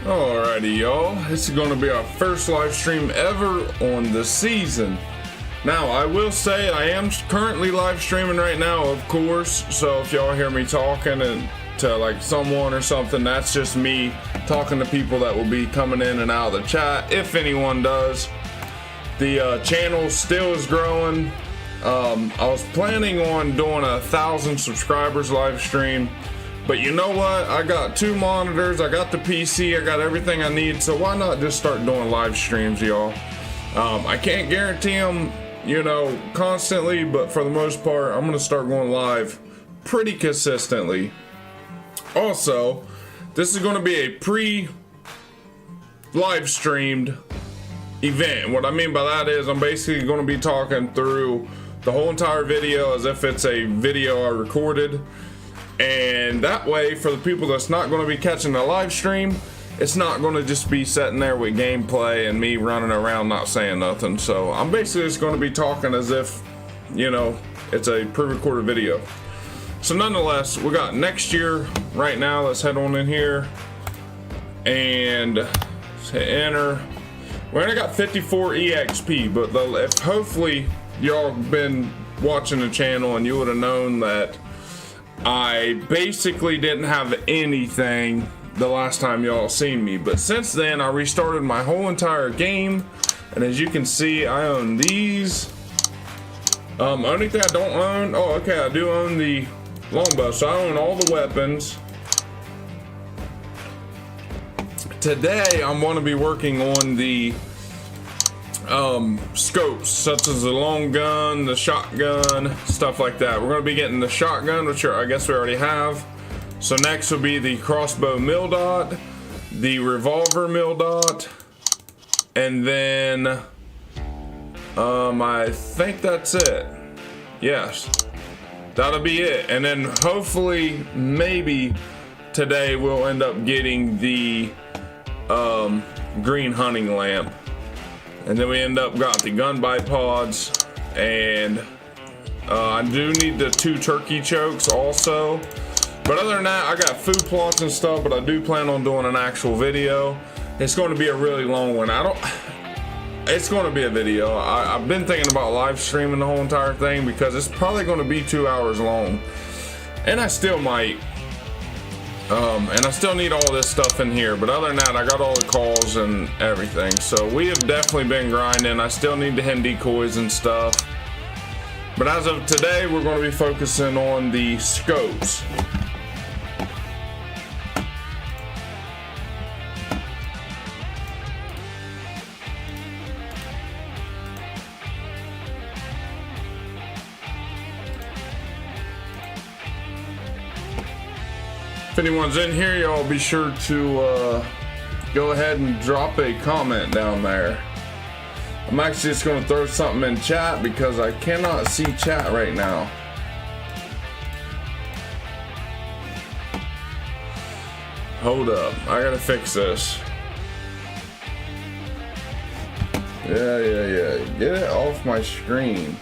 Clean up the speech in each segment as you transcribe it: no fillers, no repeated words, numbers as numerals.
Alrighty, y'all. This is going to be our first live stream ever on the season. Now, I will say I am currently live streaming right now, of course. So if y'all hear me talking and to like someone or something, that's just me talking to people that will be coming in and out of the chat, if anyone does. The channel still is growing. I was planning on doing 1,000 subscribers live stream. But you know what? I got 2 monitors, I got the PC, I got everything I need, so why not just start doing live streams, y'all? I can't guarantee them, you know, constantly, but for the most part, I'm going to start going live pretty consistently. Also, this is going to be a pre-live streamed event. What I mean by that is I'm basically going to be talking through the whole entire video as if it's a video I recorded. And that way, for the people that's not going to be catching the live stream, it's not going to just be sitting there with gameplay and me running around not saying nothing. So I'm basically just going to be talking as if, you know, it's a pre-recorded video. So nonetheless, we got next year right now. Let's head on in here and let's hit enter. We only got 54 EXP, but if hopefully y'all been watching the channel and you would have known that I basically didn't have anything the last time y'all seen me, but since then I restarted my whole entire game, and as you can see, I own these. Only thing I don't own, oh okay, I do own the longbow, so I own all the weapons. Today I'm going to be working on the scopes, such as the long gun, the shotgun, stuff like that. We're going to be getting the shotgun, which I guess we already have. So next will be the crossbow mil dot, the revolver mil dot, and then I think that's it. Yes, that'll be it. And then hopefully, maybe today we'll end up getting the green hunting lamp. And then we end up got the gun bipods, and I do need the 2 turkey chokes also. But other than that, I got food plots and stuff, but I do plan on doing an actual video. It's going to be a really long one. It's going to be a video. I've been thinking about live streaming the whole entire thing because it's probably going to be 2 hours long. And I still might. And I still need all this stuff in here, but other than that, I got all the calls and everything. So we have definitely been grinding. I still need the hen decoys and stuff. But as of today, we're going to be focusing on the scopes. If anyone's in here, y'all be sure to go ahead and drop a comment down there. I'm actually just going to throw something in chat because I cannot see chat right now. Hold up, I gotta fix this. Yeah. Get it off my screen.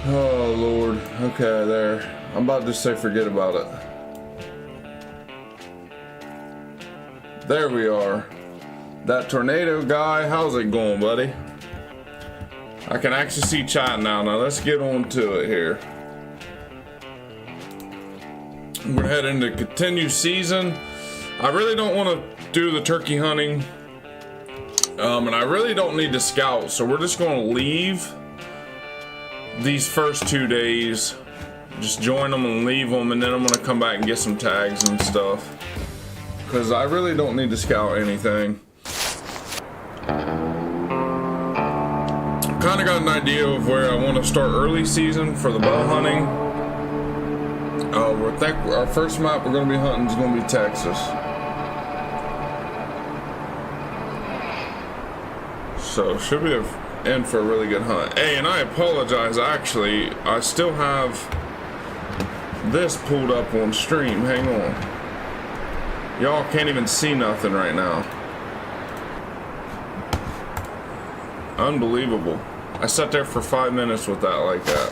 Oh Lord, okay, there. I'm about to say forget about it. There we are. That tornado guy, how's it going, buddy? I can actually see chat now. Now let's get on to it here. We're heading to continue season. I really don't want to do the turkey hunting. And I really don't need to scout, so we're just going to leave these first 2 days, just join them and leave them, and then I'm gonna come back and get some tags and stuff because I really don't need to scout anything. Kind of got an idea of where I want to start early season for the bow hunting. Our first map we're gonna be hunting is gonna be Texas, so should be in for a really good hunt. Hey, and I apologize, actually, I still have this pulled up on stream. Hang on. Y'all can't even see nothing right now. Unbelievable. I sat there for 5 minutes with that like that.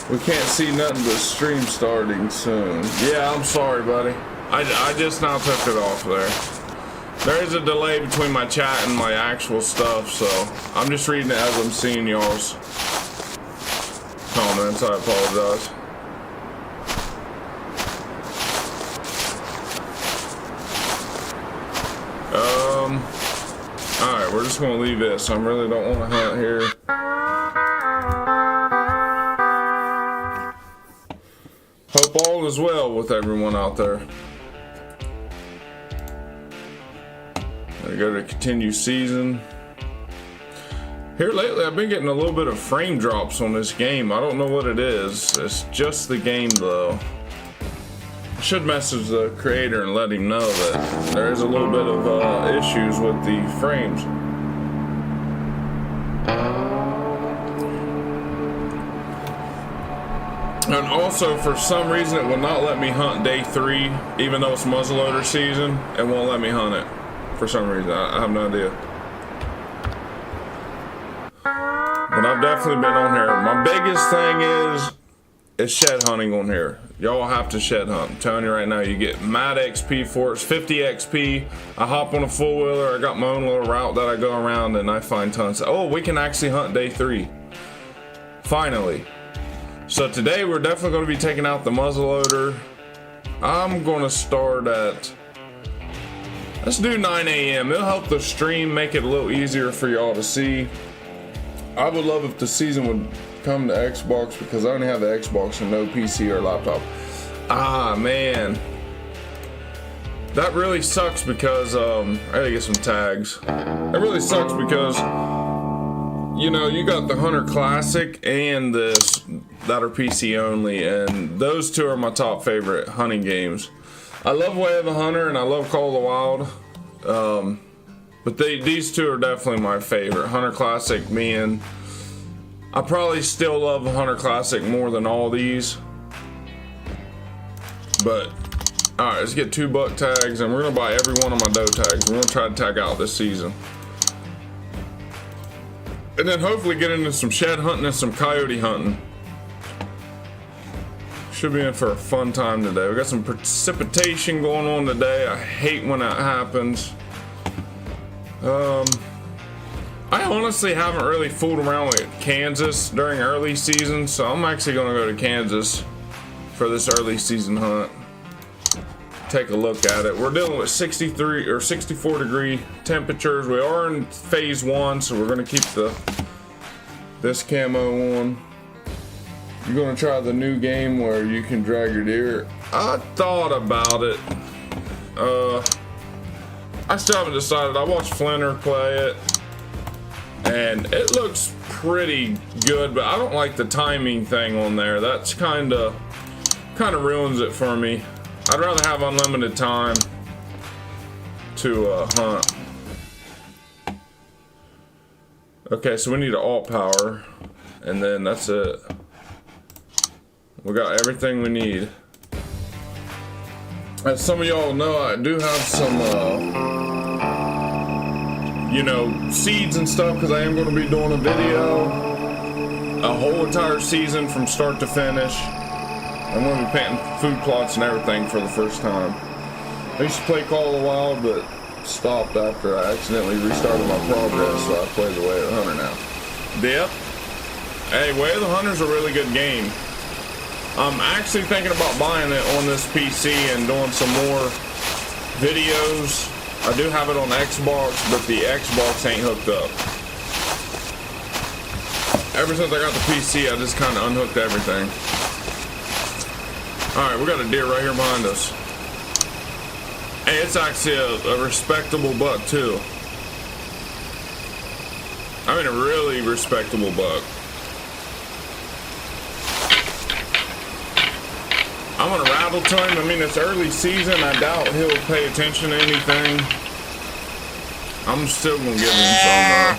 We can't see nothing but stream starting soon. Yeah, I'm sorry, buddy. I just now took it off there. There is a delay between my chat and my actual stuff, so I'm just reading it as I'm seeing y'all's comments. I apologize. Alright, we're just gonna leave this. I really don't want to hunt here. Hope all is well with everyone out there. Gotta go to continue season. Here lately, I've been getting a little bit of frame drops on this game. I don't know what it is. It's just the game, though. I should message the creator and let him know that there is a little bit of issues with the frames. And also, for some reason, it will not let me hunt day 3, even though it's muzzleloader season. It won't let me hunt it for some reason. I have no idea. But I've definitely been on here. My biggest thing is shed hunting on here. Y'all have to shed hunt. I'm telling you right now, you get mad XP for it. It's 50 XP. I hop on a four-wheeler. I got my own little route that I go around and I find tons. Oh, we can actually hunt day 3. Finally. So today we're definitely going to be taking out the muzzleloader. I'm going to start at, let's do 9 a.m. It'll help the stream, make it a little easier for y'all to see. I would love if the season would come to Xbox, because I only have the Xbox and no PC or laptop. Ah, man. That really sucks because, I gotta get some tags. It really sucks because, you know, you got the Hunter Classic and this that are PC only, and those two are my top favorite hunting games. I love Way of the Hunter and I love Call of the Wild. But these two are definitely my favorite. Hunter Classic being, I probably still love Hunter Classic more than all these. But, alright, let's get 2 buck tags, and we're going to buy every one of my doe tags. We're going to try to tag out this season. And then hopefully get into some shed hunting and some coyote hunting. Should be in for a fun time today. We got some precipitation going on today. I hate when that happens. I honestly haven't really fooled around with Kansas during early season, so I'm actually going to go to Kansas for this early season hunt. Take a look at it. We're dealing with 63 or 64 degree temperatures. We are in phase 1, so we're going to keep this camo on. You're going to try the new game where you can drag your deer. I thought about it. I still haven't decided. I watched Flinter play it, and it looks pretty good, but I don't like the timing thing on there. That's kind of ruins it for me. I'd rather have unlimited time to hunt. Okay, so we need an alt power, and then that's it. We got everything we need. As some of y'all know, I do have some, you know, seeds and stuff, because I am going to be doing a video, a whole entire season from start to finish. I'm going to be planting food plots and everything for the first time. I used to play Call of the Wild, but stopped after I accidentally restarted my progress, so I play the Way of the Hunter now. Yep. Hey, Way of the Hunter's a really good game. I'm actually thinking about buying it on this PC and doing some more videos. I do have it on Xbox, but the Xbox ain't hooked up. Ever since I got the PC, I just kind of unhooked everything. Alright, we got a deer right here behind us. Hey, it's actually a respectable buck, too. I mean, a really respectable buck. I'm gonna rattle to him. I mean, it's early season. I doubt he'll pay attention to anything. I'm still gonna give him some.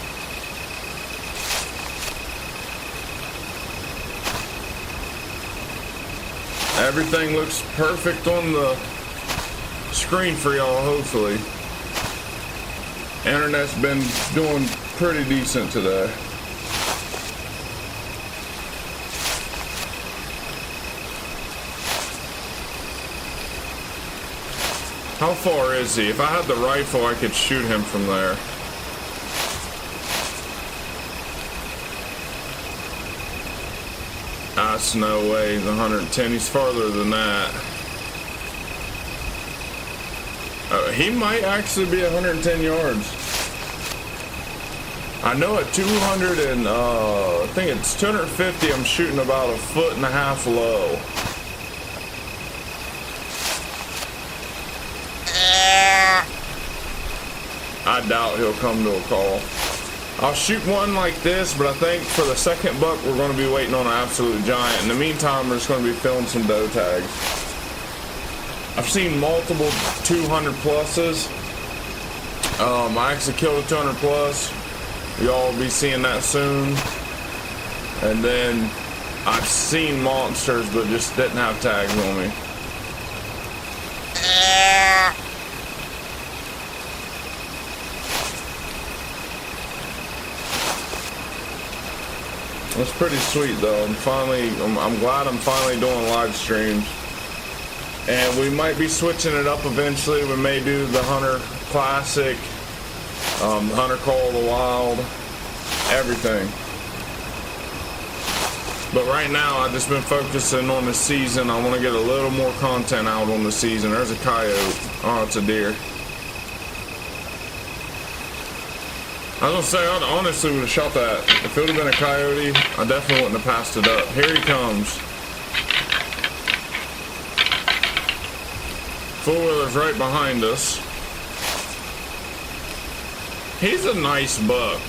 Everything looks perfect on the screen for y'all, hopefully. Internet's been doing pretty decent today. How far is he? If I had the rifle, I could shoot him from there. That's no way. He's 110. He's farther than that. He might actually be 110 yards. I know at 200 and I think it's 250, I'm shooting about 1.5 feet low. I doubt he'll come to a call. I'll shoot one like this, but I think for the second buck we're going to be waiting on an absolute giant. In the meantime, we're just going to be filming some doe tags. I've seen multiple 200 pluses. I actually killed a 200 plus. Y'all will be seeing that soon. And then I've seen monsters, but just didn't have tags on me. It's pretty sweet though. I'm glad I'm finally doing live streams. And we might be switching it up eventually. We may do the Hunter Classic, Hunter Call of the Wild, everything. But right now I've just been focusing on the season. I want to get a little more content out on the season. There's a coyote. Oh, it's a deer. I was gonna say, I honestly would have shot that. If it would have been a coyote, I definitely wouldn't have passed it up. Here he comes. Four-wheeler's right behind us. He's a nice buck.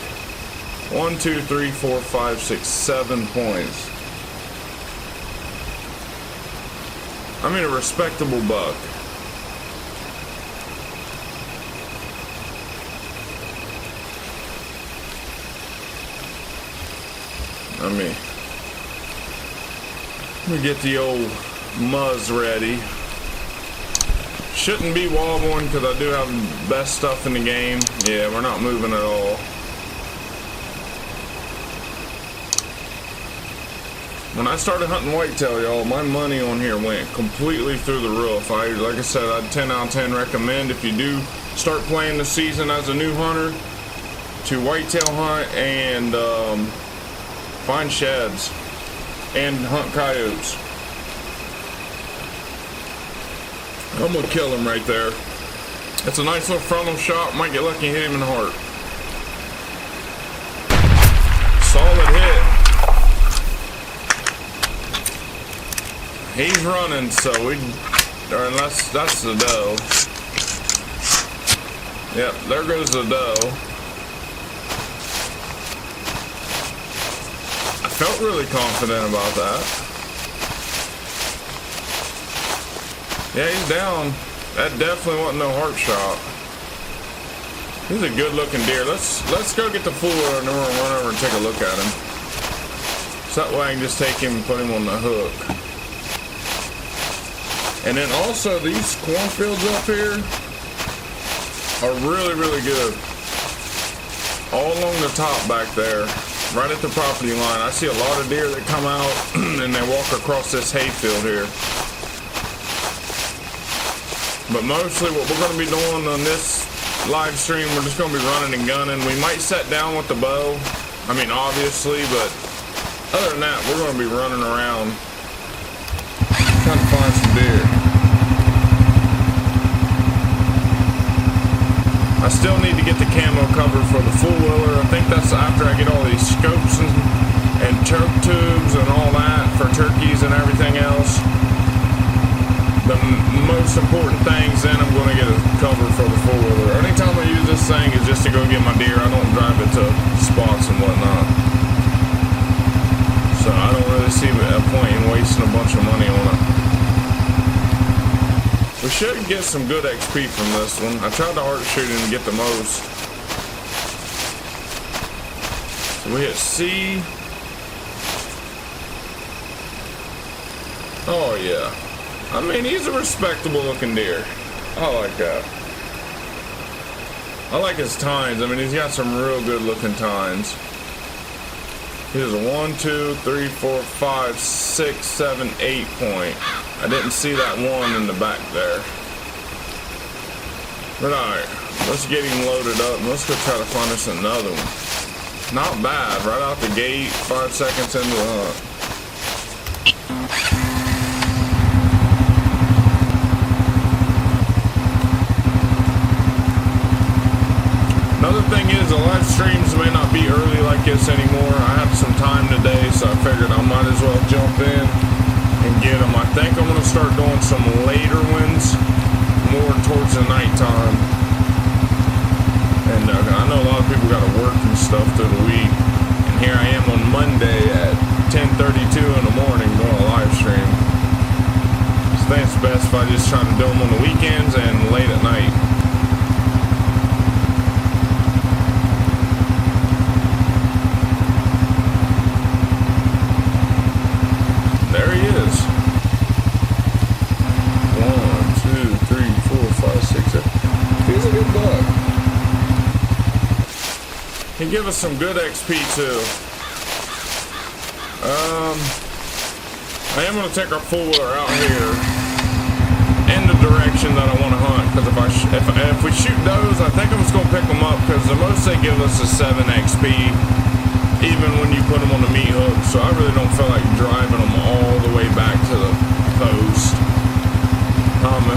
1, 2, 3, 4, 5, 6, 7 points. I mean, a respectable buck. Let me get the old muzz ready. Shouldn't be wobbling because I do have the best stuff in the game. Yeah, we're not moving at all. When I started hunting whitetail, y'all, my money on here went completely through the roof. Like I said, I'd 10 out of 10 recommend if you do start playing the season as a new hunter to whitetail hunt and find sheds and hunt coyotes. I'm gonna kill him right there. It's a nice little frontal shot. Might get lucky and hit him in the heart. Solid hit. He's running, so unless that's the doe. Yep, there goes the doe. Felt really confident about that. Yeah, he's down. That definitely wasn't no heart shot. He's a good looking deer. Let's go get the fool and then we're gonna run over and take a look at him. So that way I can just take him and put him on the hook. And then also these cornfields up here are really, really good. All along the top back there. Right at the property line. I see a lot of deer that come out and they walk across this hayfield here. But mostly what we're going to be doing on this live stream, we're just going to be running and gunning. We might set down with the bow. I mean, obviously, but other than that, we're going to be running around trying to find some deer. I still need to get the camo cover for the four-wheeler. I think that's after I get all these scopes and choke tubes and all that for turkeys and everything else. The most important things, then I'm going to get a cover for the four-wheeler. Anytime I use this thing is just to go get my deer. I don't drive it to spots and whatnot. So I don't really see a point in wasting a bunch of money on it. We should get some good XP from this one. I tried to arc shoot him to get the most. So we hit C. Oh yeah. I mean, he's a respectable looking deer. I like that. I like his tines. I mean, he's got some real good looking tines. He has a 1, 2, 3, 4, 5, 6, 7, 8 point. I didn't see that one in the back there. But alright, let's get him loaded up and let's go try to find us another one. Not bad, right out the gate, 5 seconds into the hunt. Another thing is, the live streams may not be early like this anymore. I had some time today, so I figured I might as well jump in and get them. I think I'm going to start doing some later ones, more towards the nighttime. And I know a lot of people got to work and stuff through the week. And here I am on Monday at 10:32 in the morning doing a live stream. So I think it's best if I just try to do them on the weekends and late at night. There he is. 1, 2, 3, 4, 5, 6, 7. He's a good buck. He give us some good XP too. I am going to take our four-wheeler out here in the direction that I want to hunt, because if we shoot those, I think I'm just going to pick them up, because the most they give us is 7 XP, even when you put them on the meat hook. So I really don't feel like driving them all the way back to the post.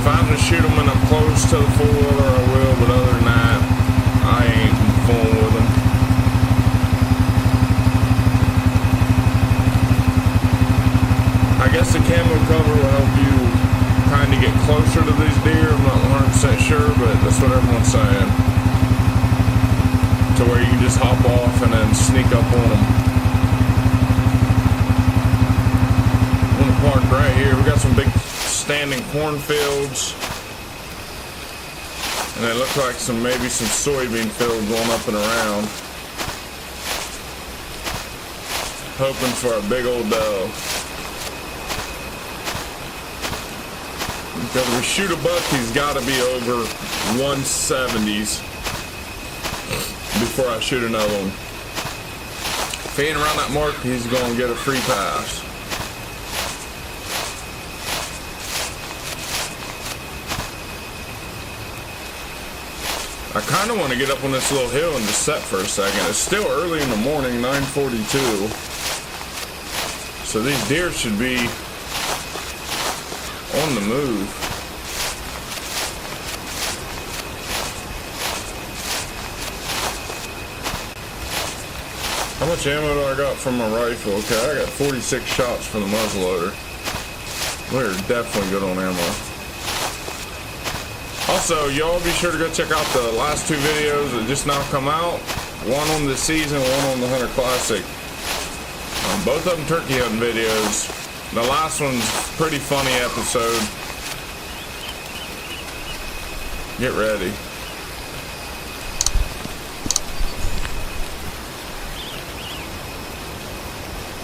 If I have to shoot them and I'm close to the four-wheeler, I will, but other than that, I ain't fooling with them. I guess the camo cover will help you kind of get closer to these deer. I'm not 100% sure, but that's what everyone's saying. To where you can just hop off and then sneak up on them. I'm gonna park right here. We got some big standing cornfields. And it looks like maybe some soybean fields going up and around. Hoping for a big old doe. Because if we shoot a buck, he's got to be over 170s before I shoot another one. If he ain't around that mark, he's going to get a free pass. I kind of want to get up on this little hill and just set for a second. It's still early in the morning, 9:42. So these deer should be on the move. How much ammo do I got from my rifle? Okay, I got 46 shots from the muzzleloader. We're definitely good on ammo. Also, y'all be sure to go check out the last 2 videos that just now come out. One on the season, one on the Hunter Classic. Both of them turkey hunting videos. The last one's a pretty funny episode. Get ready.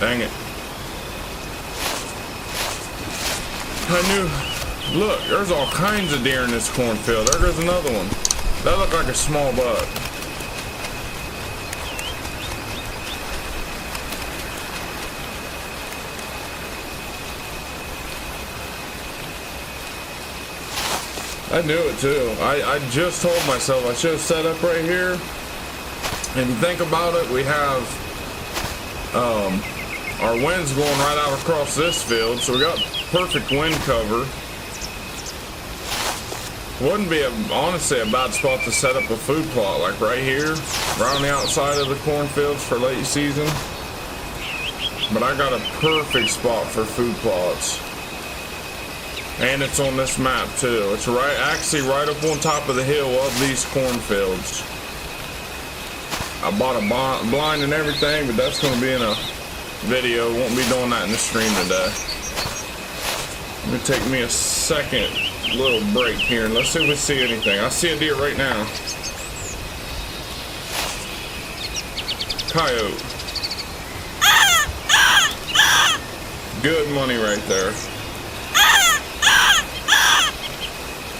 Dang it. I knew. Look, there's all kinds of deer in this cornfield. There goes another one. That looked like a small buck. I knew it too. I just told myself I should have set up right here. And if you think about it, we have our wind's going right out across this field, so we got perfect wind cover. Wouldn't be honestly a bad spot to set up a food plot, like right here, right on the outside of the cornfields for late season. But I got a perfect spot for food plots. And it's on this map too. It's actually right up on top of the hill of these cornfields. I bought a blind and everything, but that's going to be in a video. Won't be doing that in the stream today. Let me take me a second little break here and let's see if we see anything. I see a deer right now. Coyote. Good money right there.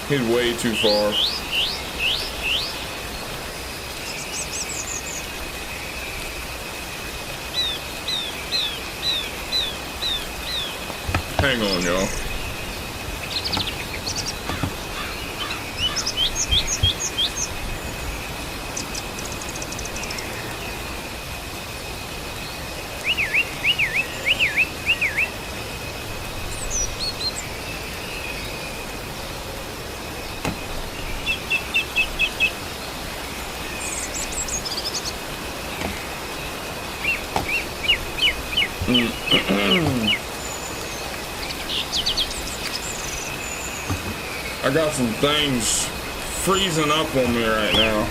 He's way too far. Hang on, y'all. I got some things freezing up on me right now.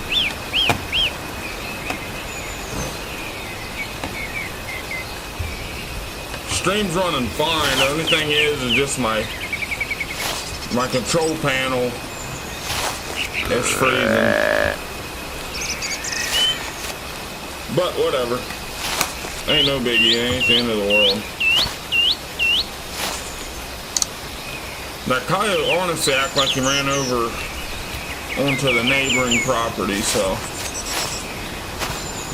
Stream's running fine. The only thing is just my control panel is freezing. But whatever. Ain't no biggie. Ain't the end of the world. That coyote honestly act like he ran over onto the neighboring property, so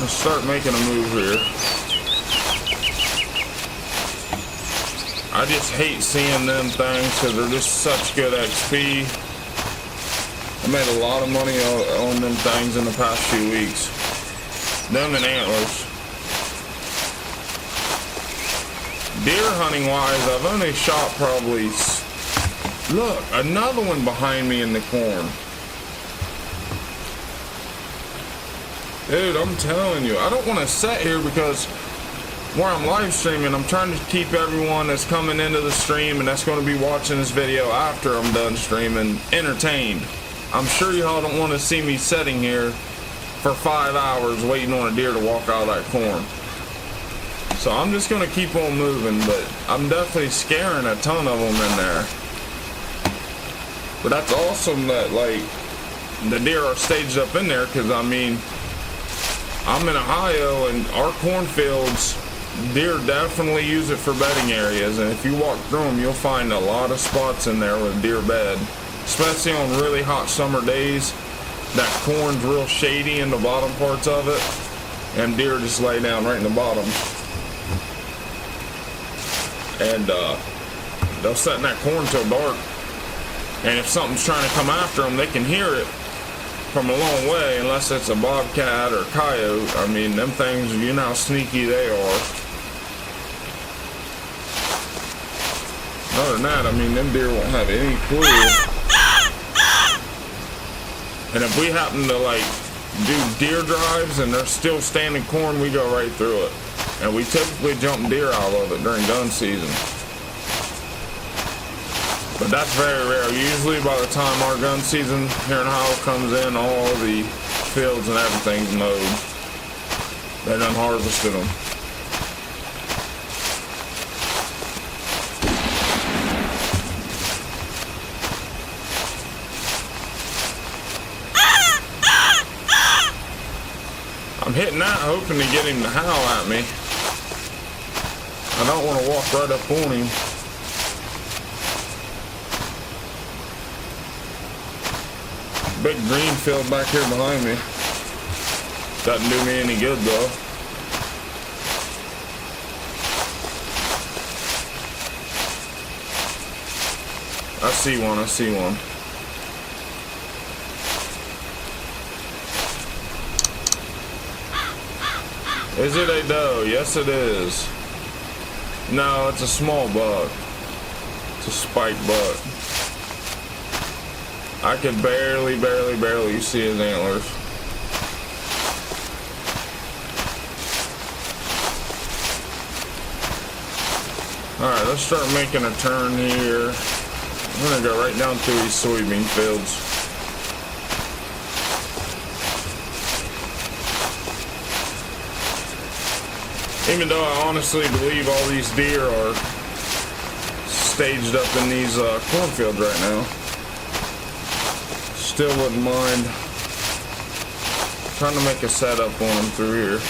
let's start making a move here. I just hate seeing them things because they're just such good XP. I made a lot of money on them things in the past few weeks. Them and antlers. Deer hunting wise, I've only shot probably... Look, another one behind me in the corn. Dude, I'm telling you, I don't want to sit here because where I'm live streaming, I'm trying to keep everyone that's coming into the stream and that's going to be watching this video after I'm done streaming entertained. I'm sure y'all don't want to see me sitting here for 5 hours waiting on a deer to walk out of that corn. So I'm just going to keep on moving, but I'm definitely scaring a ton of them in there. But that's awesome that, like, the deer are staged up in there, because, I mean, I'm in Ohio, and our cornfields, deer definitely use it for bedding areas, and if you walk through them, you'll find a lot of spots in there with deer bed, especially on really hot summer days. That corn's real shady in the bottom parts of it, and deer just lay down right in the bottom. And they'll sit in that corn till dark. And if something's trying to come after them, they can hear it from a long way, unless it's a bobcat or a coyote. I mean, them things, you know how sneaky they are. Other than that, I mean, them deer won't have any clue. And if we happen to, like, do deer drives and they're still standing corn, we go right through it. And we typically jump deer out of it during gun season. But that's very rare. Usually by the time our gun season here in Ohio comes in, all the fields and everything's mowed. They done harvested them. I'm hitting that hoping to get him to howl at me. I don't want to walk right up on him. Big green field back here behind me. Doesn't do me any good though. I see one, I see one. Is it a doe? Yes it is. No, it's a small buck. It's a spike buck. I could barely see his antlers. Alright, let's start making a turn here. I'm gonna go right down through these soybean fields. Even though I honestly believe all these deer are staged up in these cornfields right now. Still wouldn't mind trying to make a setup on them through here.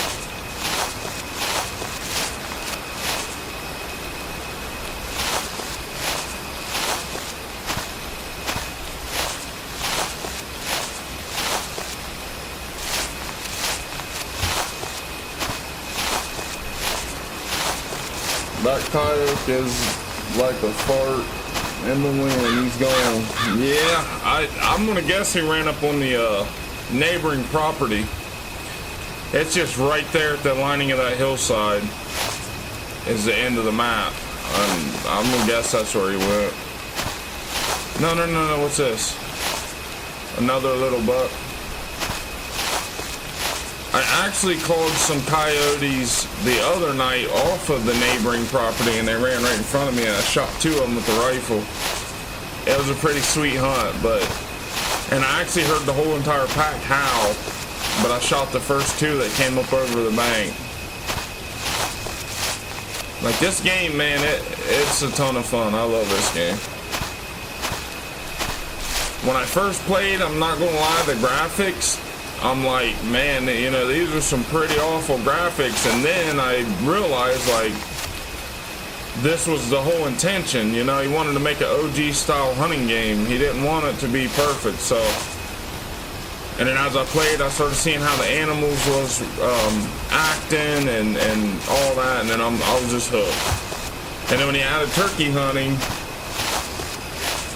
That coyote is like a fart in the wind. He's gone. Yeah, I'm gonna guess he ran up on the neighboring property. It's just right there at the lining of that hillside is the end of the map. I'm gonna guess that's where he went. No, what's this? Another little buck. I actually called some coyotes the other night off of the neighboring property, and they ran right in front of me, and I shot two of them with the rifle. it was a pretty sweet hunt. And I actually heard the whole entire pack howl, but I shot the first two that came up over the bank. Like, this game, man, it's a ton of fun. I love this game. When I first played, I'm not gonna lie, the graphics, I'm like, man, you know, these are some pretty awful graphics. And then I realized, like, this was the whole intention. You know, he wanted to make an OG style hunting game. He didn't want it to be perfect. So, and then as I played, I started seeing how the animals was acting and all that, and then I was just hooked. And then when he added turkey hunting,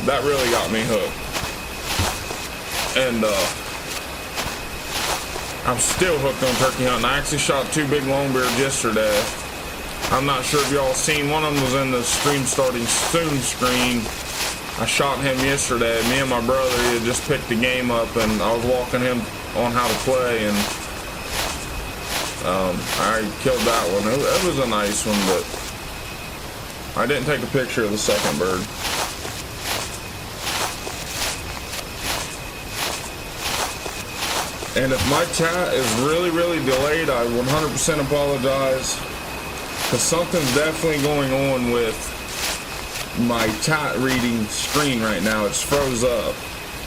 that really got me hooked. And I'm still hooked on turkey hunting. I actually shot 2 big longbeards yesterday. I'm not sure if y'all seen, one of them was in the stream starting soon screen. I shot him yesterday. Me and my brother, he had just picked the game up, and I was walking him on how to play, and I killed that one. It was a nice one, but I didn't take a picture of the second bird. And if my chat is really, really delayed, I 100% apologize, because something's definitely going on with my chat reading screen right now. It's froze up.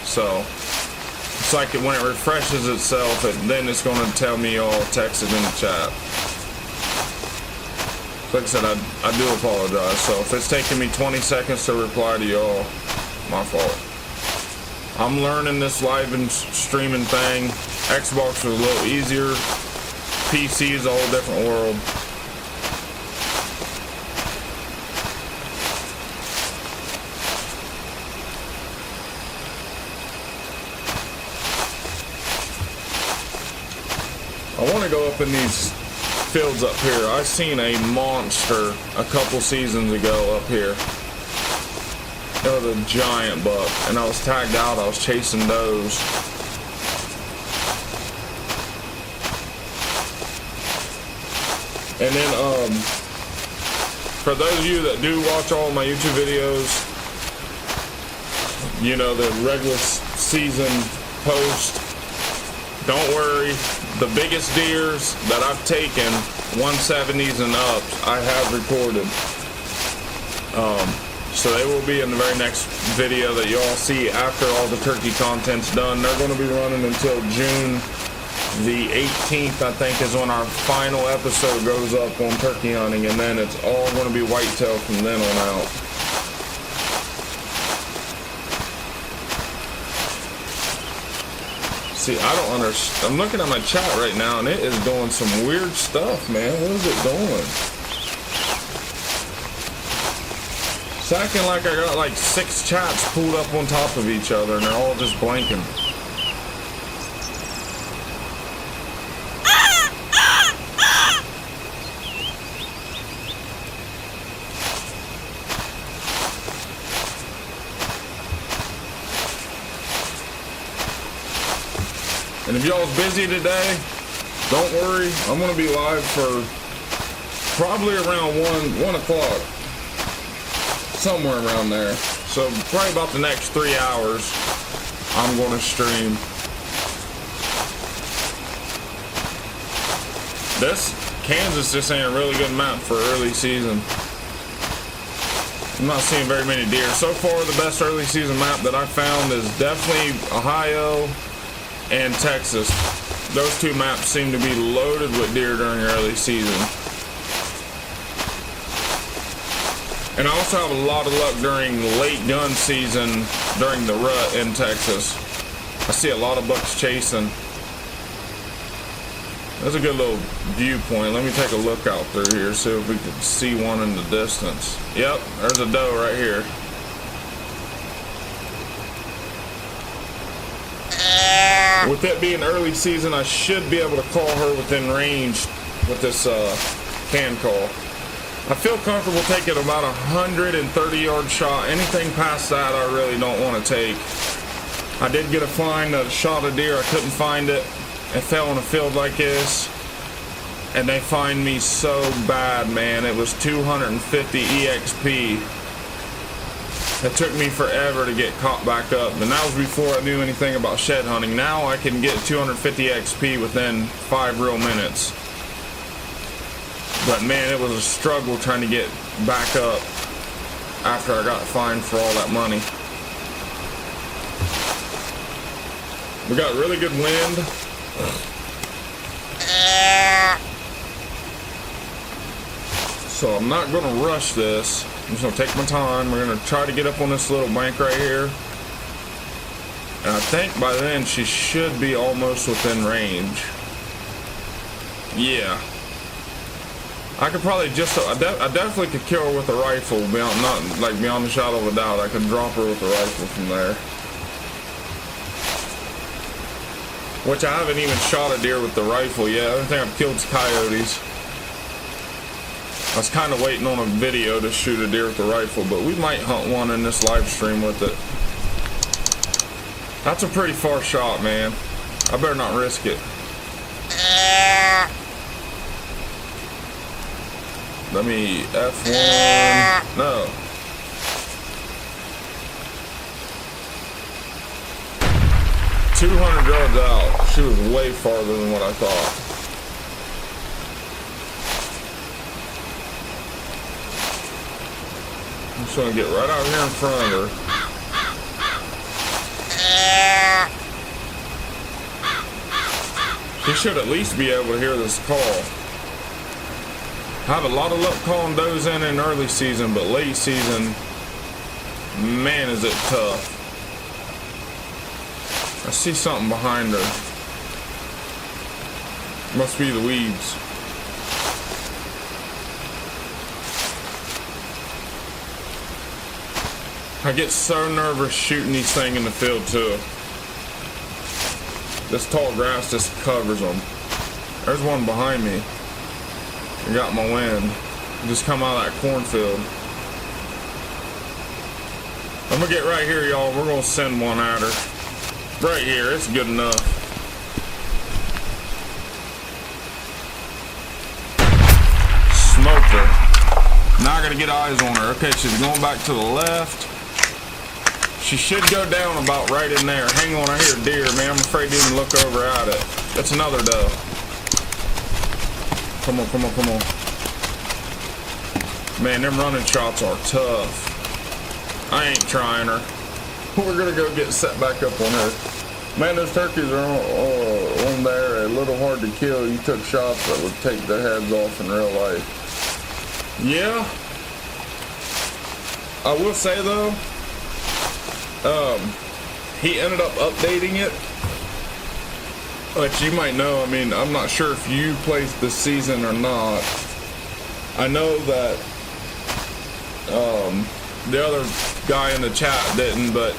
So it's like when it refreshes itself, then it's going to tell me all texted in the chat. Like I said, I do apologize. So if it's taking me 20 seconds to reply to y'all, my fault. I'm learning this live and streaming thing. Xbox was a little easier. PC is a whole different world. I want to go up in these fields up here. I seen a monster a couple seasons ago up here. It was a giant buck, and I was tagged out. I was chasing those. And then, for those of you that do watch all my YouTube videos, you know, the regular season post, don't worry. The biggest deers that I've taken, 170s and up, I have recorded. So they will be in the very next video that y'all see after all the turkey content's done. They're going to be running until June the 18th, I think, is when our final episode goes up on turkey hunting, and then it's all going to be whitetail from then on out. See, I don't understand. I'm looking at my chat right now, and it is doing some weird stuff, man. What is it doing? It's acting like I got like 6 chats pulled up on top of each other, and they're all just blinking. And if y'all's busy today, don't worry. I'm going to be live for probably around 1 o'clock. Somewhere around there. So probably about the next 3 hours, I'm going to stream. Kansas just ain't a really good map for early season. I'm not seeing very many deer. So far, the best early season map that I found is definitely Ohio and Texas. Those 2 maps seem to be loaded with deer during early season. And I also have a lot of luck during late gun season during the rut in Texas. I see a lot of bucks chasing. That's a good little viewpoint. Let me take a look out through here, see if we can see one in the distance. Yep, there's a doe right here. With it being early season, I should be able to call her within range with this can call. I feel comfortable taking about 130-yard shot. Anything past that, I really don't want to take. I did get a find that shot a deer. I couldn't find it. It fell in a field like this, and they find me so bad, man. It was 250 EXP. It took me forever to get caught back up, and that was before I knew anything about shed hunting. Now I can get 250 XP within 5 real minutes. But man, it was a struggle trying to get back up after I got fined for all that money. We got really good wind. So I'm not going to rush this. I'm just going to take my time. We're going to try to get up on this little bank right here. And I think by then she should be almost within range. Yeah. I could probably just, I definitely could kill her with a rifle, beyond, not like beyond the shadow of a doubt. I could drop her with a rifle from there. Which I haven't even shot a deer with the rifle yet. I don't think I've killed coyotes. I was kind of waiting on a video to shoot a deer with the rifle, but we might hunt one in this live stream with it. That's a pretty far shot, man. I better not risk it. Let me F1. No. "200 yards out." She was way farther than what I thought. I'm just gonna get right out here in front of her. She should at least be able to hear this call. I have a lot of luck calling does in early season, but late season, man, is it tough. I see something behind her. Must be the weeds. I get so nervous shooting these things in the field too. This tall grass just covers them. There's one behind me. I got my wind. Just come out of that cornfield. I'm gonna get right here, y'all. We're gonna send one at her. Right here, it's good enough. Smoked her. Now I gotta get eyes on her. Okay, she's going back to the left. She should go down about right in there. Hang on, I hear a deer, man. I'm afraid to even look over at it. That's another doe. Come on, come on, come on. Man, them running shots are tough. I ain't trying her. We're gonna go get set back up on her. Man, those turkeys are on there a little hard to kill. You took shots that would take their heads off in real life. Yeah. I will say though, he ended up updating it. But you might know, I mean, I'm not sure if you played this season or not. I know that the other guy in the chat didn't, but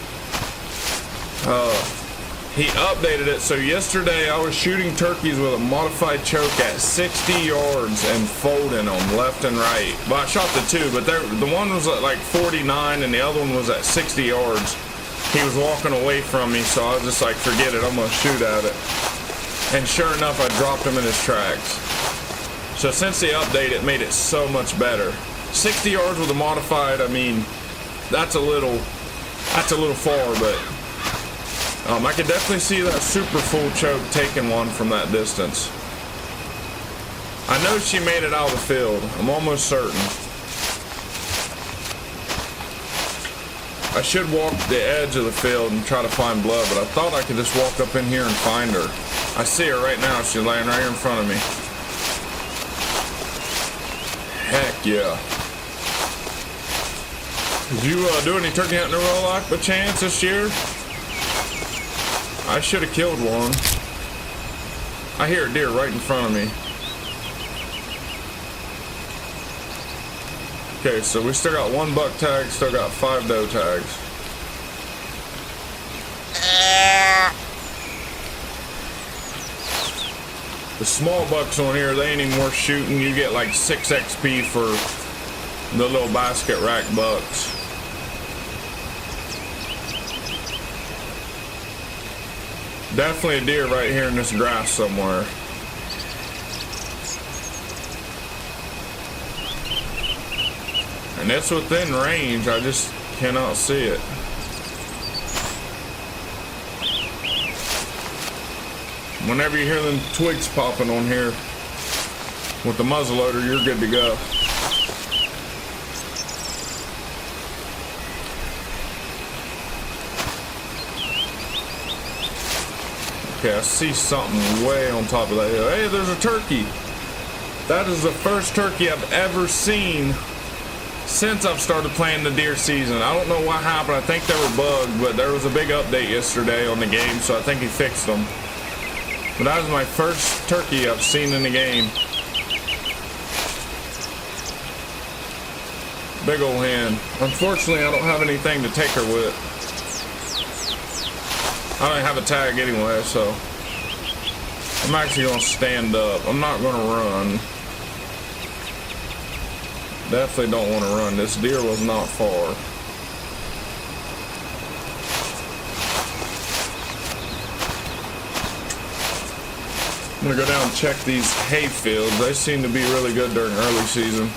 he updated it. So yesterday I was shooting turkeys with a modified choke at 60 yards and folding them left and right. Well, I shot the two, but the one was at like 49 and the other one was at 60 yards. He was walking away from me, so I was just like, forget it, I'm gonna shoot at it. And sure enough, I dropped him in his tracks. So since the update, it made it so much better. 60 yards with a modified, I mean, that's a little far, but I could definitely see that super full choke taking one from that distance. I know she made it out of the field. I'm almost certain. I should walk the edge of the field and try to find blood, but I thought I could just walk up in here and find her. I see her right now. She's laying right here in front of me. Heck yeah. Did you do any turkey hunting in real life by chance this year? I should have killed one. I hear a deer right in front of me. Okay, so we still got 1 buck tag, still got 5 doe tags. The small bucks on here, they ain't even worth shooting. You get like 6 XP for the little basket rack bucks. Definitely a deer right here in this grass somewhere. And it's within range. I just cannot see it. Whenever you hear them twigs popping on here with the muzzleloader, you're good to go. Okay, I see something way on top of that hill. Hey, there's a turkey. That is the first turkey I've ever seen since I've started playing the deer season. I don't know what happened. I think they were bugged, but there was a big update yesterday on the game, so I think he fixed them. But that was my first turkey I've seen in the game. Big old hen. Unfortunately, I don't have anything to take her with. I don't have a tag anyway, so I'm actually gonna stand up. I'm not gonna run. Definitely don't want to run. This deer was not far. I'm gonna go down and check these hay fields. They seem to be really good during early season.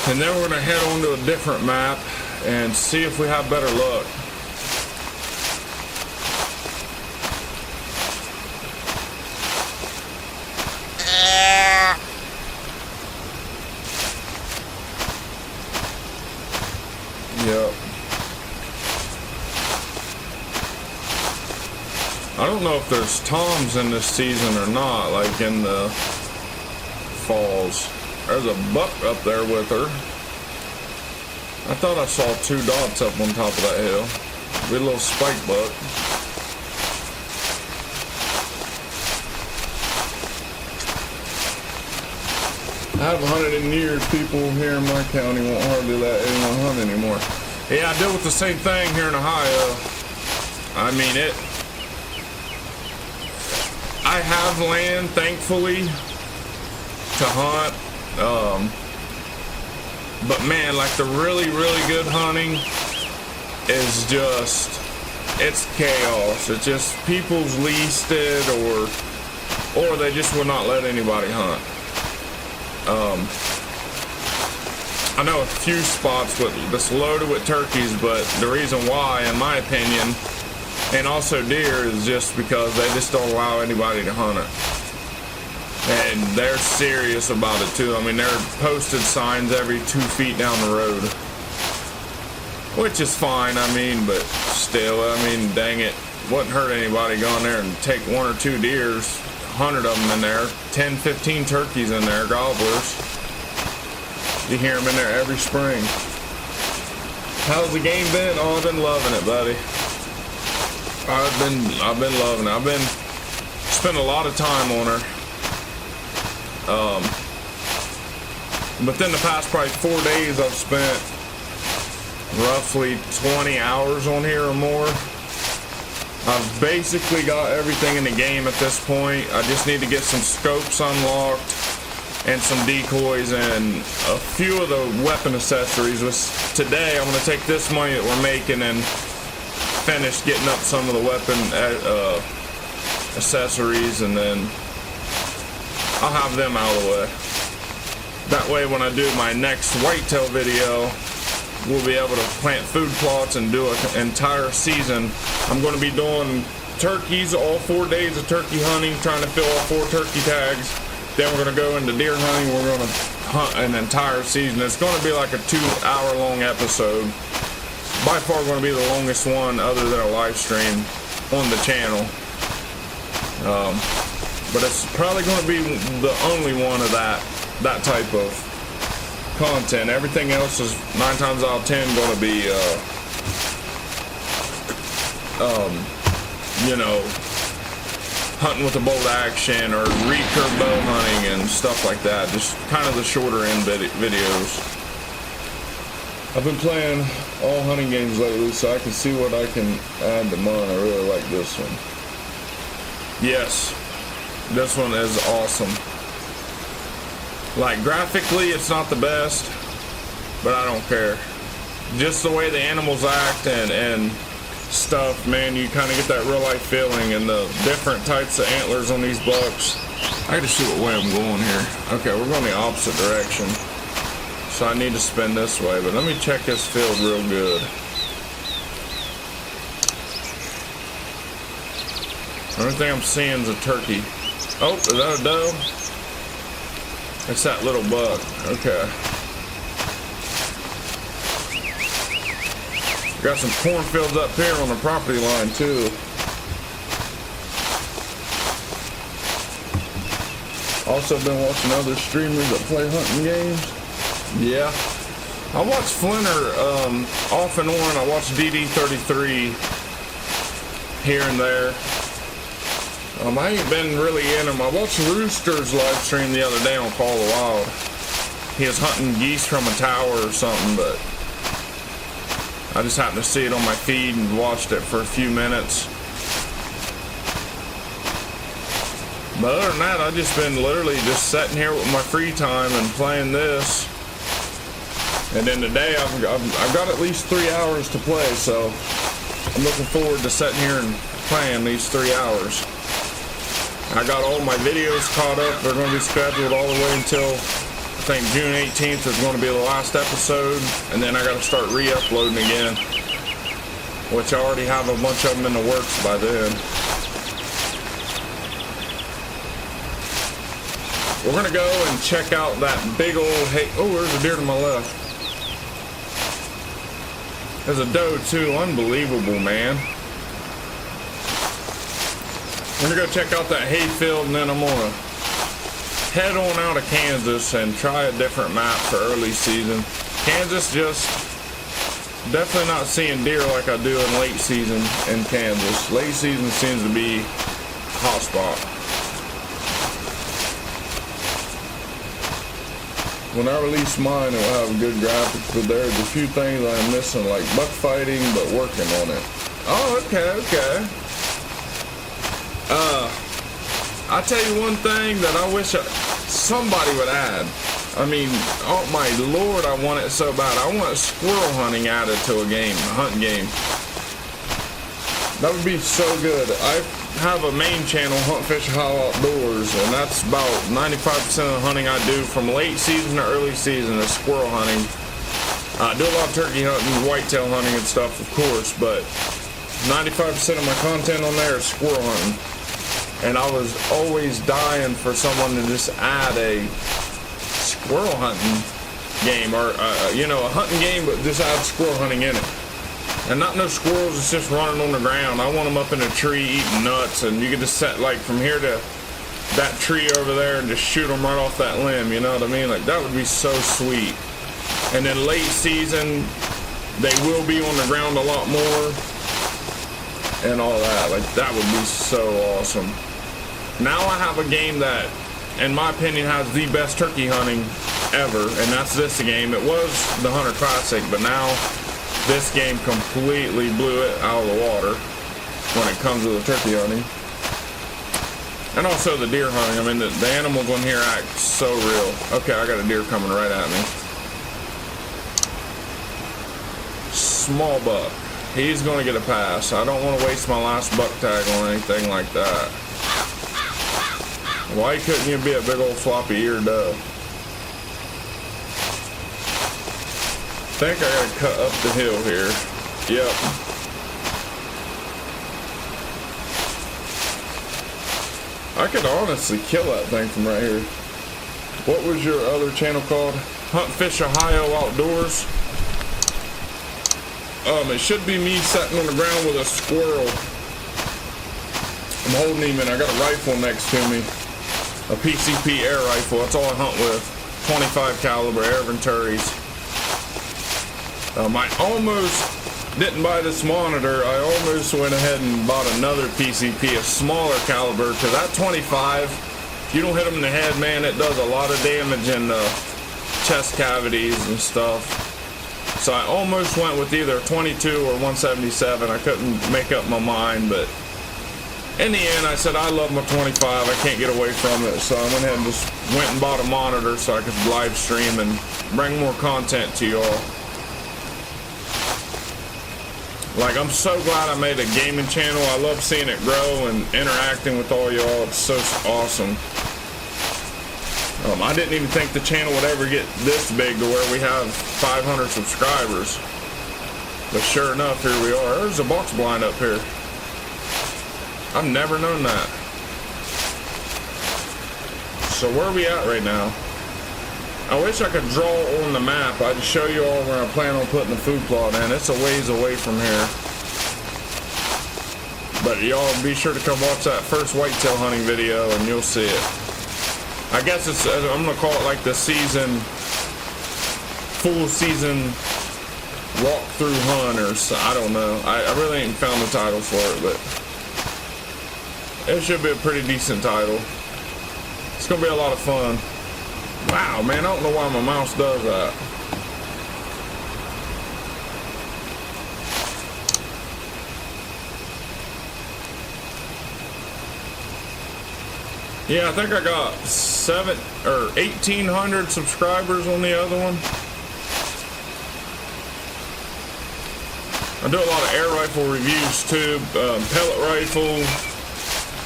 And then we're gonna head on to a different map and see if we have better luck. Yep. I don't know if there's toms in this season or not, like in the falls. There's a buck up there with her. I thought I saw 2 dots up on top of that hill. Be a little spike buck. I haven't hunted in years. People here in my county won't hardly let anyone hunt anymore. Yeah, I deal with the same thing here in Ohio. I mean it. I have land, thankfully, to hunt. But man, like the really good hunting is just, it's chaos. It's just people's leased it, or they just will not let anybody hunt. I know a few spots that's loaded with turkeys, but the reason why, in my opinion, and also deer, is just because they just don't allow anybody to hunt it. And they're serious about it too. I mean, they're posted signs every 2 feet down the road, which is fine. I mean, but still, I mean, dang it, wouldn't hurt anybody going there and take 1 or 2 deers, 100 of them in there, 10, 15 turkeys in there, gobblers. You hear them in there every spring. How's the game been? Oh, I've been loving it, buddy. I've been loving it. I've been spending a lot of time on her. Within the past probably 4 days, I've spent roughly 20 hours on here or more. I've basically got everything in the game at this point. I just need to get some scopes unlocked and some decoys and a few of the weapon accessories. Today, I'm going to take this money that we're making and finish getting up some of the weapon accessories, and then I'll have them out of the way. That way, when I do my next whitetail video, we'll be able to plant food plots and do an entire season. I'm going to be doing turkeys, all 4 days of turkey hunting, trying to fill all 4 turkey tags. Then we're going to go into deer hunting. We're going to hunt an entire season. It's going to be like a 2-hour long episode. By far going to be the longest one other than a live stream on the channel. But it's probably going to be the only one of that type of content. Everything else is 9 times out of 10 going to be, you know, hunting with a bolt action or recurve bow hunting and stuff like that. Just kind of the shorter end videos. I've been playing all hunting games lately, so I can see what I can add to mine. I really like this one. Yes, this one is awesome. Like, graphically, it's not the best, but I don't care. Just the way the animals act and stuff, man, you kind of get that real life feeling, and the different types of antlers on these bucks. I gotta see what way I'm going here. Okay, we're going the opposite direction. So I need to spin this way, but let me check this field real good. The only thing I'm seeing is a turkey. Oh, is that a doe? It's that little buck. Okay. Got some cornfields up here on the property line too. Also been watching other streamers that play hunting games. Yeah. I watch Flinter off and on. I watch DD33 here and there. I ain't been really in them. I watched Rooster's live stream the other day on Call of the Wild. He was hunting geese from a tower or something, but I just happened to see it on my feed and watched it for a few minutes. But other than that, I've just been literally just sitting here with my free time and playing this. And then today I've got at least 3 hours to play, so I'm looking forward to sitting here and playing these 3 hours. I got all my videos caught up. They're going to be scheduled all the way until I think June 18th is going to be the last episode, and then I got to start re-uploading again, which I already have a bunch of them in the works by then. We're going to go and check out that big old oh, there's a deer to my left. There's a doe too. Unbelievable, man. We're gonna go check out that hayfield, and then I'm gonna head on out of Kansas and try a different map for early season. Kansas, just definitely not seeing deer like I do in late season in Kansas. Late season seems to be a hot spot. When I release mine, it will have good graphics, but there's a few things I'm missing, like buck fighting, but working on it. Oh, okay. I tell you one thing that I wish somebody would add. I mean, oh my lord, I want it so bad. I want squirrel hunting added to a game, a hunting game. That would be so good. I have a main channel, Hunt Fish Ohio Outdoors, and that's about 95% of the hunting I do from late season to early season is squirrel hunting. I do a lot of turkey hunting, whitetail hunting and stuff, of course, but 95% of my content on there is squirrel hunting. And I was always dying for someone to just add a squirrel hunting game, or a hunting game, but just add squirrel hunting in it. And not no squirrels, it's just running on the ground. I want them up in a tree eating nuts, and you can just set like from here to that tree over there and just shoot them right off that limb, you know what I mean? Like, that would be so sweet. And then late season, they will be on the ground a lot more and all that. Like, that would be so awesome. Now I have a game that, in my opinion, has the best turkey hunting ever, and that's this game. It was the Hunter Classic, but now this game completely blew it out of the water when it comes to the turkey hunting. And also the deer hunting. I mean, the animals on here act so real. Okay, I got a deer coming right at me. Small buck. He's going to get a pass. I don't want to waste my last buck tag on anything like that. Why couldn't you be a big old floppy eared doe? I think I gotta cut up the hill here. Yep. I could honestly kill that thing from right here. What was your other channel called? Hunt Fish Ohio Outdoors. It should be me sitting on the ground with a squirrel. I'm holding him, and I got a rifle next to me. A PCP air rifle. That's all I hunt with. 25 caliber air Venturis. I almost didn't buy this monitor. I almost went ahead and bought another PCP, a smaller caliber, because that 25, if you don't hit them in the head, man, it does a lot of damage in the chest cavities and stuff. So I almost went with either 22 or 177. I couldn't make up my mind, but in the end, I said I love my 25. I can't get away from it, so I went ahead and just went and bought a monitor so I could live stream and bring more content to y'all. Like, I'm so glad I made a gaming channel. I love seeing it grow and interacting with all y'all. It's so awesome. I didn't even think the channel would ever get this big to where we have 500 subscribers. But sure enough, here we are. There's a box blind up here. I've never known that. So where are we at right now? I wish I could draw on the map. I'd show you all where I plan on putting the food plot in. It's a ways away from here. But y'all be sure to come watch that first whitetail hunting video and you'll see it. I guess it's, I'm gonna call it like the season, full season walkthrough hunt, or I don't know. I really ain't found the title for it, but it should be a pretty decent title. It's gonna be a lot of fun. Wow, man, I don't know why my mouse does that. Yeah, I think I got 1,800 subscribers on the other one. I do a lot of air rifle reviews too, pellet rifle,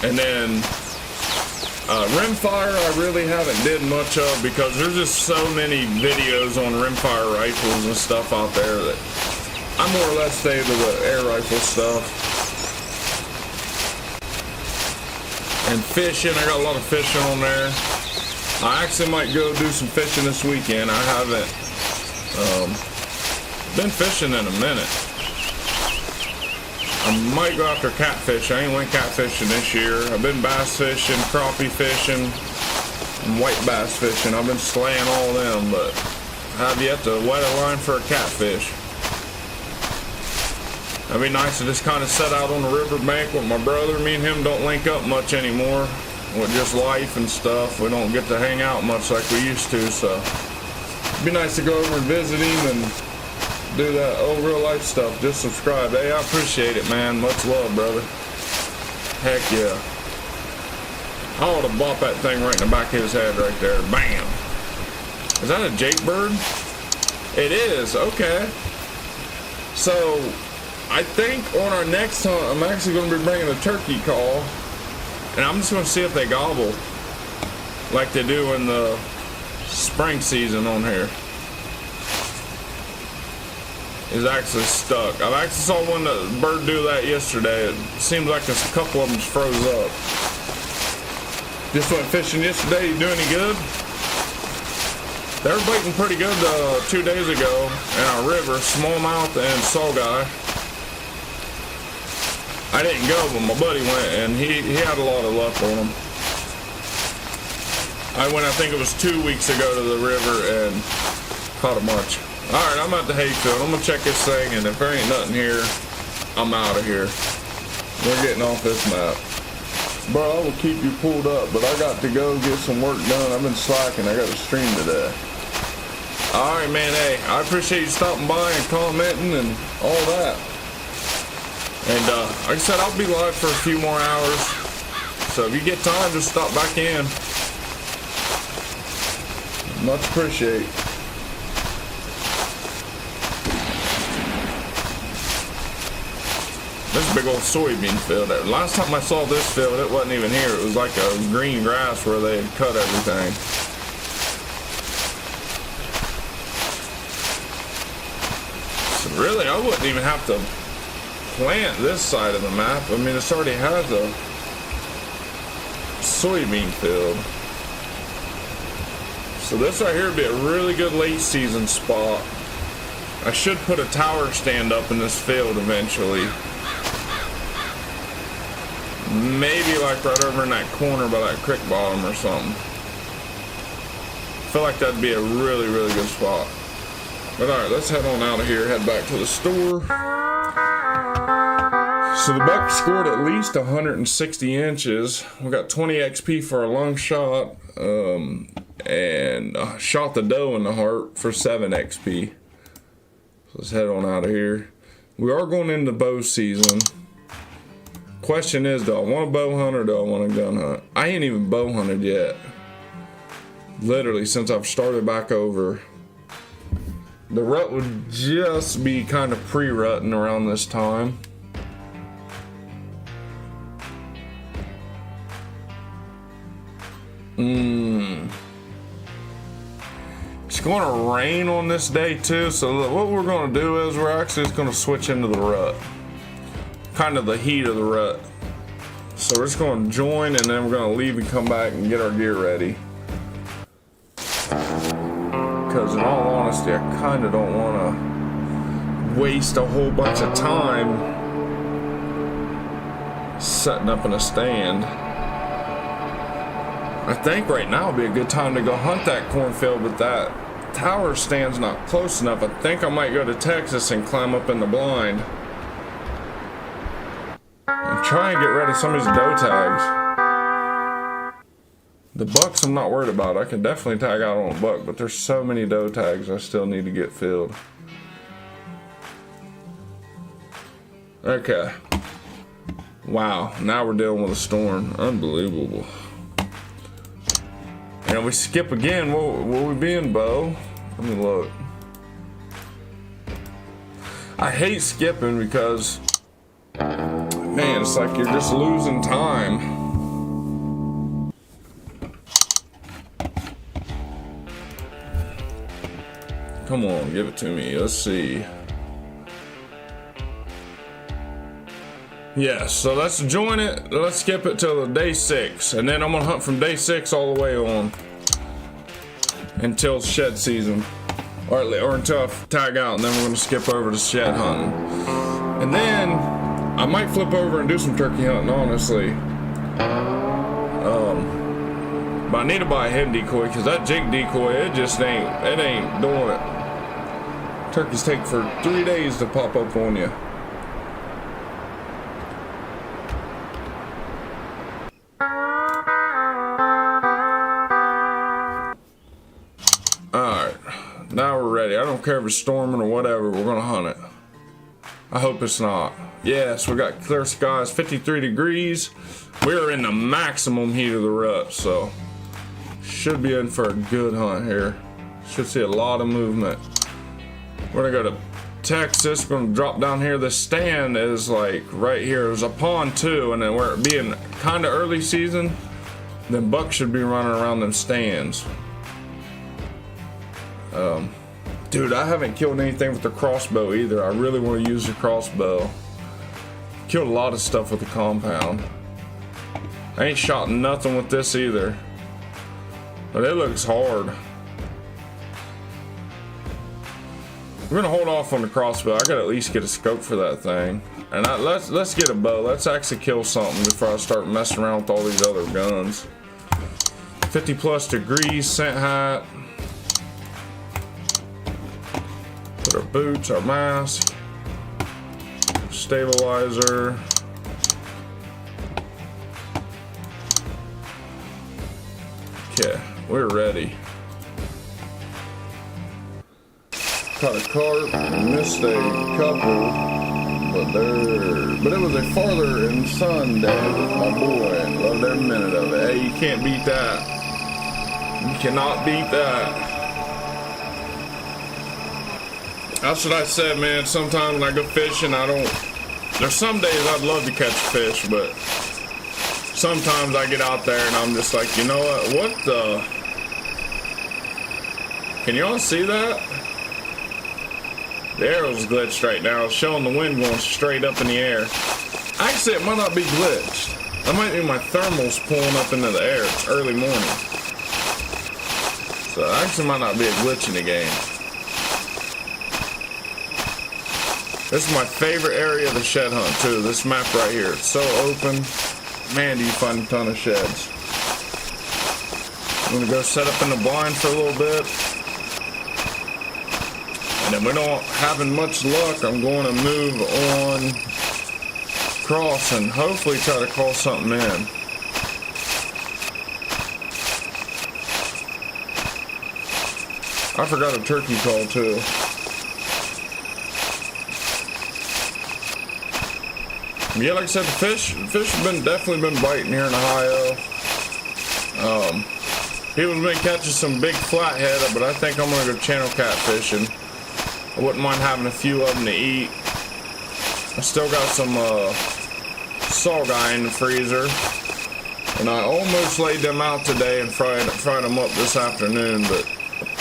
and then rimfire I really haven't did much of because there's just so many videos on rimfire rifles and stuff out there that I more or less stay to the air rifle stuff. And fishing, I got a lot of fishing on there. I actually might go do some fishing this weekend. I haven't been fishing in a minute. I might go after catfish. I ain't went catfishing this year. I've been bass fishing, crappie fishing, and white bass fishing. I've been slaying all of them, but I have yet to wet a line for a catfish. It'd be nice to just kind of sit out on the riverbank with my brother. Me and him don't link up much anymore with just life and stuff. We don't get to hang out much like we used to, so it'd be nice to go over and visit him and do that old real life stuff. Just subscribe. Hey, I appreciate it, man. Much love, brother. Heck yeah. I ought to bop that thing right in the back of his head right there. Bam. Is that a Jake bird? It is. Okay. So I think on our next hunt, I'm actually going to be bringing a turkey call, and I'm just going to see if they gobble like they do in the spring season on here. Is actually stuck. I actually saw one bird do that yesterday. It seems like a couple of them froze up. Just went fishing yesterday. You do any good? They were biting pretty good 2 days ago in our river, smallmouth and sawguy. I didn't go, but my buddy went, and he had a lot of luck on them. I went, I think it was 2 weeks ago, to the river and caught a bunch. Alright, I'm at the hayfield. I'm gonna check this thing, and if there ain't nothing here, I'm out of here. We're getting off this map. Bro, I will keep you pulled up, but I got to go get some work done. I've been slacking. I got to stream today. Alright, man, hey, I appreciate you stopping by and commenting and all that. And like I said, I'll be live for a few more hours. So if you get time, just stop back in. Much appreciate. This big old soybean field. Last time I saw this field, it wasn't even here. It was like a green grass where they had cut everything. So really, I wouldn't even have to plant this side of the map. I mean, this already has a soybean field. So this right here would be a really good late season spot. I should put a tower stand up in this field eventually. Maybe like right over in that corner by that creek bottom or something. I feel like that'd be a really, really good spot. But alright, let's head on out of here, head back to the store. So the buck scored at least 160 inches. We got 20 XP for a long shot, and shot the doe in the heart for 7 XP. So let's head on out of here. We are going into bow season. Question is, do I want a bow hunt or do I want a gun hunt? I ain't even bow hunted yet. Literally, since I've started back over. The rut would just be kind of pre-rutting around this time. going to rain on this day too, so what we're going to do is we're actually just going to switch into the rut. Kind of the heat of the rut. So we're just going to join and then we're going to leave and come back and get our gear ready. Because in all honesty, I kind of don't want to waste a whole bunch of time setting up in a stand. I think right now would be a good time to go hunt that cornfield, but that tower stand's not close enough. I think I might go to Texas and climb up in the blind and try and get rid of some of these doe tags. The bucks I'm not worried about. I can definitely tag out on a buck, but there's so many doe tags I still need to get filled. Okay. Wow, now we're dealing with a storm. Unbelievable. And we skip again. Will we be in bow? Let me look. I hate skipping because, man, it's like you're just losing time. Come on, give it to me. Let's see. Yeah, so let's join it. Let's skip it till day 6, and then I'm gonna hunt from day 6 all the way on until shed season, or until I tag out, and then we're gonna skip over to shed hunting, and then I might flip over and do some turkey hunting, honestly. But I need to buy a head decoy because that jig decoy, it ain't doing it. Turkeys take for 3 days to pop up on you. Now we're ready. I don't care if it's storming or whatever, we're gonna hunt it. I hope it's not. Yes, we got clear skies, 53 degrees. We're in the maximum heat of the rut, so should be in for a good hunt here. Should see a lot of movement. We're gonna go to Texas, we're gonna drop down here. The stand is like right here. There's a pond too, and then we're being kind of early season, then bucks should be running around them stands. Dude, I haven't killed anything with the crossbow either. I really want to use the crossbow. Killed a lot of stuff with the compound. I ain't shot nothing with this either, but it looks hard. We're gonna hold off on the crossbow. I gotta at least get a scope for that thing, and let's get a bow. Let's actually kill something before I start messing around with all these other guns. 50 plus degrees, scent hat. Put our boots, our mask, stabilizer. Okay, we're ready. Caught a carp and missed a couple, but it was a farther in sun day with my boy. Loved every minute of it. Hey, you can't beat that. You cannot beat that. That's what I said, man. Sometimes when I go fishing, there's some days I'd love to catch fish, but sometimes I get out there and I'm just like, you know what the? Can y'all see that? The arrow's glitched right now. It's showing the wind going straight up in the air. Actually, it might not be glitched. That might be my thermals pulling up into the air. It's early morning. So it actually might not be a glitch in the game. This is my favorite area of the shed hunt too. This map right here. It's so open. Man, do you find a ton of sheds. I'm gonna go set up in the blind for a little bit. And if we don't having much luck, I'm going to move on cross and hopefully try to call something in. I forgot a turkey call too. Yeah, like I said, the fish have definitely been biting here in Ohio. People have been catching some big flathead, but I think I'm gonna go channel cat fishing. I wouldn't mind having a few of them to eat. I still got some saw guy in the freezer, and I almost laid them out today and fried them up this afternoon, but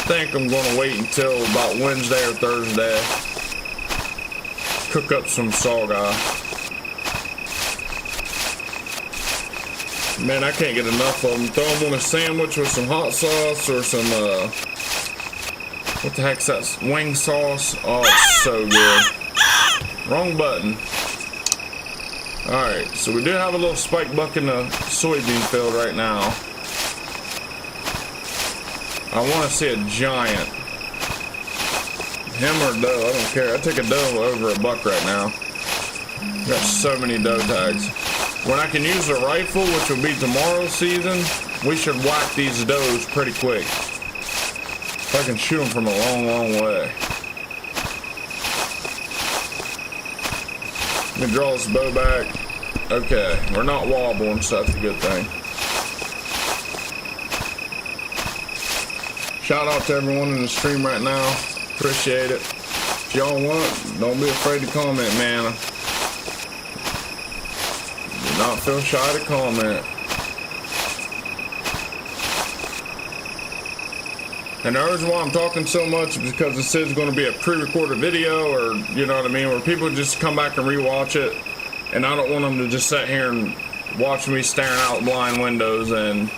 think I'm gonna wait until about Wednesday or Thursday. Cook up some saw guy. Man, I can't get enough of them. Throw them on a sandwich with some hot sauce or some, what the heck's that? Wing sauce. Oh, it's so good. Wrong button. Alright, so we do have a little spike buck in the soybean field right now. I want to see a giant. Him or doe, I don't care. I take a doe over a buck right now. Got so many doe tags. When I can use the rifle, which will be tomorrow's season, we should whack these does pretty quick. If I can shoot them from a long, long way. Let me draw this bow back. Okay, we're not wobbling, so that's a good thing. Shout out to everyone in the stream right now. Appreciate it. If y'all want, don't be afraid to comment, man. Do not feel shy to comment. And the reason why I'm talking so much is because this is going to be a pre-recorded video, or you know what I mean, where people just come back and rewatch it, and I don't want them to just sit here and watch me staring out blind windows and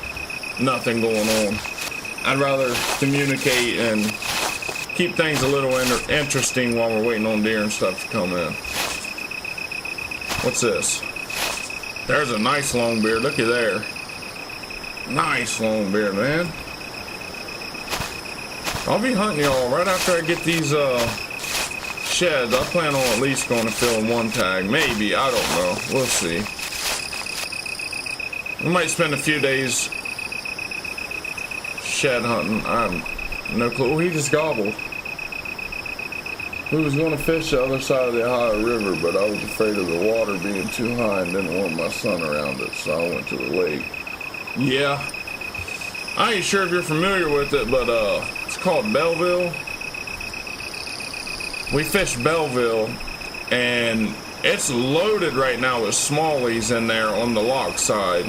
nothing going on. I'd rather communicate and keep things a little interesting while we're waiting on deer and stuff to come in. What's this? There's a nice long beard. Looky there. Nice long beard, man. I'll be hunting y'all right after I get these sheds. I plan on at least going to film one tag. Maybe. I don't know. We'll see. We might spend a few days shed hunting. I have no clue. Oh, he just gobbled. We was going to fish the other side of the Ohio River, but I was afraid of the water being too high and didn't want my son around it, so I went to the lake. Yeah. I ain't sure if you're familiar with it, but it's called Belleville. We fished Belleville, and it's loaded right now with smallies in there on the lock side,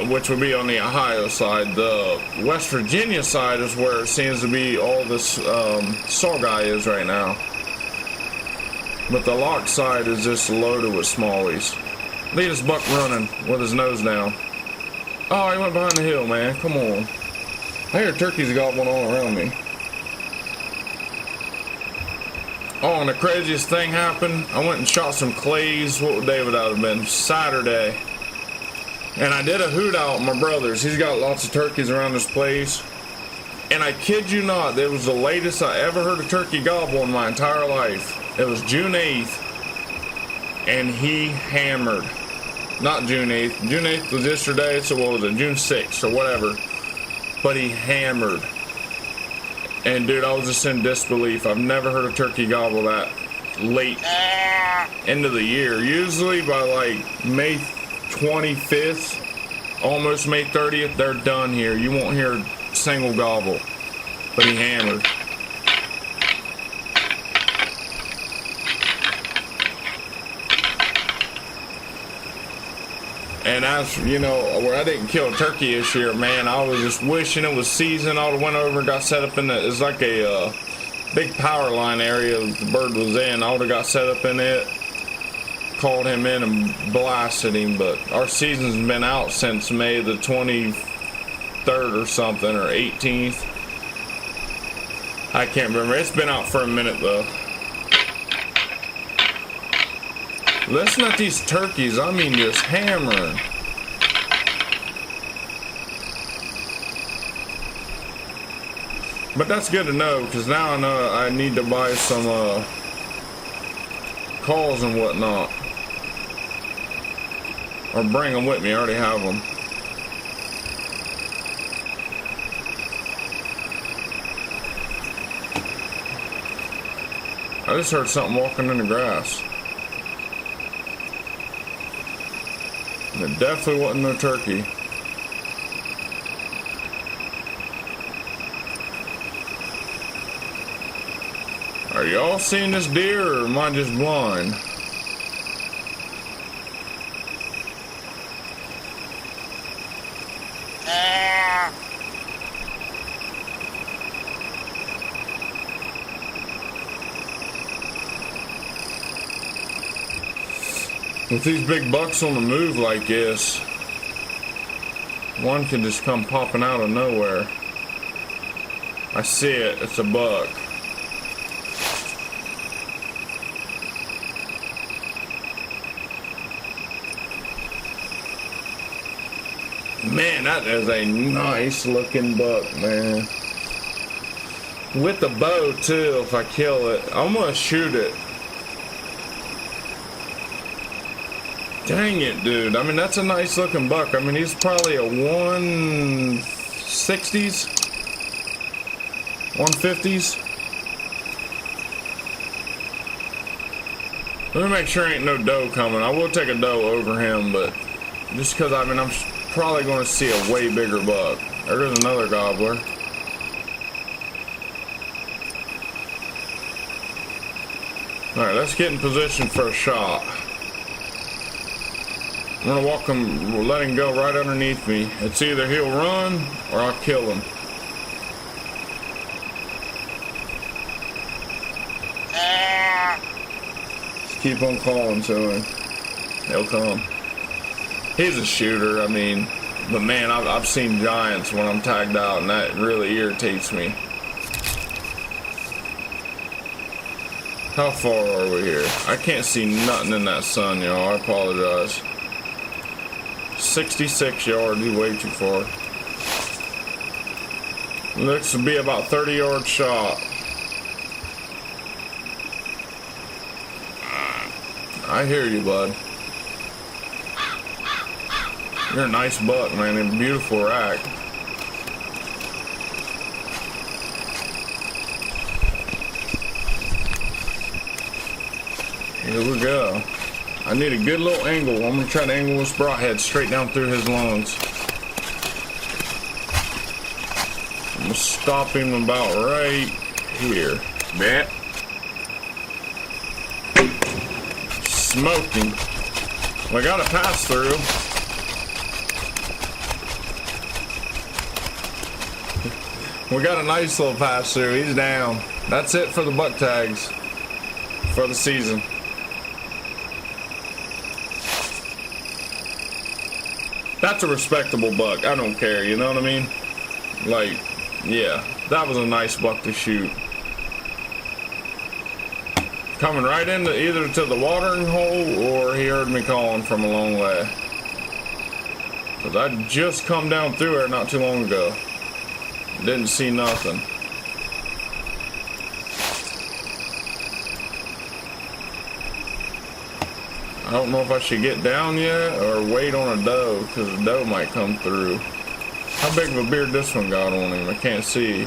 which would be on the Ohio side. The West Virginia side is where it seems to be all this saw guy is right now. But the lock side is just loaded with smallies. Look at this buck running with his nose down. Oh, he went behind the hill, man. Come on. I hear turkeys gobbling all around me. Oh, and the craziest thing happened. I went and shot some clays. What day would that have been? Saturday. And I did a hoot out with my brother's. He's got lots of turkeys around this place. And I kid you not, that was the latest I ever heard a turkey gobble in my entire life. It was June 8th. And he hammered. Not June 8th. June 8th was yesterday, so what was it? June 6th or whatever. But he hammered. And dude, I was just in disbelief. I've never heard a turkey gobble that late into the year. Usually by like May 25th, almost May 30th, they're done here. You won't hear a single gobble. But he hammered. And as you know, where I didn't kill a turkey this year, man, I was just wishing it was season. I would have went over and got set up in it's like a big power line area the bird was in. I would have got set up in it, called him in and blasted him. But our season's been out since May the 23rd or something, or 18th. I can't remember. It's been out for a minute though. Listen at these turkeys, I mean just hammering. But that's good to know, because now I know I need to buy some calls and whatnot. Or bring them with me, I already have them. I just heard something walking in the grass. And it definitely wasn't no turkey. Are y'all seeing this deer, or am I just blind? With these big bucks on the move like this, one can just come popping out of nowhere. I see it, it's a buck. Man, that is a nice looking buck, man. With the bow too, if I kill it. I'm gonna shoot it. Dang it, dude. I mean, that's a nice looking buck. I mean, he's probably a 160s, 150s. Let me make sure ain't no doe coming. I will take a doe over him, but just because, I mean, I'm probably going to see a way bigger buck. There's another gobbler. Alright, let's get in position for a shot. I'm going to walk him, let him go right underneath me. It's either he'll run or I'll kill him. Just keep on calling to him. He'll come. He's a shooter, I mean, but man, I've seen giants when I'm tagged out, and that really irritates me. How far are we here? I can't see nothing in that sun, y'all. I apologize. 66 yards, he's way too far. Looks to be about 30-yard shot. I hear you, bud. You're a nice buck, man, and beautiful rack. Here we go. I need a good little angle. I'm gonna try to angle this broadhead straight down through his lungs. I'm gonna stop him about right here. Bet. Smoked him. Well, I got a pass through. We got a nice little pass through. He's down. That's it for the buck tags for the season. That's a respectable buck. I don't care, you know what I mean? Like, yeah, that was a nice buck to shoot. Coming right into either to the watering hole or he heard me calling from a long way. Because I just come down through there not too long ago. Didn't see nothing. I don't know if I should get down yet or wait on a doe, because a doe might come through. How big of a beard this one got on him? I can't see.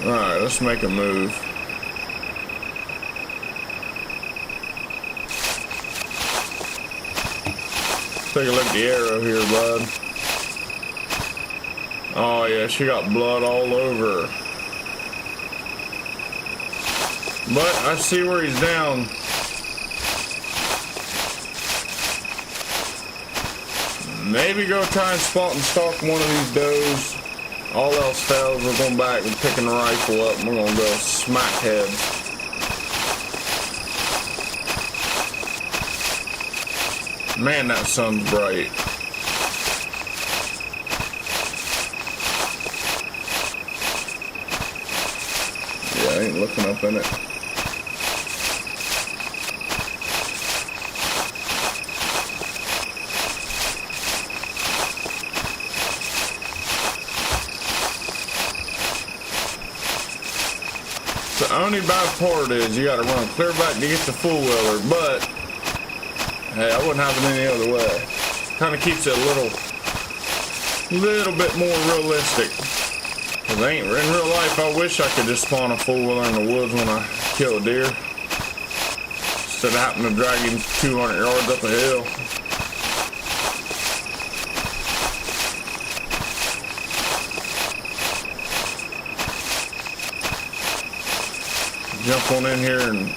Alright, let's make a move. Take a look at the arrow here, bud. Oh yeah, she got blood all over her. But I see where he's down. Maybe go try and spot and stalk one of these does. All else fails, we're going back and picking the rifle up and we're going to go smack heads. Man, that sun's bright. Yeah, I ain't looking up in it. The only bad part is you gotta run clear back to get the full wheeler, but hey, I wouldn't have it any other way. Kind of keeps it a little bit more realistic. Cause in real life, I wish I could just spawn a full wheeler in the woods when I kill a deer, instead of having to drag him 200 yards up a hill. Jump on in here and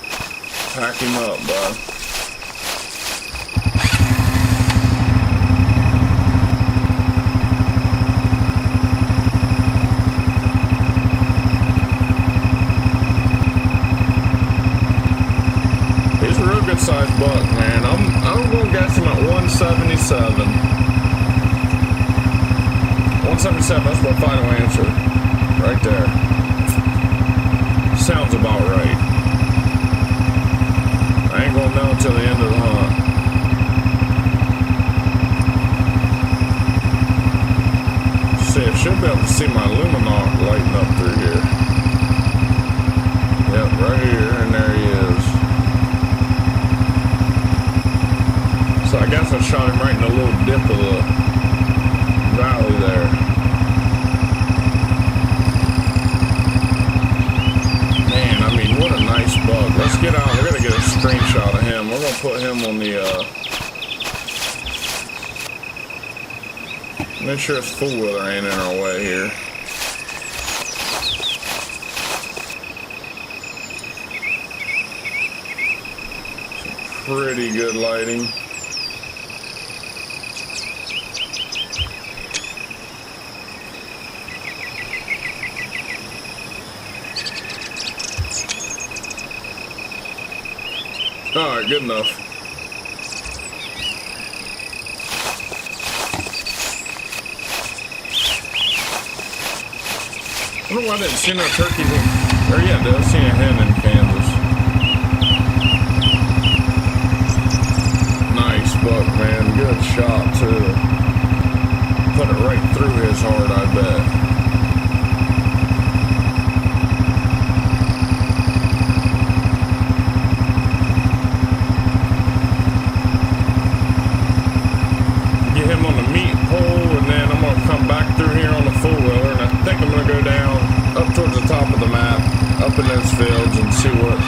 pack him up, bud. good sized buck, man. I'm gonna guess him at 177. 177, that's my final answer. Right there. Sounds about right. I ain't gonna know until the end of the hunt. See, I should be able to see my luminol lighting up through here. Yep, right here, and there he is. So I guess I shot him right in the little dip of the valley there. Man, I mean, what a nice buck. Let's get out. We're gonna get a screenshot of him. We're gonna put him on the make sure his four-wheeler ain't in our way here. Some pretty good lighting. Alright, good enough. I don't know why I didn't see no turkeys in, or yeah, I did see a hen in Kansas. Nice buck, man. Good shot too. Put it right through his heart, I bet. Get him on the meat pole, and then I'm gonna come back through here on the four-wheeler, and I think I'm gonna go down up towards the top of the map, up in those fields, and see what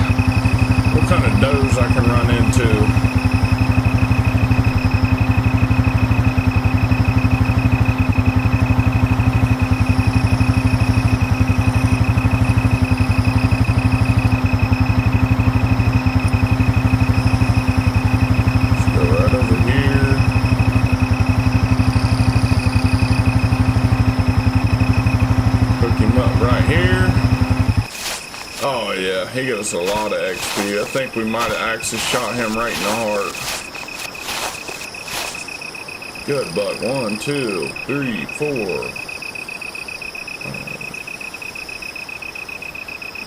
kind of does I can run into. Let's go right over here. Hook him up right here. Oh yeah, he gives us a lot of XP. I think we might have actually shot him right in the heart. Good buck. 1, 2, 3, 4.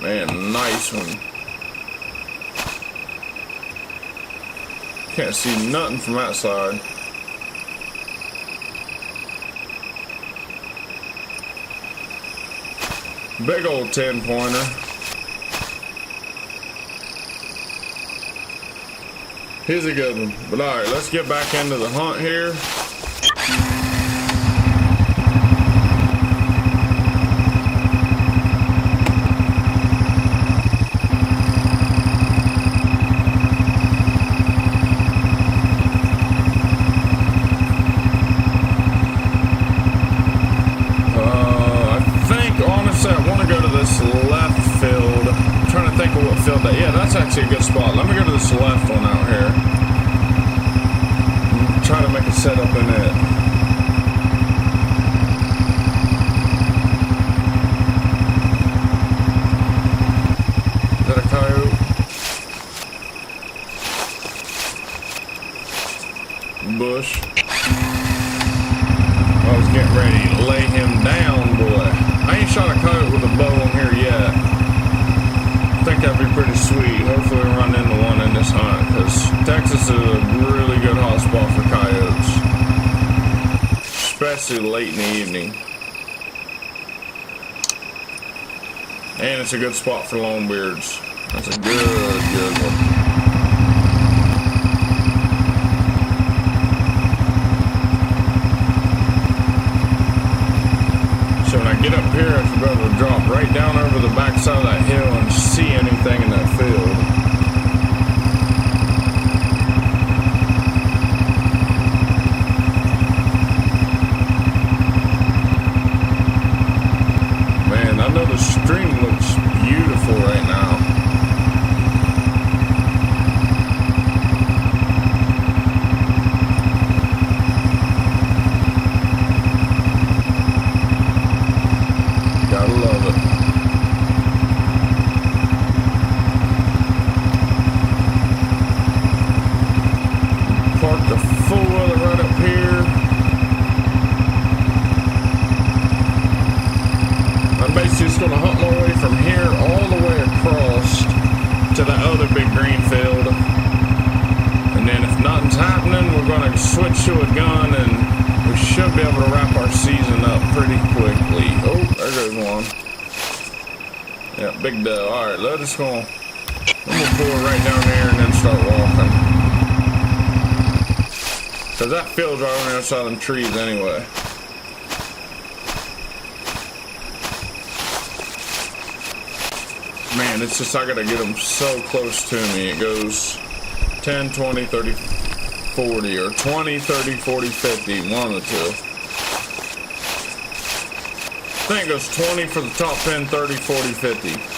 Man, nice one. Can't see nothing from that side. Big old 10-pointer. Here's a good one. But alright, let's get back into the hunt here. I think, honestly, I want to go to this left field. I'm trying to think of what field that. Yeah, that's actually a good spot. Let me go to this left one out here. Try to make a setup in it. Is that a coyote? Bush. I was getting ready to lay him down, boy. I ain't shot a coyote with a bow on here yet. I think that'd be pretty sweet. Hopefully we run into one in this hunt, because Texas is a really good hot spot for coyotes, especially late in the evening. And it's a good spot for longbeards. That's a good one. So when I get up here, I should be able to drop right down over the backside of that hill and see anything in that field. Man, I know the stream looks beautiful right now. Gotta love it. issue a gun, and we should be able to wrap our season up pretty quickly. Oh, there goes one. Yeah, big doe. All right, let us go. I'm gonna pull it right down there and then start walking. Cause that field's right on the other side of them trees anyway. Man, it's just I gotta get them so close to me. It goes 10, 20, 30, 40, or 20, 30, 40, 50, one of the two. I think it goes 20 for the top 10, 30, 40, 50.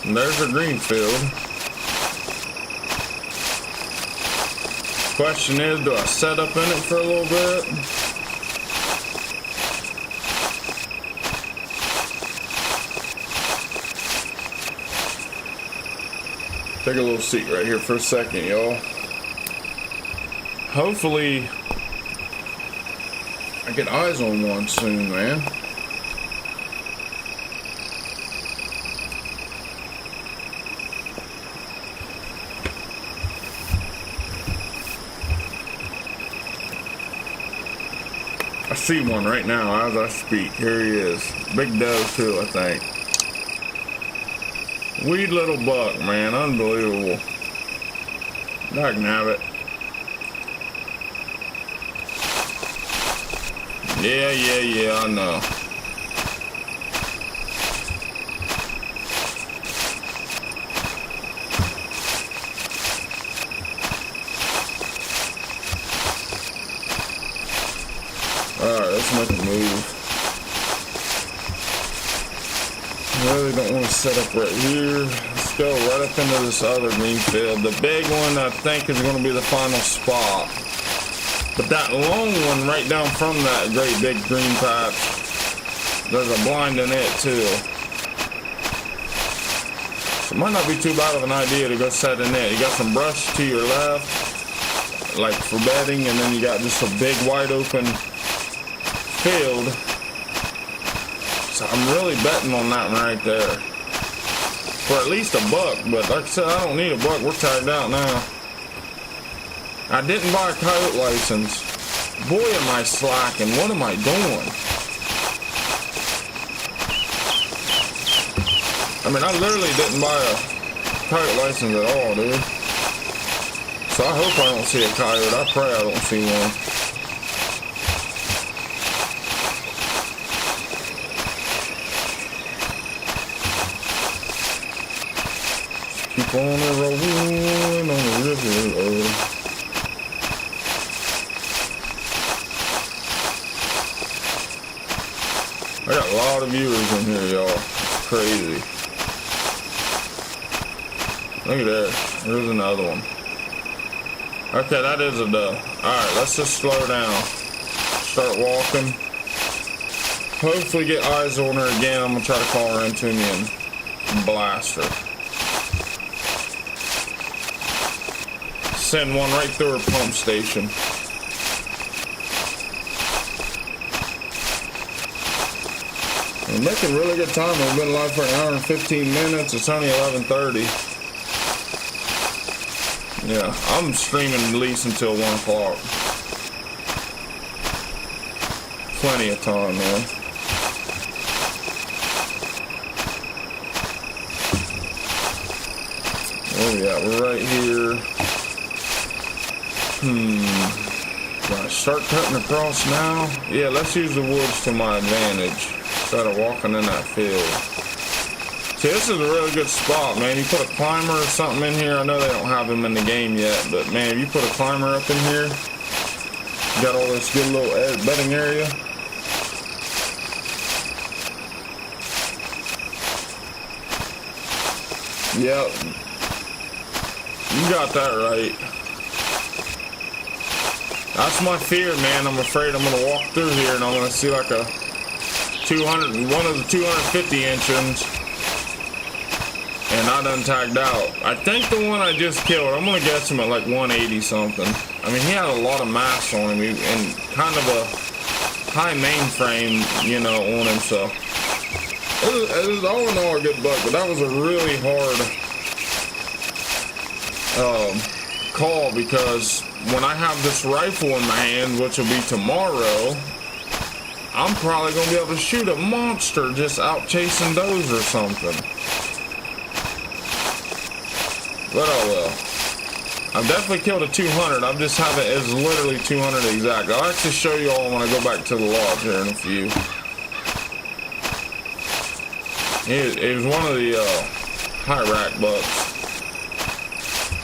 And there's a green field. Question is, do I set up in it for a little bit? Take a little seat right here for a second, y'all. Hopefully, I get eyes on one soon, man. I see one right now as I speak. Here he is. Big doe too, I think. Wee little buck, man. Unbelievable. I can have it. Yeah, I know. Alright, let's make a move. I really don't want to set up right here. Let's go right up into this other green field. The big one I think is going to be the final spot. But that long one right down from that great big green patch, there's a blind in it too. So it might not be too bad of an idea to go set in it. You got some brush to your left, like for bedding, and then you got just a big wide open field. So I'm really betting on that one right there. For at least a buck, but like I said, I don't need a buck. We're tired out now. I didn't buy a coyote license. Boy, am I slacking. What am I doing? I mean, I literally didn't buy a coyote license at all, dude. So I hope I don't see a coyote. I pray I don't see one. Keep on a rolling on the river. I got a lot of viewers in here, y'all. It's crazy. Look at that. There's another one. Okay, that is a doe. Alright, let's just slow down. Start walking. Hopefully get eyes on her again. I'm going to try to call her into me and blast her. Send one right through her pump station. We're making really good time. We've been live for an hour and 15 minutes. It's only 11:30. Yeah, I'm streaming at least until 1 o'clock. Plenty of time, man. Oh yeah, we're right here. Do I start cutting across now? Yeah, let's use the woods to my advantage. Instead of walking in that field. See, this is a really good spot, man. You put a climber or something in here. I know they don't have them in the game yet, but man, if you put a climber up in here, you got all this good little bedding area. Yep. You got that right. That's my fear, man. I'm afraid I'm going to walk through here and I'm going to see like a one of the 250 inch ones, and I done tagged out. I think the one I just killed, I'm gonna guess him at like 180 something. I mean, he had a lot of mass on him and kind of a high mainframe, you know, on him. So it was all in all a good buck, but that was a really hard call, because when I have this rifle in my hand, which will be tomorrow, I'm probably gonna be able to shoot a monster just out chasing does or something. But oh well. I've definitely killed a 200. I just haven't. It's literally 200 exact. I'll actually show you all when I go back to the lodge here in a few. It was one of the high rack bucks.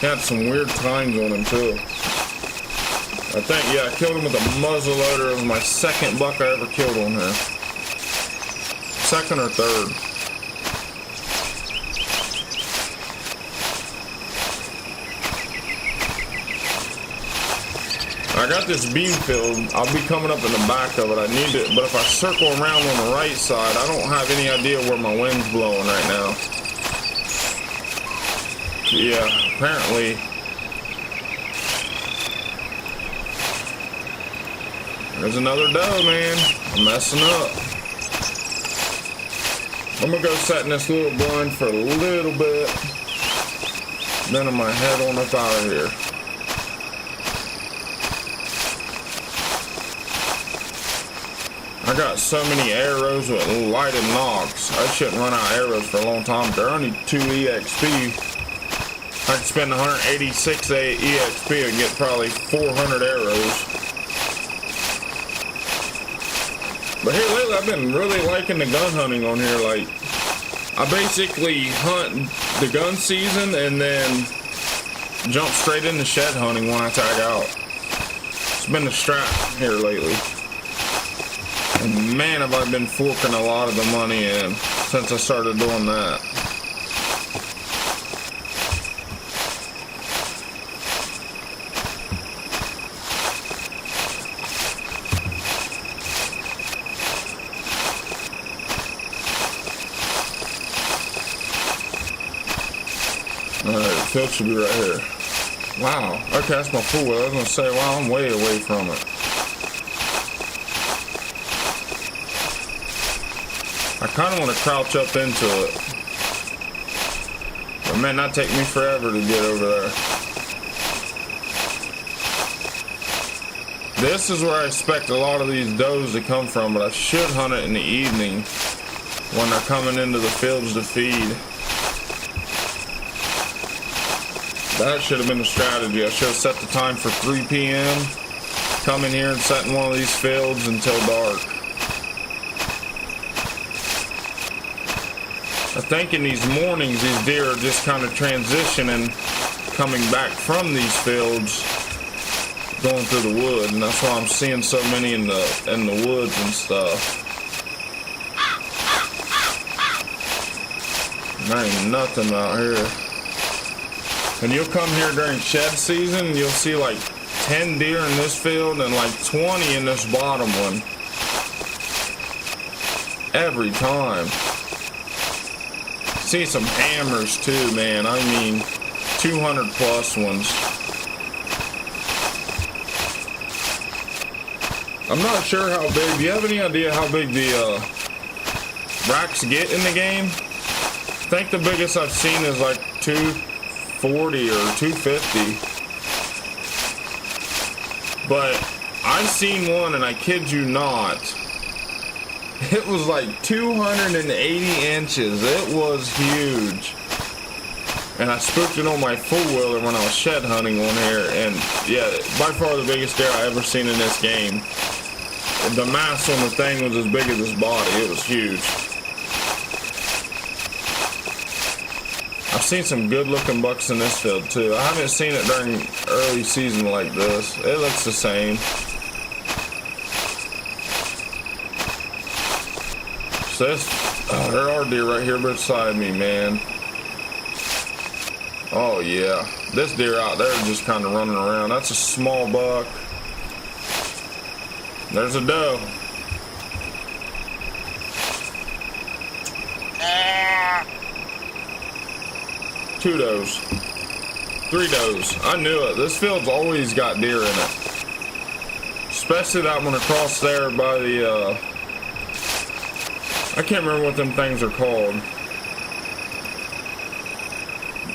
Had some weird tines on him too. I think, yeah, I killed him with a muzzleloader. It was my second buck I ever killed on here. Second or third. I got this bean field. I'll be coming up in the back of it. I need it, but if I circle around on the right side, I don't have any idea where my wind's blowing right now. Yeah, apparently. There's another doe, man. I'm messing up. I'm gonna go set in this little blind for a little bit. Then I'm gonna head on up out of here. I got so many arrows with lighted nocks. I shouldn't run out of arrows for a long time. They're only 2 EXP. I could spend 186 EXP and get probably 400 arrows. But here lately, I've been really liking the gun hunting on here. Like, I basically hunt the gun season and then jump straight into shed hunting when I tag out. It's been the strap here lately. And man, have I been forking a lot of the money in since I started doing that. Alright, field should be right here. Wow. Okay, that's my full wheel. I was going to say, wow, I'm way away from it. I kind of want to crouch up into it. But man, that'd take me forever to get over there. This is where I expect a lot of these does to come from, but I should hunt it in the evening when they're coming into the fields to feed. That should have been the strategy. I should have set the time for 3 p.m. Come in here and set in one of these fields until dark. I think in these mornings, these deer are just kind of transitioning, coming back from these fields, going through the wood, and that's why I'm seeing so many in the woods and stuff. There ain't nothing out here. And you'll come here during shed season, and you'll see like 10 deer in this field and like 20 in this bottom one. Every time. See some hammers too, man. I mean, 200 plus ones. I'm not sure how big. Do you have any idea how big the racks get in the game? I think the biggest I've seen is like 240 or 250. But I've seen one, and I kid you not, it was like 280 inches. It was huge. And I spooked it on my four-wheeler when I was shed hunting on here. And yeah, by far the biggest deer I ever seen in this game. The mass on the thing was as big as his body. It was huge. I've seen some good-looking bucks in this field too. I haven't seen it during early season like this. It looks the same. So there are deer right here beside me, man. Oh yeah, this deer out there is just kind of running around. That's a small buck. There's a doe. 2 does. 3 does. I knew it. This field's always got deer in it. Especially that one across there by the, I can't remember what them things are called.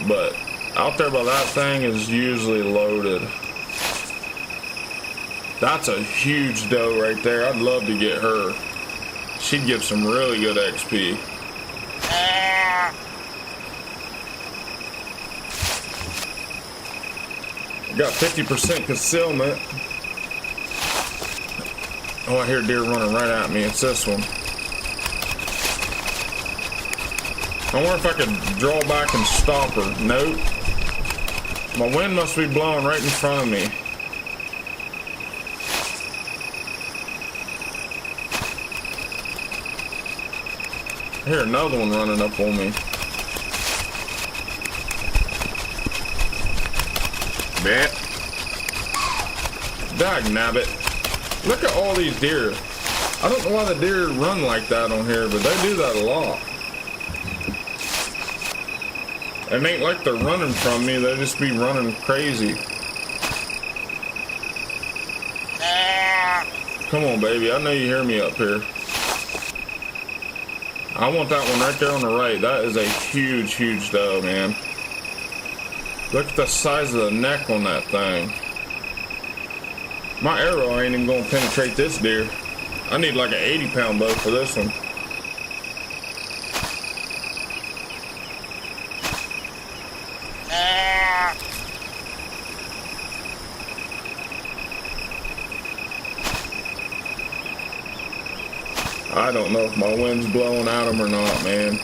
But out there by that thing is usually loaded. That's a huge doe right there. I'd love to get her. She'd give some really good XP. Got 50% concealment. Oh, I hear deer running right at me. It's this one. I wonder if I could draw back and stop her. Nope. My wind must be blowing right in front of me. I hear another one running up on me. Bet. Dag nabbit. Look at all these deer. I don't know why the deer run like that on here, but they do that a lot. It ain't like they're running from me, they just be running crazy. Come on, baby, I know you hear me up here. I want that one right there on the right. That is a huge, huge doe, man. Look at the size of the neck on that thing. My arrow ain't even gonna penetrate this deer. I need like an 80-pound bow for this one. I don't know if my wind's blowing at them or not, man.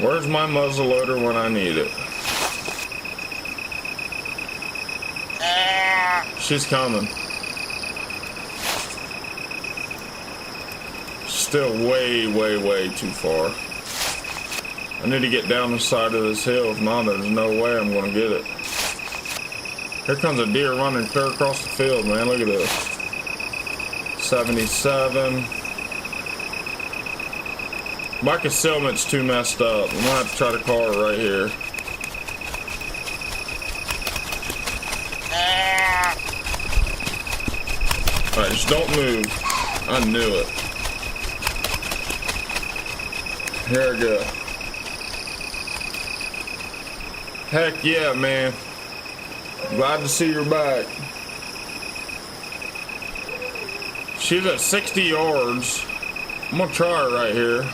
Where's my muzzleloader when I need it? She's coming. Still way, way, way too far. I need to get down the side of this hill. If not, there's no way I'm going to get it. Here comes a deer running clear across the field, man. Look at this. 77. My concealment's too messed up. I'm going to have to try to call her right here. Alright, just don't move. I knew it. Here we go. Heck yeah, man. Glad to see you're back. She's at 60 yards. I'm gonna try her right here.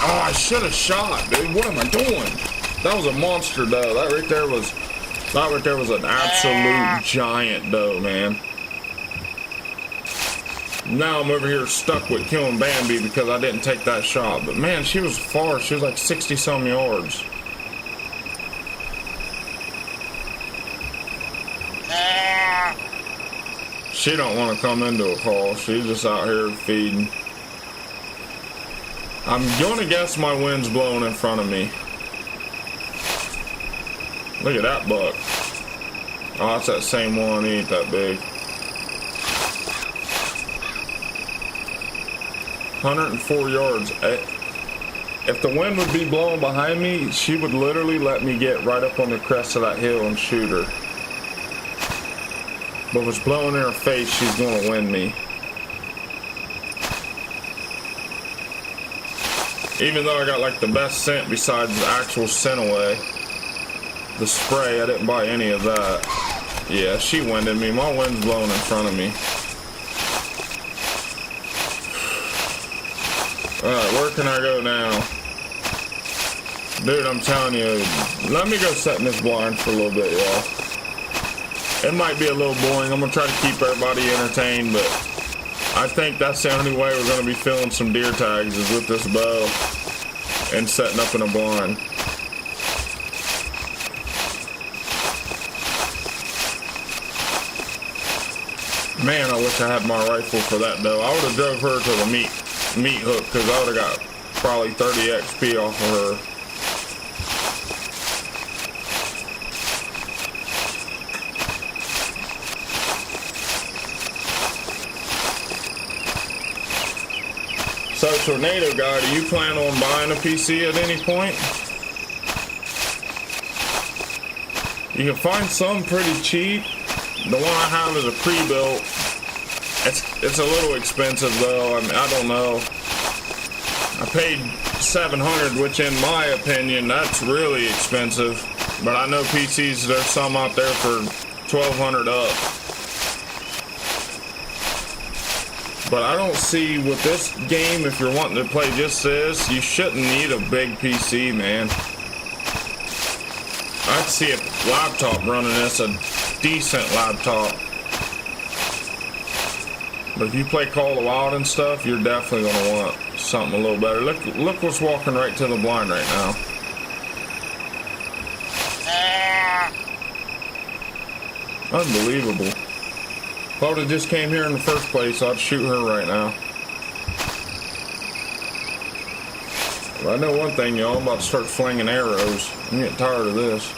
Oh, I should have shot, dude. What am I doing? That was a monster doe. That right there was an absolute giant doe, man. Now I'm over here stuck with killing Bambi because I didn't take that shot. But man, she was far. She was like 60 some yards. She don't want to come into a call. She's just out here feeding. I'm gonna guess my wind's blowing in front of me. Look at that buck. Oh, that's that same one. He ain't that big. 104 yards. If the wind would be blowing behind me, she would literally let me get right up on the crest of that hill and shoot her. But if it's blowing in her face, she's gonna win me. Even though I got like the best scent besides the actual scent away. The spray, I didn't buy any of that. Yeah, she winded me. My wind's blowing in front of me. Alright, where can I go now? Dude, I'm telling you, let me go set in this blind for a little bit, y'all. It might be a little boring. I'm going to try to keep everybody entertained, but I think that's the only way we're going to be filling some deer tags is with this bow and setting up in a blind. Man, I wish I had my rifle for that though. I would have drove her to the meat hook because I would have got probably 30 XP off of her. So, Tornado Guy, do you plan on buying a PC at any point? You can find some pretty cheap. The one I have is a pre-built. It's a little expensive though. I mean, I don't know. I paid $700, which in my opinion, that's really expensive. But I know PCs, there's some out there for $1,200 up. But I don't see with this game, if you're wanting to play just this, you shouldn't need a big PC, man. I'd see a laptop running this, a decent laptop. But if you play Call of the Wild and stuff, you're definitely going to want something a little better. Look what's walking right to the blind right now. Unbelievable. If I would have just came here in the first place, I'd shoot her right now. But I know one thing, y'all. I'm about to start flinging arrows. I'm getting tired of this.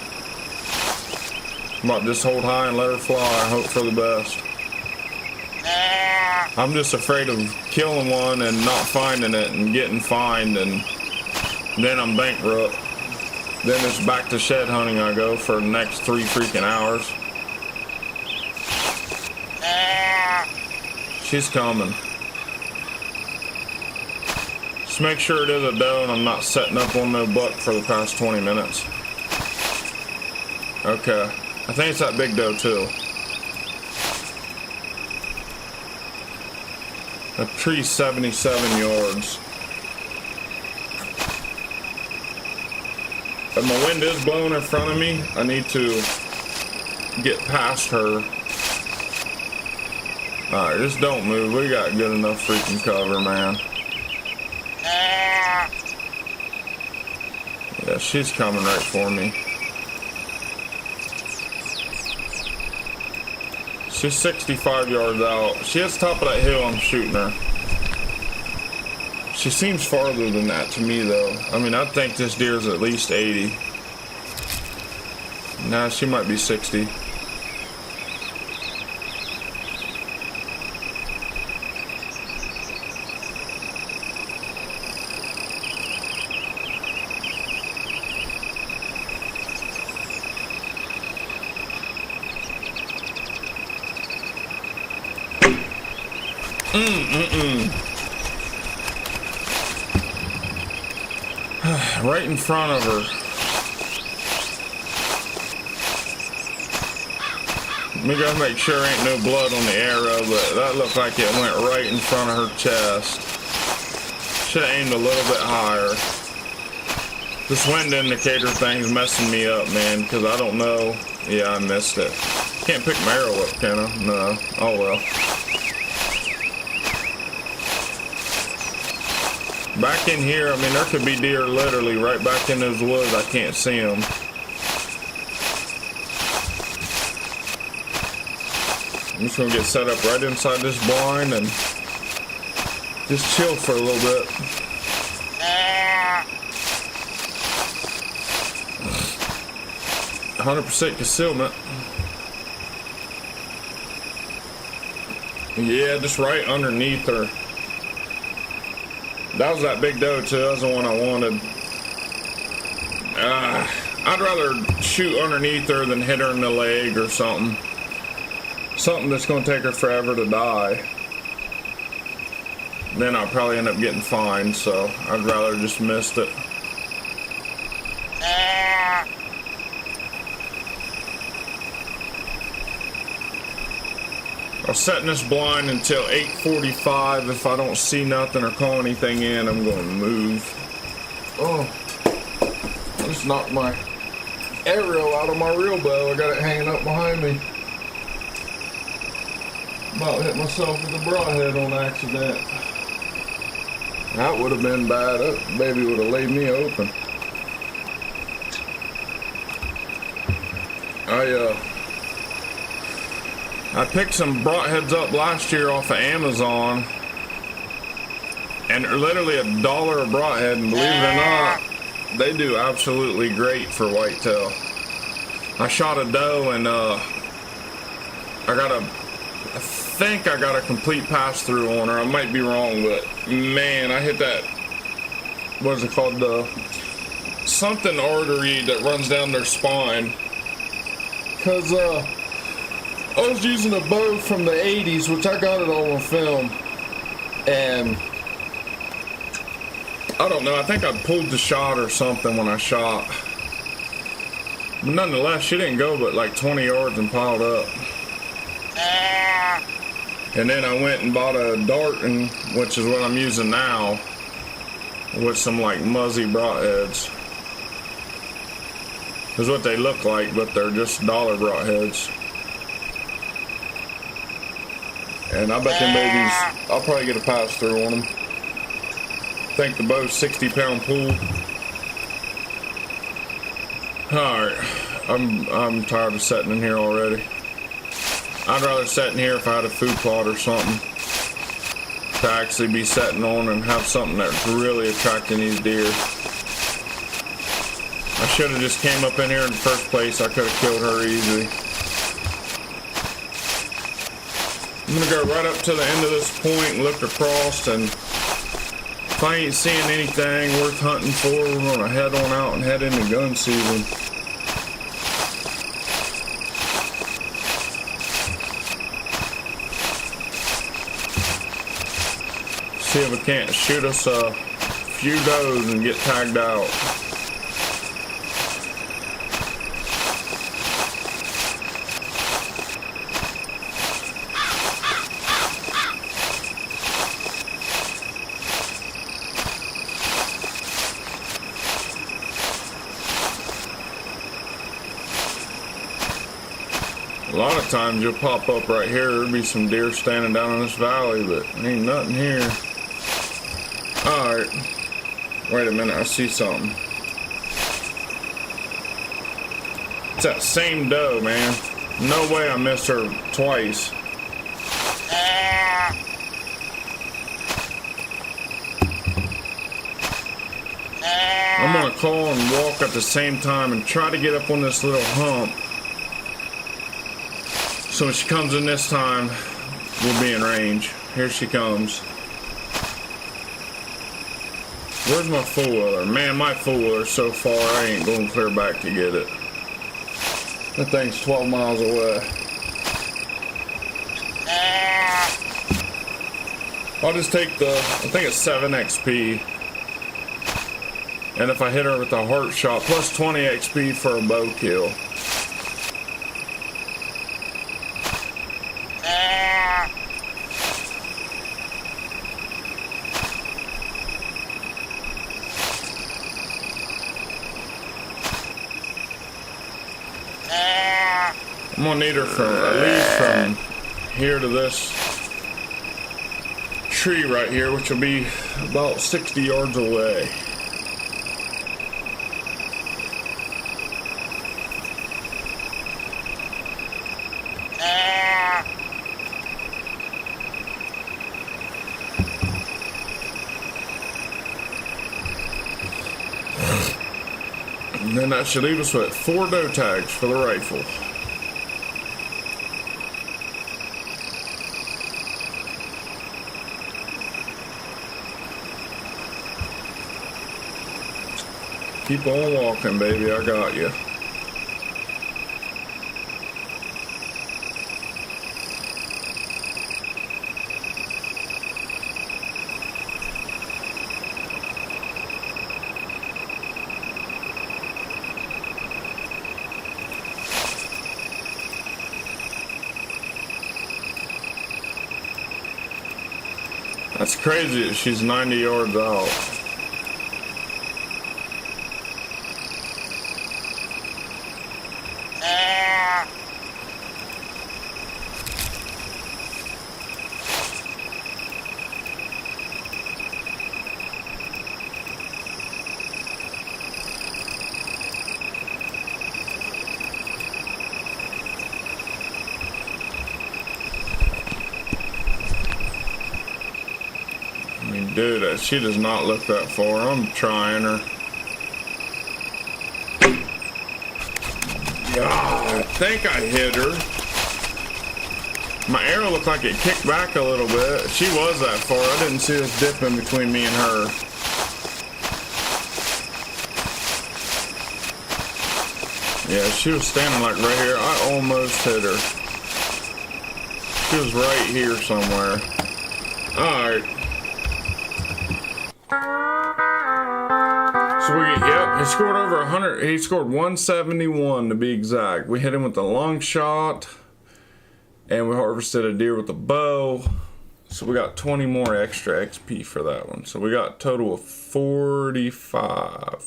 I'm about to just hold high and let her fly. Hope for the best. I'm just afraid of killing one and not finding it and getting fined, and then I'm bankrupt. Then it's back to shed hunting I go for the next 3 freaking hours. She's coming. Just make sure it is a doe and I'm not setting up on no buck for the past 20 minutes. Okay. I think it's that big doe too. A tree 77 yards. If my wind is blowing in front of me, I need to get past her. Alright, just don't move. We got good enough freaking cover, man. Yeah, she's coming right for me. She's 65 yards out. She hits the top of that hill, I'm shooting her. She seems farther than that to me, though. I mean, I think this deer's at least 80. Nah, she might be 60. Right in front of her. Let me go make sure ain't no blood on the arrow, but that looked like it went right in front of her chest. Should have aimed a little bit higher. This wind indicator thing's messing me up, man, because I don't know. Yeah, I missed it. Can't pick my arrow up, can I? No. Oh well. Back in here, I mean, there could be deer literally right back in those woods. I can't see them. I'm just gonna get set up right inside this blind and just chill for a little bit. 100% concealment. Yeah, just right underneath her. That was that big doe too. That was the one I wanted. I'd rather shoot underneath her than hit her in the leg or something. Something that's going to take her forever to die. Then I'll probably end up getting fined, so I'd rather just missed it. I'm setting this blind until 8:45. If I don't see nothing or call anything in, I'm going to move. Oh, I just knocked my arrow out of my real bow. I got it hanging up behind me. About hit myself with a broadhead on accident. That would have been bad. That baby would have laid me open. I picked some broadheads up last year off of Amazon, and they're literally $1 a broadhead, and believe it or not, they do absolutely great for whitetail. I shot a doe, and I got a think I got a complete pass through on her. I might be wrong, but man, I hit that, what is it called, the something artery that runs down their spine. Cause I was using a bow from the 80s, which I got it all on film, and I don't know, I think I pulled the shot or something when I shot. But nonetheless, she didn't go but like 20 yards and piled up. And then I went and bought a dart, and which is what I'm using now, with some like muzzy broadheads. Is what they look like, but they're just dollar broadheads. And I bet them babies, I'll probably get a pass through on them. I think the bow's 60-pound pull. Alright, I'm tired of sitting in here already. I'd rather sit in here if I had a food plot or something to actually be sitting on and have something that's really attracting these deer. I should have just came up in here in the first place. I could have killed her easily. I'm gonna go right up to the end of this point and look across, and if I ain't seeing anything worth hunting for, we're gonna head on out and head into gun season. See if we can't shoot us a few does and get tagged out. A lot of times you'll pop up right here, there'll be some deer standing down in this valley, but ain't nothing here. Alright, wait a minute, I see something. It's that same doe, man. No way I missed her twice. I'm gonna call and walk at the same time and try to get up on this little hump. So when she comes in this time, we'll be in range. Here she comes. Where's my four-wheeler? Man, my four-wheeler's so far, I ain't going clear back to get it. That thing's 12 miles away. I'll just take the, I think it's 7 XP. And if I hit her with a heart shot, plus 20 XP for a bow kill. I'm gonna need her from at least from here to this tree right here, which will be about 60 yards away. And then that should leave us with 4 doe tags for the rifle. Keep on walking, baby. I got you. That's crazy that she's 90 yards out. Dude, she does not look that far. I'm trying her. Yeah, I think I hit her. My arrow looked like it kicked back a little bit. She was that far. I didn't see this dipping between me and her. Yeah, she was standing like right here. I almost hit her. She was right here somewhere. Alright. So yep, he scored over 100. He scored 171 to be exact. We hit him with the long shot. And we harvested a deer with a bow. So we got 20 more extra XP for that one. So we got a total of 85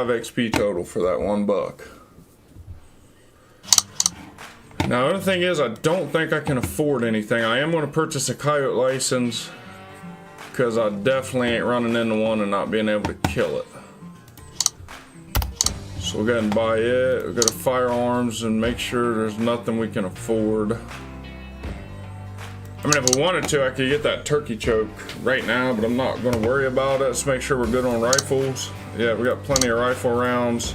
XP total for that one buck. Now the other thing is, I don't think I can afford anything. I am going to purchase a coyote license because I definitely ain't running into one and not being able to kill it. So we'll go ahead and buy it. We'll go to firearms and make sure there's nothing we can afford. I mean, if we wanted to, I could get that turkey choke right now, but I'm not going to worry about it. Let's make sure we're good on rifles. Yeah, we got plenty of rifle rounds.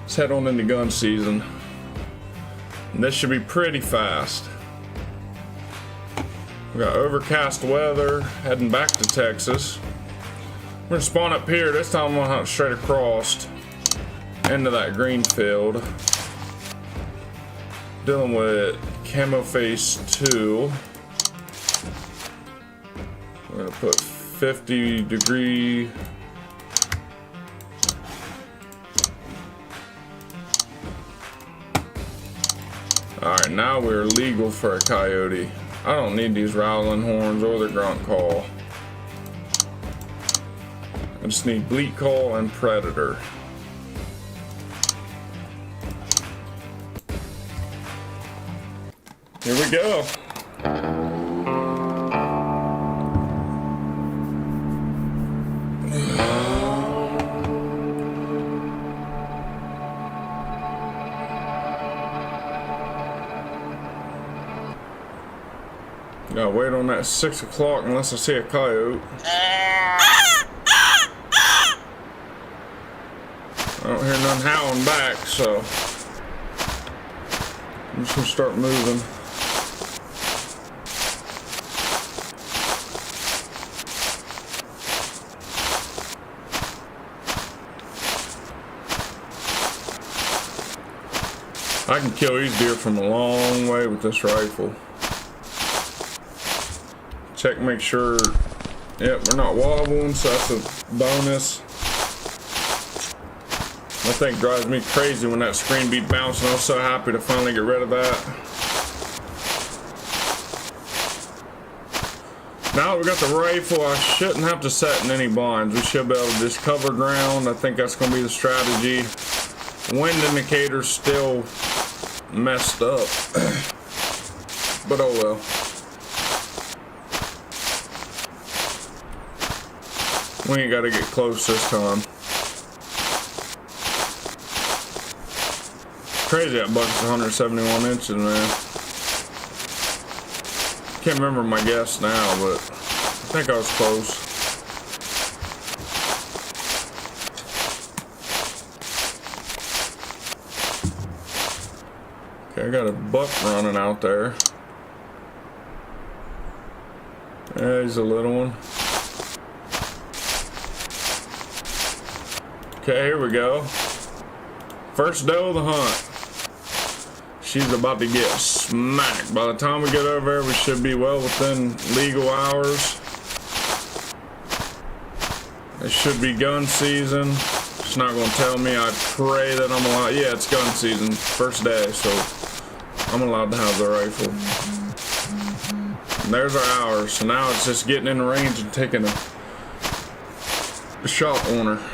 Let's head on into gun season. And this should be pretty fast. We got overcast weather, heading back to Texas. We're gonna spawn up here. This time I'm gonna hunt straight across into that green field. Dealing with camo phase 2. We're gonna put 50-degree. Alright, now we're legal for a coyote. I don't need these rowling horns or the grunt call. I just need bleat call and predator. Here we go. Gotta wait on that 6 o'clock unless I see a coyote. I don't hear none howling back, so I'm just gonna start moving. I can kill these deer from a long way with this rifle. Check, make sure, yep, we're not wobbling, so that's a bonus. That thing drives me crazy when that screen be bouncing. I was so happy to finally get rid of that. Now that we got the rifle, I shouldn't have to set in any blinds. We should be able to just cover ground. I think that's going to be the strategy. Wind indicator's still messed up. But oh well. We ain't got to get close this time. Crazy that buck's 171 inches, man. Can't remember my guess now, but I think I was close. Okay, I got a buck running out there. Yeah, he's a little one. Okay, here we go. First doe of the hunt. She's about to get smacked. By the time we get over there, we should be well within legal hours. It should be gun season. It's not gonna tell me. I pray that I'm allowed. Yeah, it's gun season. First day, so I'm allowed to have the rifle. And there's our hours. So now it's just getting in the range and taking a shot on her.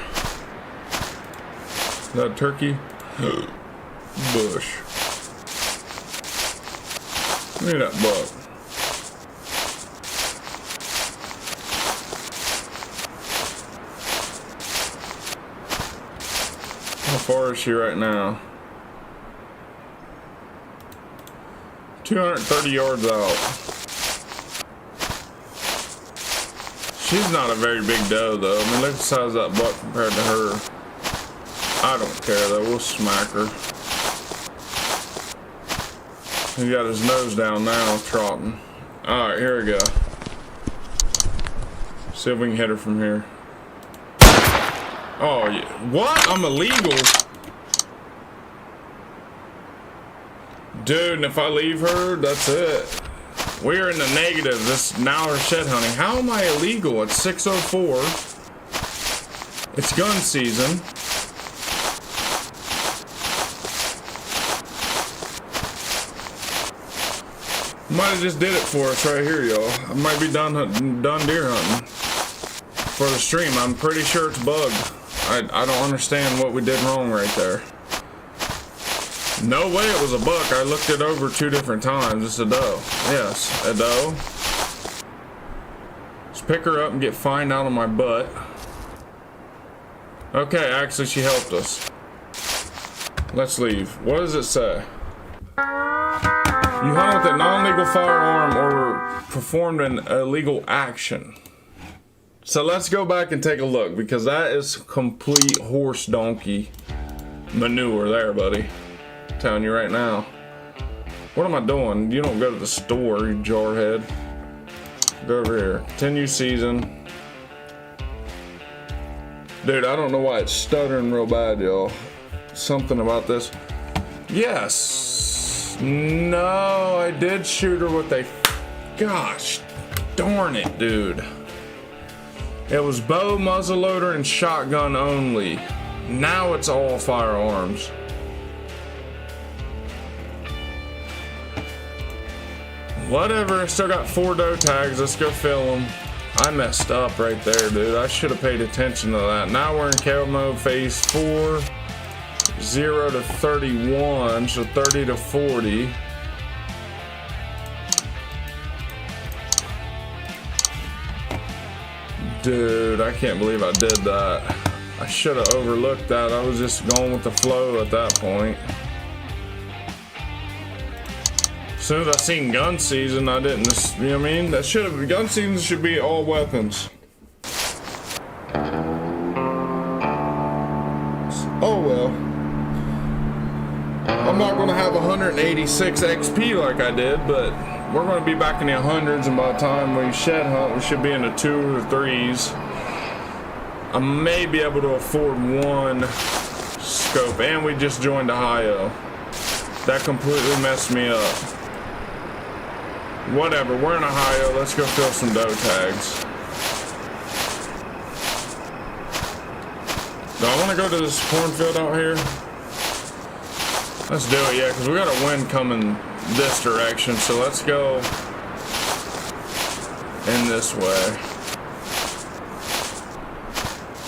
Is that turkey? Bush. Look at that buck. How far is she right now? 230 yards out. She's not a very big doe though. I mean, look at the size of that buck compared to her. I don't care though, we'll smack her. He got his nose down now, trotting. Alright, here we go. See if we can hit her from here. Oh, yeah. What? I'm illegal? Dude, and if I leave her, that's it. We're in the negative this now or shed hunting. How am I illegal? It's 6:04. It's gun season. Might have just did it for us right here, y'all. I might be done deer hunting for the stream. I'm pretty sure it's bugged. I don't understand what we did wrong right there. No way it was a buck. I looked it over 2 different times. It's a doe. Yes, a doe. Let's pick her up and get fined out of my butt. Okay, actually she helped us. Let's leave. What does it say? You hunt with a non-legal firearm or performed an illegal action. So let's go back and take a look, because that is complete horse donkey manure there, buddy. I'm telling you right now. What am I doing? You don't go to the store, you jarhead. Go over here. Continue season. Dude, I don't know why it's stuttering real bad, y'all. Something about this. Yes. No, I did shoot her with a... Gosh darn it, dude. It was bow, muzzleloader, and shotgun only. Now it's all firearms. Whatever, still got 4 doe tags. Let's go fill them. I messed up right there, dude. I should have paid attention to that. Now we're in kill mode, phase 4. 0 to 31, so 30 to 40. Dude, I can't believe I did that. I should have overlooked that. I was just going with the flow at that point. As soon as I seen gun season, I didn't just, you know what I mean? That should have, gun season should be all weapons. Oh well. I'm not going to have 186 XP like I did, but we're going to be back in the hundreds, and by the time we shed hunt, we should be in the 2s or 3s. I may be able to afford 1 scope, and we just joined Ohio. That completely messed me up. Whatever, we're in Ohio. Let's go fill some doe tags. Do I want to go to this cornfield out here? Let's do it, yeah, because we got a wind coming this direction, so let's go in this way.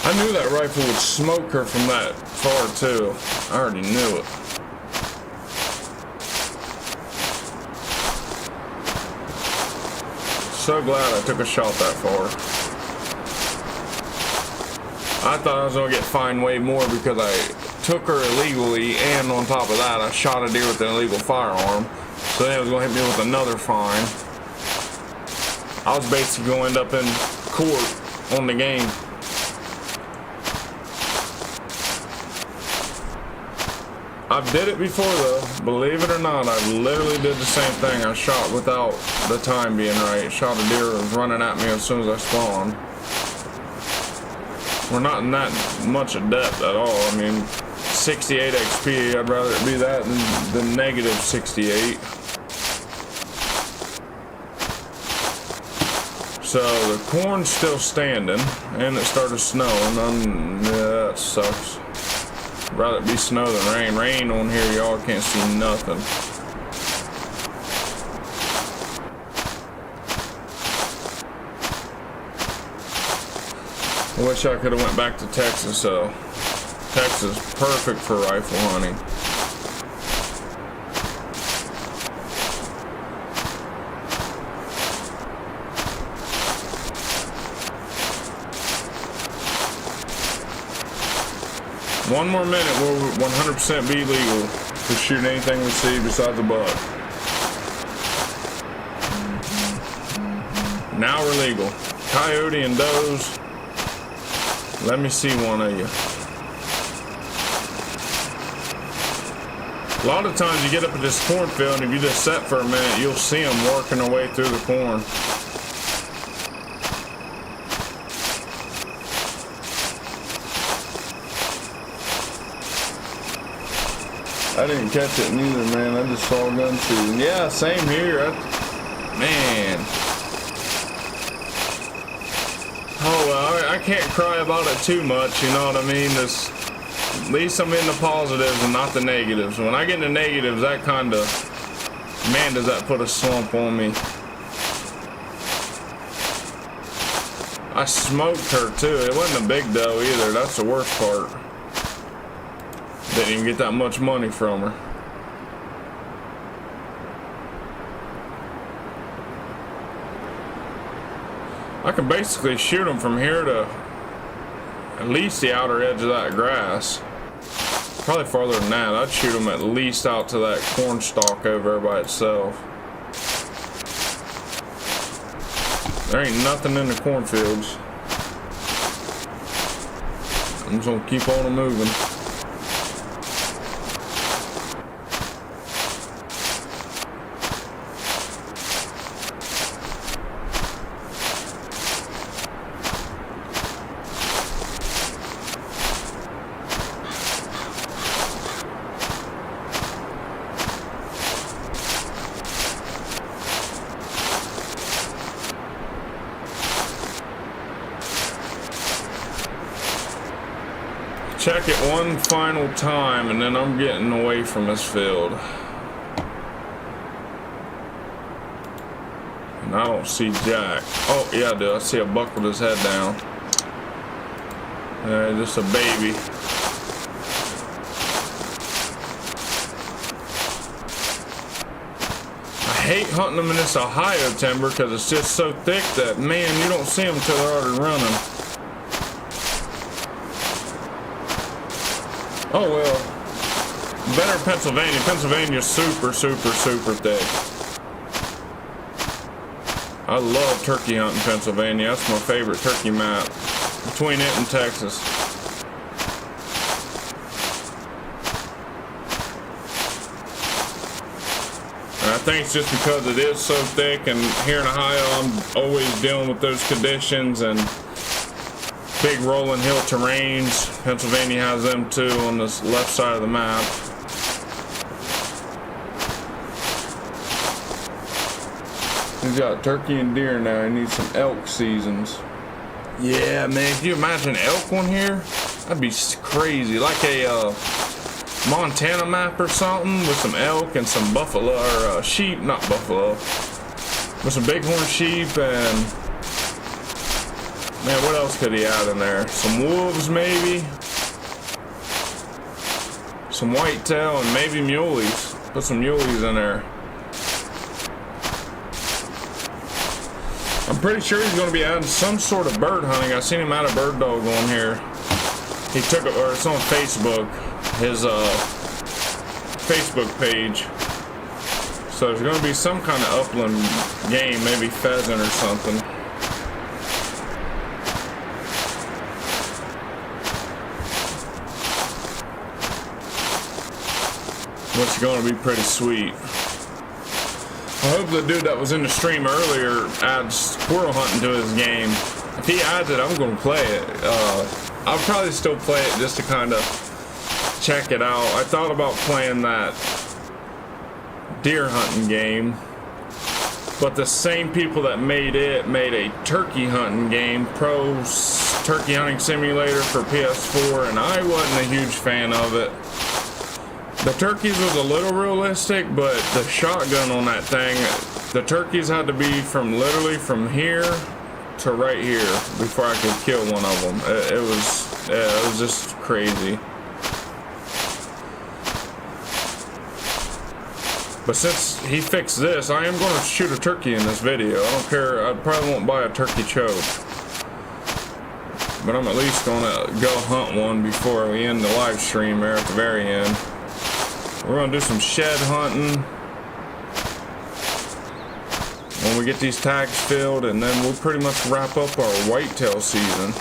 I knew that rifle would smoke her from that far, too. I already knew it. So glad I took a shot that far. I thought I was going to get fined way more because I took her illegally, and on top of that, I shot a deer with an illegal firearm. So then it was going to hit me with another fine. I was basically going to end up in court on the game. I did it before though, believe it or not. I literally did the same thing. I shot without the time being right. Shot a deer that was running at me as soon as I spawned. We're not in that much of depth at all. I mean, 68 XP, I'd rather it be that than negative 68. So the corn's still standing, and it started snowing. Yeah, that sucks. I'd rather it be snow than rain. Rain on here, y'all can't see nothing. I wish I could have went back to Texas, so Texas perfect for rifle hunting. One more minute, we'll 100% be legal to shoot anything we see besides a buck. Now we're legal. Coyote and does. Let me see one of you. A lot of times you get up at this cornfield and if you just sit for a minute, you'll see them working their way through the corn. I didn't catch it neither, man. I just saw gun season. Yeah, same here. Man. Oh, well, I can't cry about it too much, you know what I mean? At least I'm in the positives and not the negatives. When I get in the negatives, that kind of, man, does that put a slump on me. I smoked her too. It wasn't a big doe either. That's the worst part. Didn't even get that much money from her. I can basically shoot them from here to at least the outer edge of that grass. Probably farther than that. I'd shoot them at least out to that corn stalk over there by itself. There ain't nothing in the cornfields. I'm just gonna keep on moving. Check it one final time and then I'm getting away from this field. And I don't see Jack. Oh yeah, I do. I see a buck with his head down. Just a baby. I hate hunting them in this Ohio timber because it's just so thick that, man, you don't see them until they're already running. Oh well, better Pennsylvania. Pennsylvania's super, super, super thick. I love turkey hunting Pennsylvania. That's my favorite turkey map. Between it and Texas. And I think it's just because it is so thick, and here in Ohio I'm always dealing with those conditions and big rolling hill terrains. Pennsylvania has them too on this left side of the map. He's got turkey and deer now. He needs some elk seasons. Yeah, man, can you imagine elk on here? That'd be crazy. Like a Montana map or something with some elk and some buffalo, or sheep, not buffalo, with some bighorn sheep and, man, what else could he add in there? Some wolves, maybe. Some whitetail and maybe muleys. Put some muleys in there. I'm pretty sure he's going to be adding some sort of bird hunting. I seen him add a bird dog on here. He took it, or it's on Facebook, his Facebook page. So there's going to be some kind of upland game, maybe pheasant or something. Which is going to be pretty sweet. I hope the dude that was in the stream earlier adds squirrel hunting to his game. If he adds it, I'm going to play it. I'll probably still play it just to kind of check it out. I thought about playing that deer hunting game, but the same people that made it made a turkey hunting game, Pro Turkey Hunting Simulator for PS4, and I wasn't a huge fan of it. The turkeys was a little realistic, but the shotgun on that thing, the turkeys had to be from literally from here to right here before I could kill one of them. It was just crazy. But since he fixed this, I am going to shoot a turkey in this video. I don't care. I probably won't buy a turkey choke, but I'm at least going to go hunt one before we end the live stream there at the very end. We're going to do some shed hunting when we get these tags filled, and then we'll pretty much wrap up our whitetail season.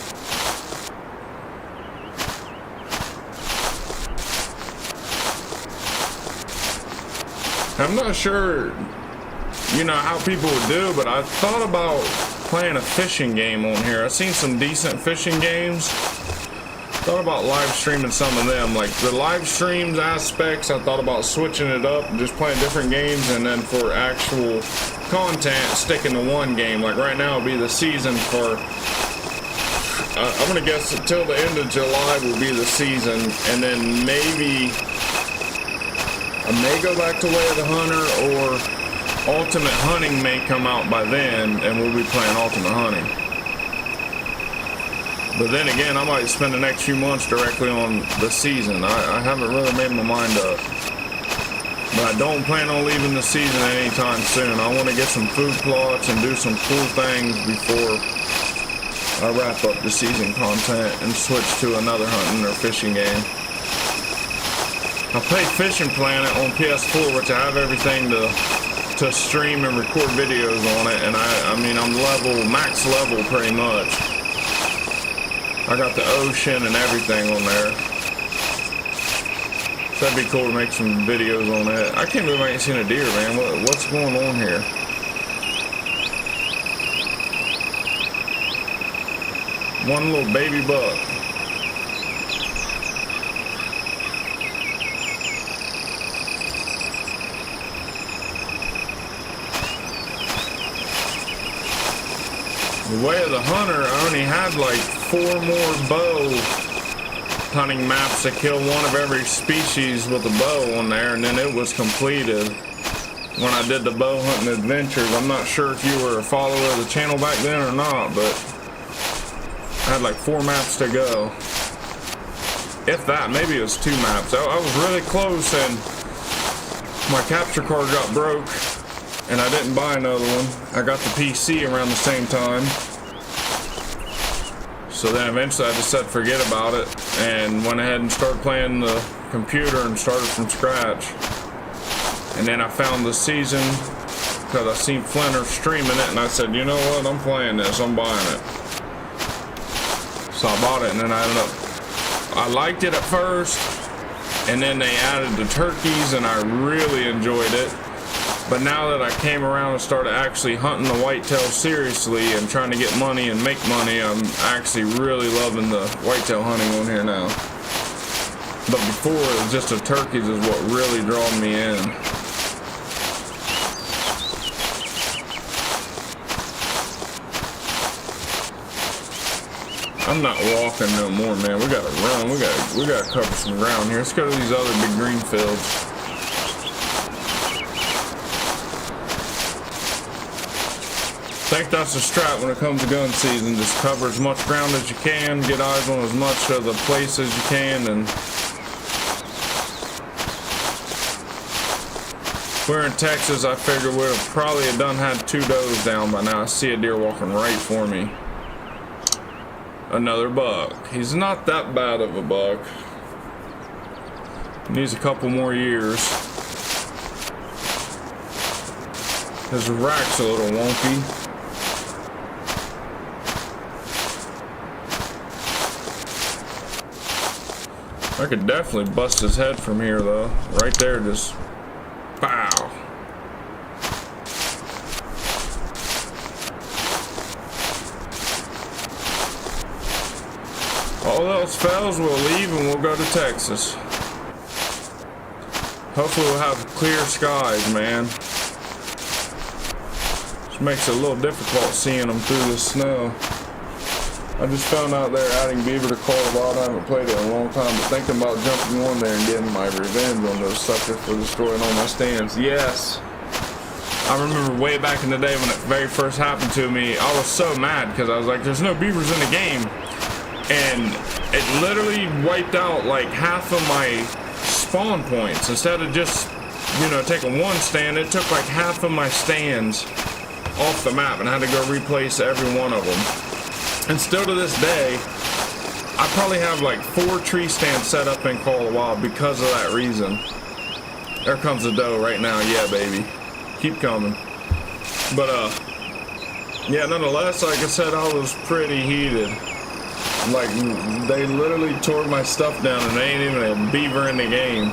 I'm not sure, you know, how people would do, but I thought about playing a fishing game on here. I've seen some decent fishing games. Thought about live streaming some of them. Like the live streams aspects, I thought about switching it up, just playing different games, and then for actual content, sticking to one game. Like right now, it'll be the season for, I'm gonna guess until the end of July will be the season, and then maybe I may go back to Way of the Hunter, or Ultimate Hunting may come out by then, and we'll be playing Ultimate Hunting. But then again, I might spend the next few months directly on the season. I haven't really made my mind up. But I don't plan on leaving the season anytime soon. I want to get some food plots and do some cool things before I wrap up the season content and switch to another hunting or fishing game. I play Fishing Planet on PS4, which I have everything to stream and record videos on it, and I mean I'm max level pretty much. I got the ocean and everything on there. So that'd be cool to make some videos on that. I can't believe I ain't seen a deer, man. What's going on here? One little baby buck. The Way of the Hunter, I only had like 4 more bow hunting maps to kill one of every species with a bow on there, and then it was completed when I did the bow hunting adventures. I'm not sure if you were a follower of the channel back then or not, but I had like 4 maps to go. If that, maybe it was 2 maps. I was really close, and my capture card got broke, and I didn't buy another one. I got the PC around the same time. So then eventually I just said forget about it and went ahead and started playing the computer and started from scratch. And then I found the season because I seen Flinter streaming it, and I said, you know what, I'm playing this, I'm buying it. So I bought it, and then I liked it at first, and then they added the turkeys, and I really enjoyed it. But now that I came around and started actually hunting the whitetail seriously and trying to get money and make money, I'm actually really loving the whitetail hunting on here now. But before, it was just the turkeys is what really drew me in. I'm not walking no more, man. We gotta run. We gotta cover some ground here. Let's go to these other big green fields. I think that's the strat when it comes to gun season. Just cover as much ground as you can, get eyes on as much of the place as you can, and if we're in Texas, I figure we'll probably have done had 2 does down by now. I see a deer walking right for me. Another buck. He's not that bad of a buck. Needs a couple more years. His rack's a little wonky. I could definitely bust his head from here though. Right there, just pow. All else fails, we'll leave and we'll go to Texas. Hopefully we'll have clear skies, man. Just makes it a little difficult seeing them through the snow. I just found out they're adding beaver to Call of Wild. I haven't played it in a long time, but thinking about jumping on there and getting my revenge on those suckers for destroying all my stands. Yes. I remember way back in the day when it very first happened to me, I was so mad because I was like, there's no beavers in the game. And it literally wiped out like half of my spawn points. Instead of just, you know, taking one stand, it took like half of my stands off the map, and I had to go replace every one of them. And still to this day, I probably have like 4 tree stands set up in Call of Wild because of that reason. There comes the doe right now. Yeah, baby. Keep coming. But, yeah, nonetheless, like I said, I was pretty heated. Like, they literally tore my stuff down, and there ain't even a beaver in the game.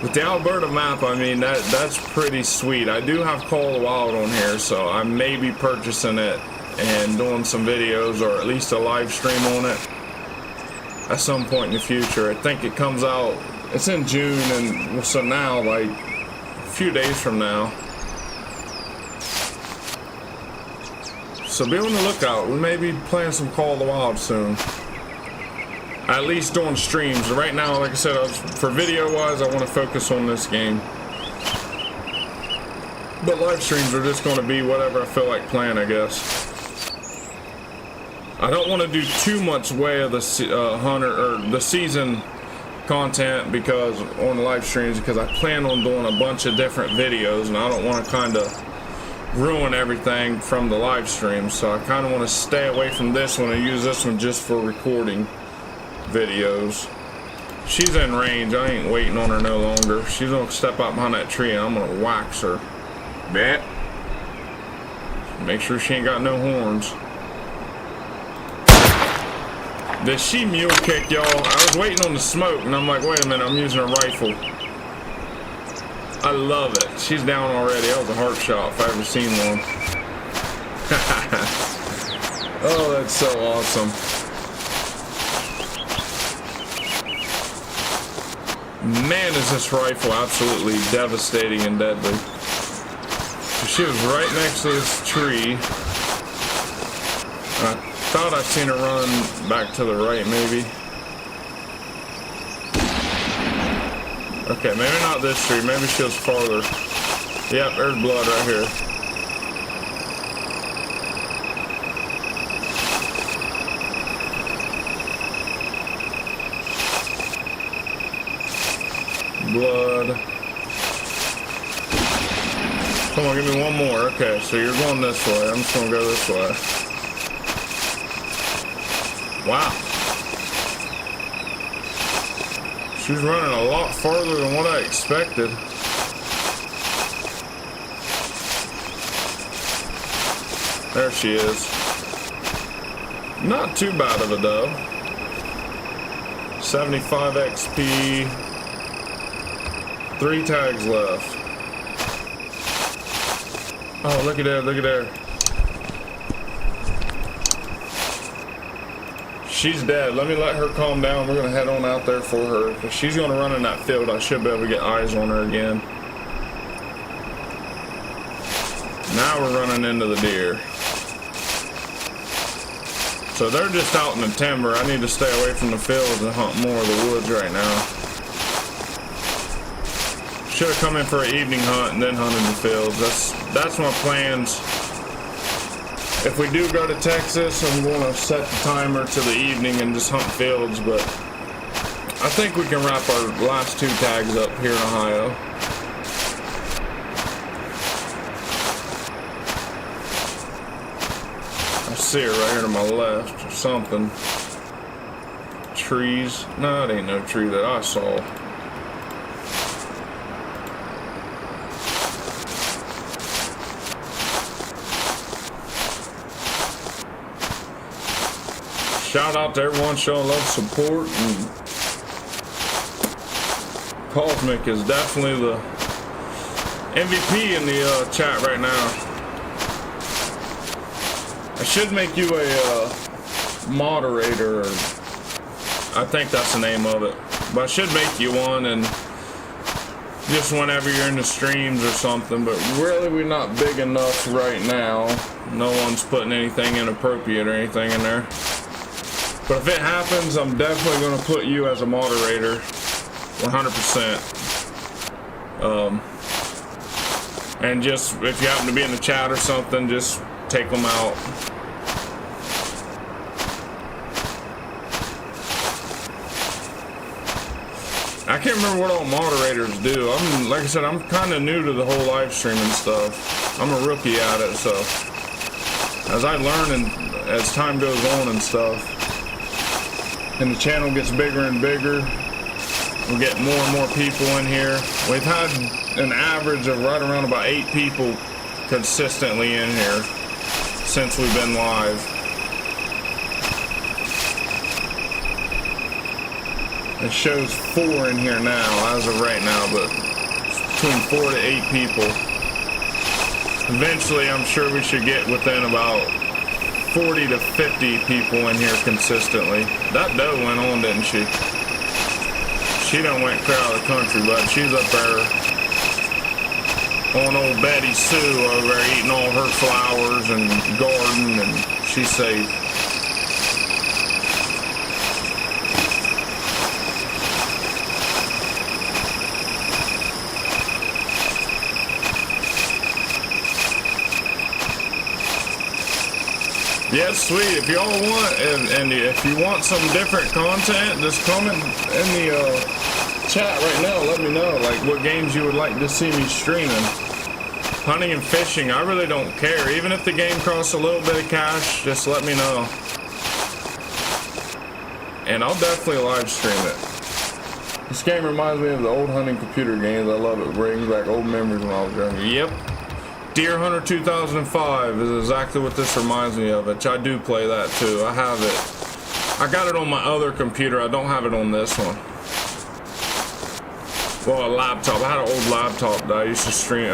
With the Alberta map, I mean, that's pretty sweet. I do have Call of the Wild on here, so I may be purchasing it and doing some videos, or at least a live stream on it at some point in the future. I think it comes out, it's in June, and so now, like, a few days from now. So be on the lookout. We may be playing some Call of the Wild soon. At least doing streams. Right now, like I said, for video-wise, I want to focus on this game. But live streams are just going to be whatever I feel like playing, I guess. I don't want to do too much way of the hunter or the season content because on the live streams, because I plan on doing a bunch of different videos, and I don't want to kind of ruin everything from the live stream. So I kind of want to stay away from this one and use this one just for recording videos. She's in range. I ain't waiting on her no longer. She's gonna step out behind that tree and I'm gonna wax her. Bet. Make sure she ain't got no horns. Did she mule kick, y'all? I was waiting on the smoke and I'm like, wait a minute, I'm using a rifle. I love it. She's down already. That was a heart shot if I ever seen one. Oh, that's so awesome. Man, is this rifle absolutely devastating and deadly. She was right next to this tree. I thought I seen her run back to the right, maybe. Okay, maybe not this tree. Maybe she was farther. Yep, there's blood right here. Blood. Come on, give me one more. Okay, so you're going this way. I'm just gonna go this way. Wow. She's running a lot farther than what I expected. There she is. Not too bad of a doe. 75 XP. 3 tags left. Oh, look at there, look at there. She's dead. Let me let her calm down. We're gonna head on out there for her. If she's gonna run in that field, I should be able to get eyes on her again. Now we're running into the deer. So they're just out in the timber. I need to stay away from the fields and hunt more of the woods right now. Should have come in for an evening hunt and then hunted the fields. That's my plans. If we do go to Texas, I'm going to set the timer to the evening and just hunt fields, but I think we can wrap our last 2 tags up here in Ohio. I see her right here to my left or something. Trees. No, it ain't no tree that I saw. Shout out to everyone showing love, support, and Cosmic is definitely the MVP in the chat right now. I should make you a moderator, I think that's the name of it, but I should make you one, and just whenever you're in the streams or something, but really we're not big enough right now. No one's putting anything inappropriate or anything in there. But if it happens, I'm definitely going to put you as a moderator, 100%. And just, if you happen to be in the chat or something, just take them out. I can't remember what all moderators do. Like I said, I'm kind of new to the whole live streaming stuff. I'm a rookie at it, so as I learn and as time goes on and stuff, and the channel gets bigger and bigger, we get more and more people in here. We've had an average of right around about 8 people consistently in here since we've been live. It shows 4 in here now, as of right now, but between 4 to 8 people. Eventually, I'm sure we should get within about 40 to 50 people in here consistently. That doe went on, didn't she? She done went clear out of the country, but she's up there on old Betty Sue over there eating all her flowers and garden, and she's safe. Yeah, sweet. If y'all want, and if you want some different content, just comment in the chat right now. Let me know, like, what games you would like to see me streaming. Hunting and fishing, I really don't care. Even if the game costs a little bit of cash, just let me know. And I'll definitely live stream it. This game reminds me of the old hunting computer games. I love it. Brings back old memories when I was younger. Yep. Deer Hunter 2005 is exactly what this reminds me of, which I do play that too. I have it. I got it on my other computer. I don't have it on this one. Well, a laptop. I had an old laptop that I used to stream,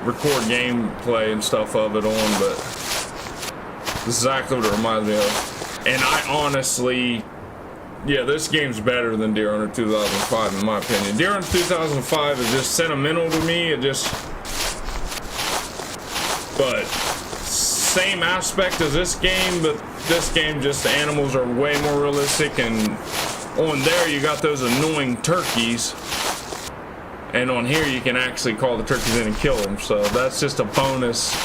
record gameplay and stuff of it on, but this is exactly what it reminds me of. And I honestly, yeah, this game's better than Deer Hunter 2005 in my opinion. Deer Hunter 2005 is just sentimental to me. It just, but same aspect as this game, but this game just the animals are way more realistic, and on there you got those annoying turkeys, and on here you can actually call the turkeys in and kill them. So that's just a bonus,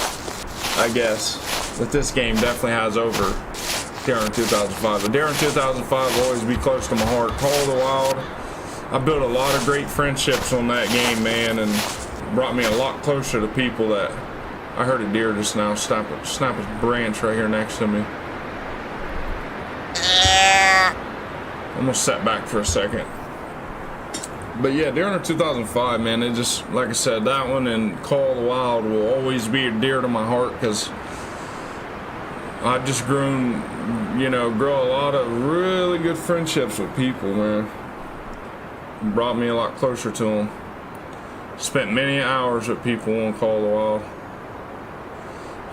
I guess, that this game definitely has over Deer Hunter 2005. But Deer Hunter 2005 will always be close to my heart. Call of the Wild, I built a lot of great friendships on that game, man, and brought me a lot closer to people. That I heard a deer just now snap his branch right here next to me. I'm gonna set back for a second. But yeah, Deer Hunter 2005, man, it just, like I said, that one and Call of the Wild will always be dear to my heart, because I've just grown, you know, grow a lot of really good friendships with people, man. Brought me a lot closer to them. Spent many hours with people on Call of the Wild.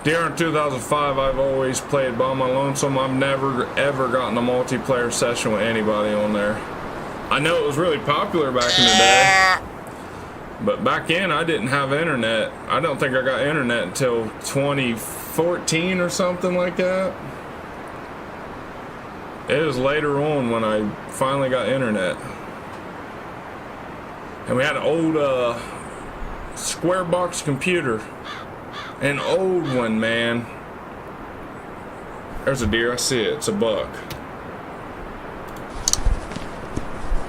Deer Hunter 2005, I've always played by my lonesome. I've never ever gotten a multiplayer session with anybody on there. I know it was really popular back in the day, but back then I didn't have internet. I don't think I got internet until 2014 or something like that. It was later on when I finally got internet. And we had an old square box computer. An old one, man. There's a deer, I see it. It's a buck.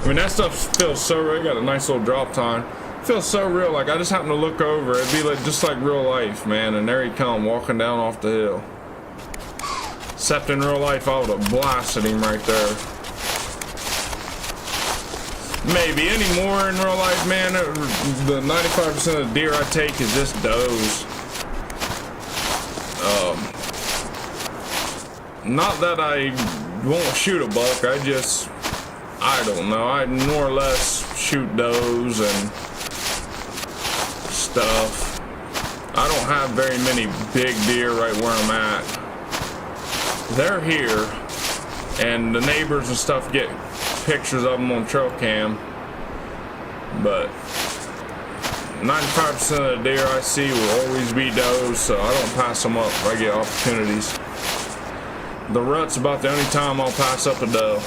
I mean, that stuff feels so real. It got a nice little drop time. It feels so real. Like, I just happened to look over. It'd be like just like real life, man. And there he come, walking down off the hill. Except in real life, I would have blasted him right there. Maybe anymore in real life, man. The 95% of the deer I take is just does. Not that I won't shoot a buck, I don't know, I more or less shoot does and stuff. I don't have very many big deer right where I'm at. They're here, and the neighbors and stuff get pictures of them on trail cam, but 95% of the deer I see will always be does, so I don't pass them up if I get opportunities. The rut's about the only time I'll pass up a doe.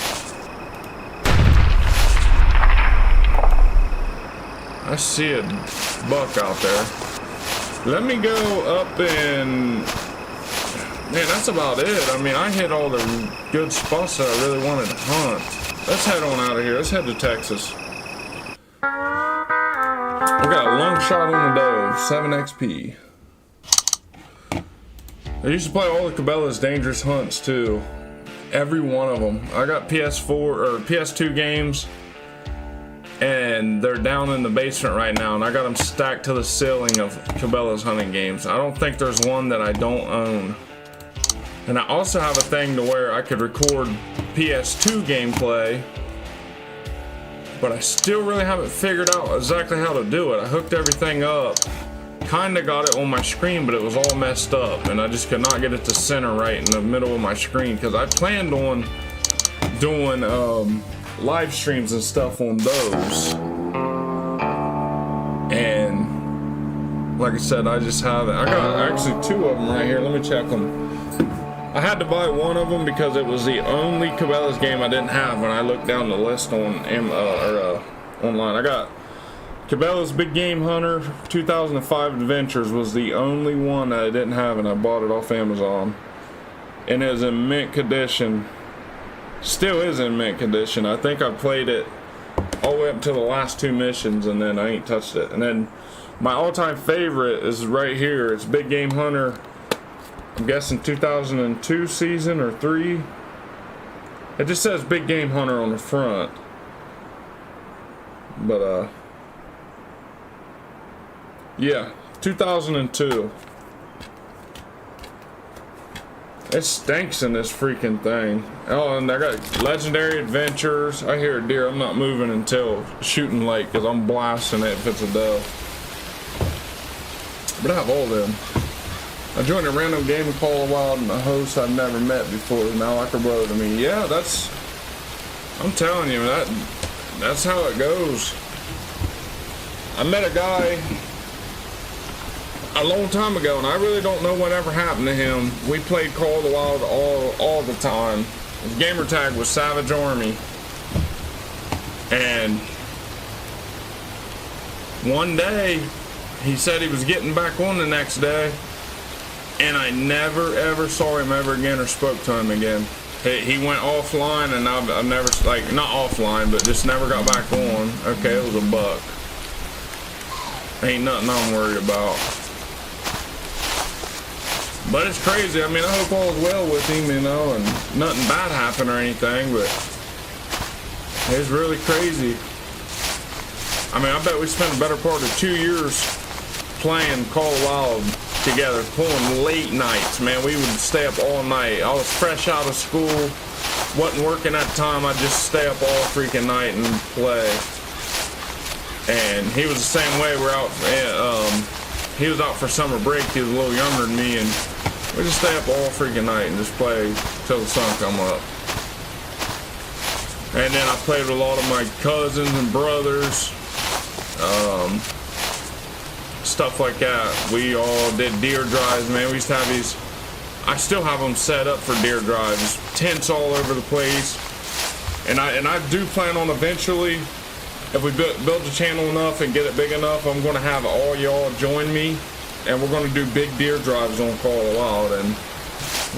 I see a buck out there. Let me go up and... Man, that's about it. I mean, I hit all the good spots that I really wanted to hunt. Let's head on out of here. Let's head to Texas. We got a long shot on the doe, 7 XP. I used to play all the Cabela's Dangerous Hunts too. Every one of them. I got PS4 or PS2 games, and they're down in the basement right now, and I got them stacked to the ceiling of Cabela's hunting games. I don't think there's one that I don't own. And I also have a thing to where I could record PS2 gameplay but I still really haven't figured out exactly how to do it. I hooked everything up, kind of got it on my screen, but it was all messed up, and I just could not get it to center right in the middle of my screen, because I planned on doing live streams and stuff on those. And like I said, I just haven't. I got actually 2 of them right here. Let me check them. I had to buy one of them because it was the only Cabela's game I didn't have when I looked down the list on online. I got Cabela's Big Game Hunter 2005 Adventures was the only one that I didn't have, and I bought it off Amazon. And it was in mint condition. Still is in mint condition. I think I played it all the way up to the last 2 missions, and then I ain't touched it. And then my all-time favorite is right here. It's Big Game Hunter, I'm guessing 2002 season or 3. It just says Big Game Hunter on the front. But yeah, 2002. It stinks in this freaking thing. Oh, and I got Legendary Adventures. I hear a deer. I'm not moving until shooting late because I'm blasting it if it's a dove. But I have all of them. I joined a random game of Call of Wild and a host I've never met before. Now like a brother to me. Yeah, I'm telling you, that's how it goes. I met a guy a long time ago, and I really don't know whatever happened to him. We played Call of the Wild all the time. His gamer tag was Savage Army. And one day, he said he was getting back on the next day, and I never ever saw him ever again or spoke to him again. He went offline, and I've never, like, not offline, but just never got back on. Okay, it was a buck. Ain't nothing I'm worried about. But it's crazy. I mean, I hope all's well with him, you know, and nothing bad happened or anything, but it's really crazy. I mean, I bet we spent a better part of 2 years playing Call of Wild together, pulling late nights, man. We would stay up all night. I was fresh out of school, wasn't working at the time. I'd just stay up all freaking night and play. And he was the same way. We're out, he was out for summer break. He was a little younger than me, and we just stay up all freaking night and just play till the sun come up. And then I played with a lot of my cousins and brothers, stuff like that. We all did deer drives, man. We used to have these, I still have them set up for deer drives, tents all over the place. And I do plan on eventually, if we build the channel enough and get it big enough, I'm going to have all y'all join me, and we're going to do big deer drives on Call of Wild. And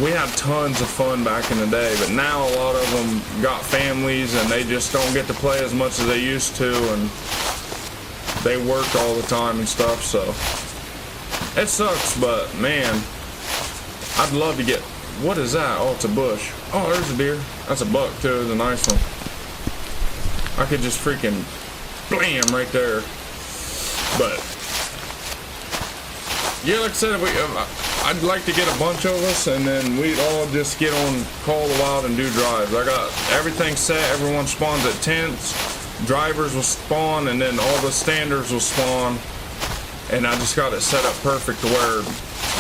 we had tons of fun back in the day, but now a lot of them got families and they just don't get to play as much as they used to, and they work all the time and stuff, so it sucks. But man, I'd love to get, what is that? Oh, it's a bush. Oh, there's a deer. That's a buck too. It's a nice one. I could just freaking blam right there. But yeah, like I said, I'd like to get a bunch of us, and then we'd all just get on Call of the Wild and do drives. I got everything set. Everyone spawns at tents. Drivers will spawn, and then all the standards will spawn. And I just got it set up perfect to where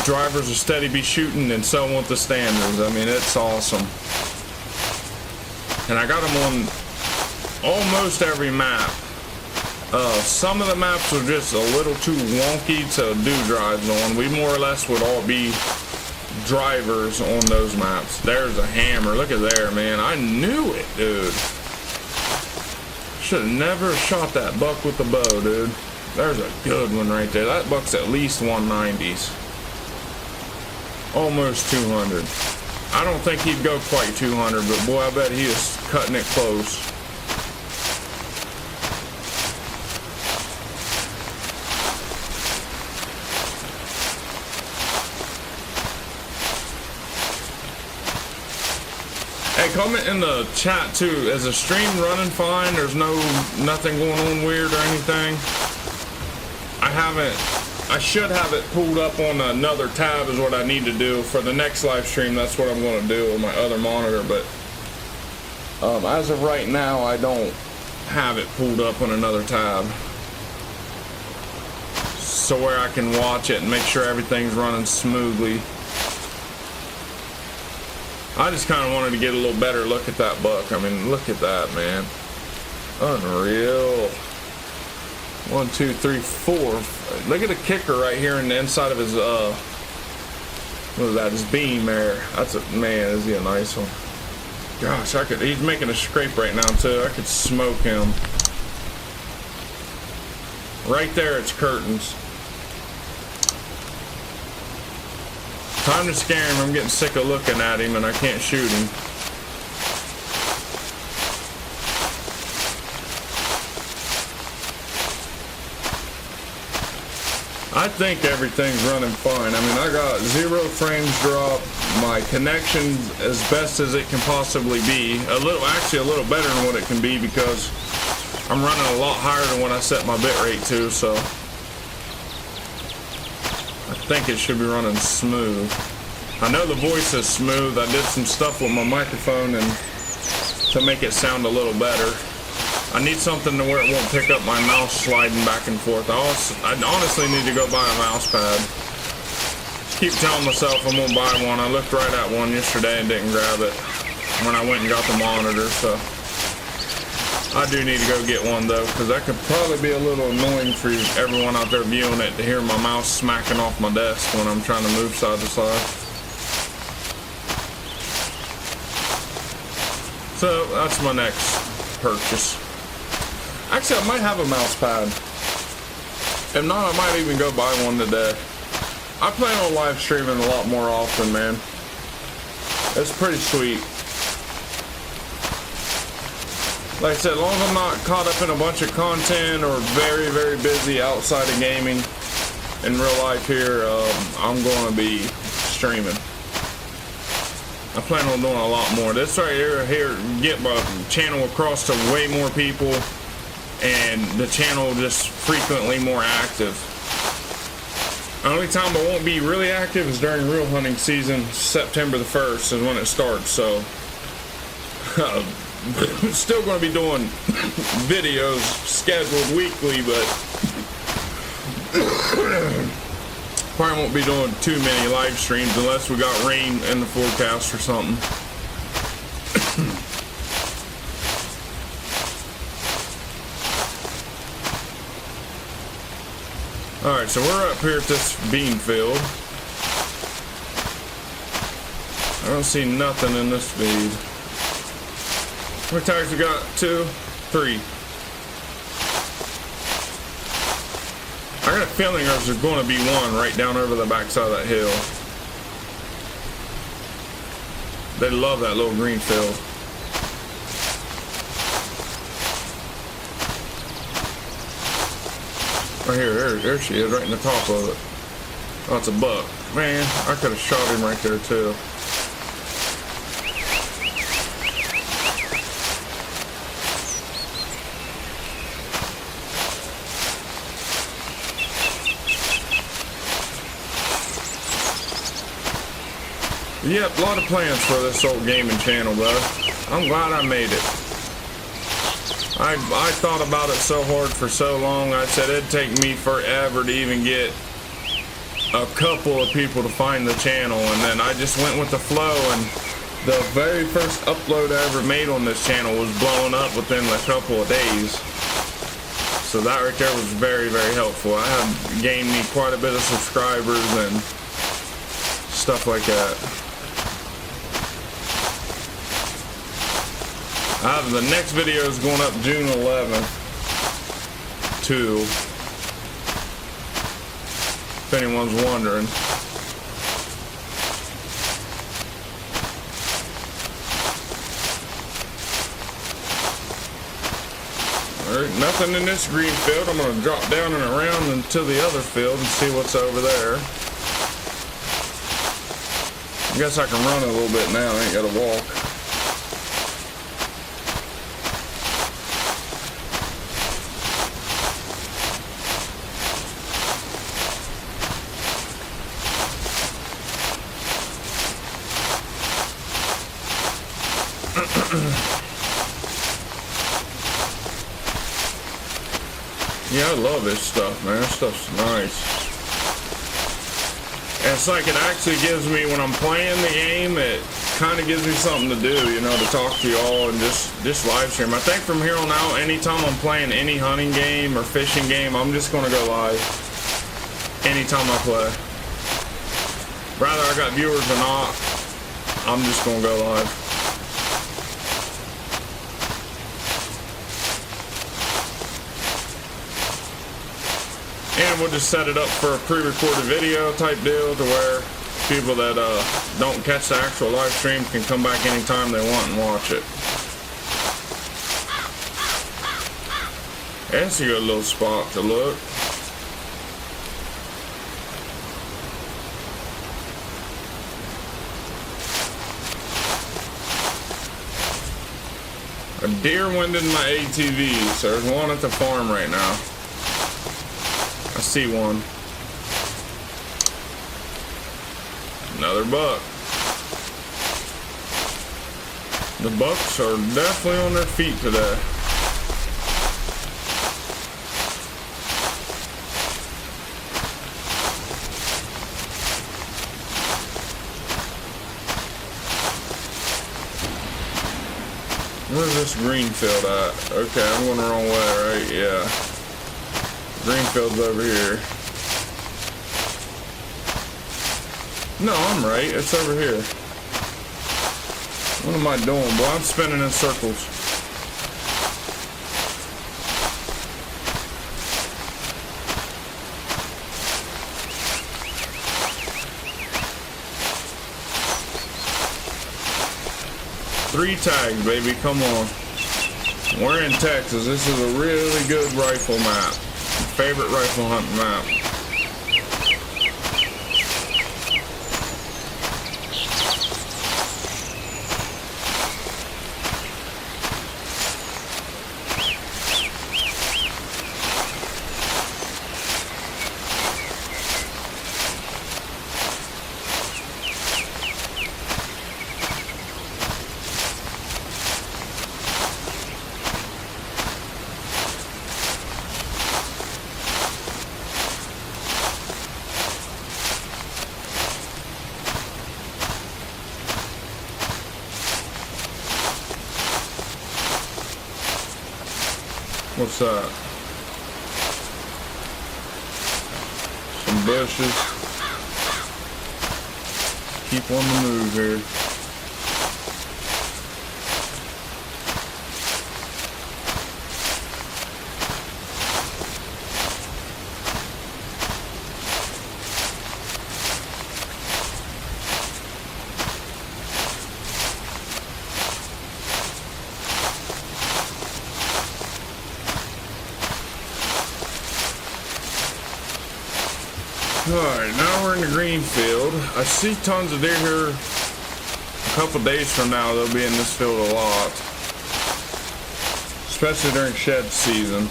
drivers will steady be shooting, and so won't the standards. I mean, it's awesome. And I got them on almost every map. Some of the maps are just a little too wonky to do drives on. We more or less would all be drivers on those maps. There's a hammer. Look at there, man. I knew it, dude. Should have never shot that buck with the bow, dude. There's a good one right there. That buck's at least 190s. Almost 200. I don't think he'd go quite 200, but boy, I bet he is cutting it close. Hey, comment in the chat too. Is the stream running fine? There's nothing going on weird or anything? I should have it pulled up on another tab is what I need to do for the next live stream. That's what I'm going to do with my other monitor, but as of right now, I don't have it pulled up on another tab, so where I can watch it and make sure everything's running smoothly. I just kind of wanted to get a little better look at that buck. I mean, look at that, man. Unreal. 1, 2, 3, 4. Look at the kicker right here in the inside of his what is that, his beam there. That's a, man, is he a nice one. Gosh, he's making a scrape right now too. I could smoke him. Right there, it's curtains. Time to scare him. I'm getting sick of looking at him and I can't shoot him. I think everything's running fine. I mean, I got 0 frames drop. My connection's as best as it can possibly be. Actually a little better than what it can be because I'm running a lot higher than what I set my bit rate to, so I think it should be running smooth. I know the voice is smooth. I did some stuff with my microphone and to make it sound a little better. I need something to where it won't pick up my mouse sliding back and forth. I honestly need to go buy a mouse pad. Keep telling myself I'm gonna buy one. I looked right at one yesterday and didn't grab it when I went and got the monitor, so I do need to go get one though, because that could probably be a little annoying for everyone out there viewing it to hear my mouse smacking off my desk when I'm trying to move side to side. So that's my next purchase. Actually, I might have a mouse pad. If not, I might even go buy one today. I plan on live streaming a lot more often, man. It's pretty sweet. Like I said, as long as I'm not caught up in a bunch of content or very, very busy outside of gaming in real life here, I'm going to be streaming. I plan on doing a lot more. This right here get my channel across to way more people, and the channel just frequently more active. The only time I won't be really active is during real hunting season. September the 1st is when it starts, so still going to be doing videos scheduled weekly, but probably won't be doing too many live streams unless we got rain in the forecast or something. Alright, so we're up here at this bean field. I don't see nothing in this feed. How many tires we got? 2, 3. I got a feeling there's going to be one right down over the backside of that hill. They love that little green field. Right here, there she is, right in the top of it. Oh, it's a buck. Man, I could have shot him right there too. Yep, a lot of plans for this old gaming channel, bud. I'm glad I made it. I thought about it so hard for so long. I said it'd take me forever to even get a couple of people to find the channel, and then I just went with the flow, and the very first upload I ever made on this channel was blowing up within a couple of days. So that right there was very, very helpful. I had gained me quite a bit of subscribers and stuff like that. The next video is going up June 11th, too, if anyone's wondering. Alright, nothing in this green field. I'm going to drop down and around into the other field and see what's over there. I guess I can run a little bit now. I ain't got to walk. Yeah, I love this stuff, man. This stuff's nice. And it's like it actually gives me, when I'm playing the game, it kind of gives me something to do, you know, to talk to y'all and just live stream. I think from here on out, anytime I'm playing any hunting game or fishing game, I'm just gonna go live anytime I play. Whether I got viewers or not, I'm just gonna go live. And we'll just set it up for a pre-recorded video type deal to where people that don't catch the actual live stream can come back anytime they want and watch it. That's a good little spot to look. A deer went in my ATV, so there's one at the farm right now. I see one. Another buck. The bucks are definitely on their feet today. Where's this Greenfield at? Okay, I'm going the wrong way, right? Yeah. Greenfield's over here. No, I'm right. It's over here. What am I doing, boy? I'm spinning in circles. Three tags, baby. Come on. We're in Texas. This is a really good rifle map. Favorite rifle hunting map. What's that? Some bushes. Keep on the move here. Alright, now we're in the green field. I see tons of deer here. A couple days from now, they'll be in this field a lot. Especially during shed season.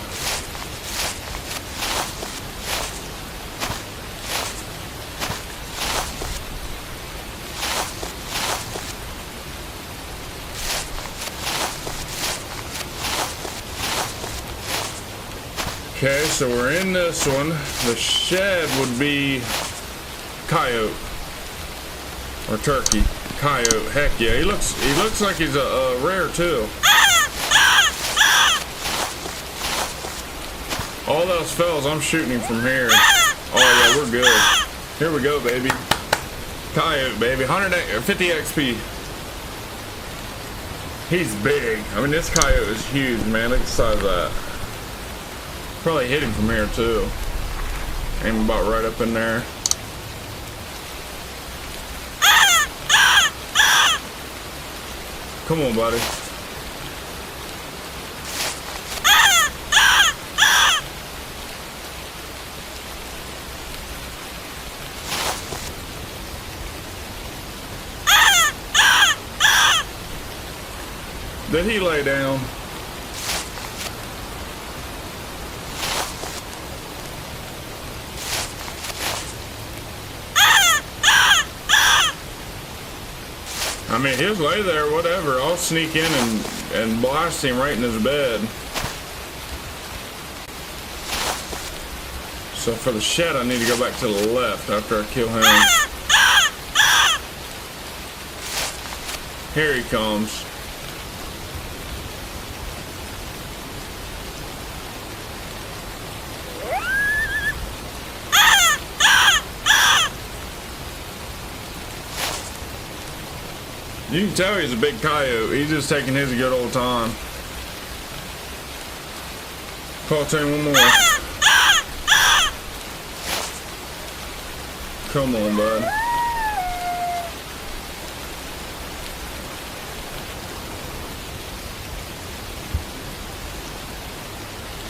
Okay, so we're in this one. The shed would be coyote or turkey. Coyote, heck yeah. He looks like he's a rare too. All those fellas, I'm shooting him from here. Oh yeah, we're good. Here we go, baby. Coyote, baby. 150 XP. He's big. I mean, this coyote is huge, man. Look at the size of that. Probably hit him from here too. Aim about right up in there. Come on, buddy. Did he lay down? I mean, he'll lay there, whatever. I'll sneak in and blast him right in his bed. So for the shed, I need to go back to the left after I kill him. Here he comes. You can tell he's a big coyote. He's just taking his good old time. Call to him one more. Come on, bud.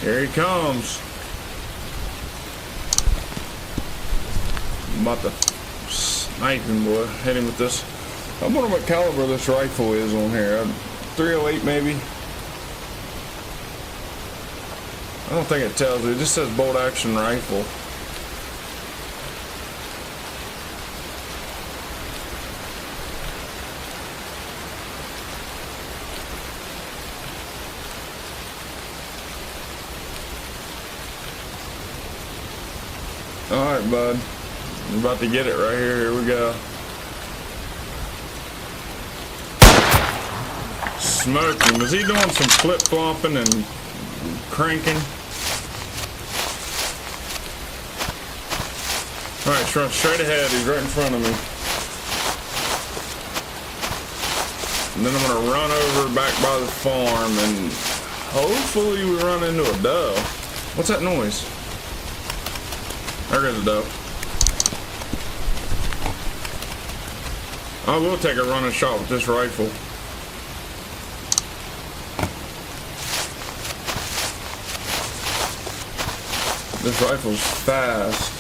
Here he comes. I'm about to snipe him, boy. Hit him with this. I wonder what caliber this rifle is on here. 308 maybe. I don't think it tells you. It just says bolt action rifle. Alright, bud. I'm about to get it right here. Here we go. Smoked him. Was he doing some flip-flopping and cranking? Alright, run straight ahead. He's right in front of me. And then I'm going to run over back by the farm and hopefully we run into a doe. What's that noise? There goes a doe. I will take a running shot with this rifle. This rifle's fast.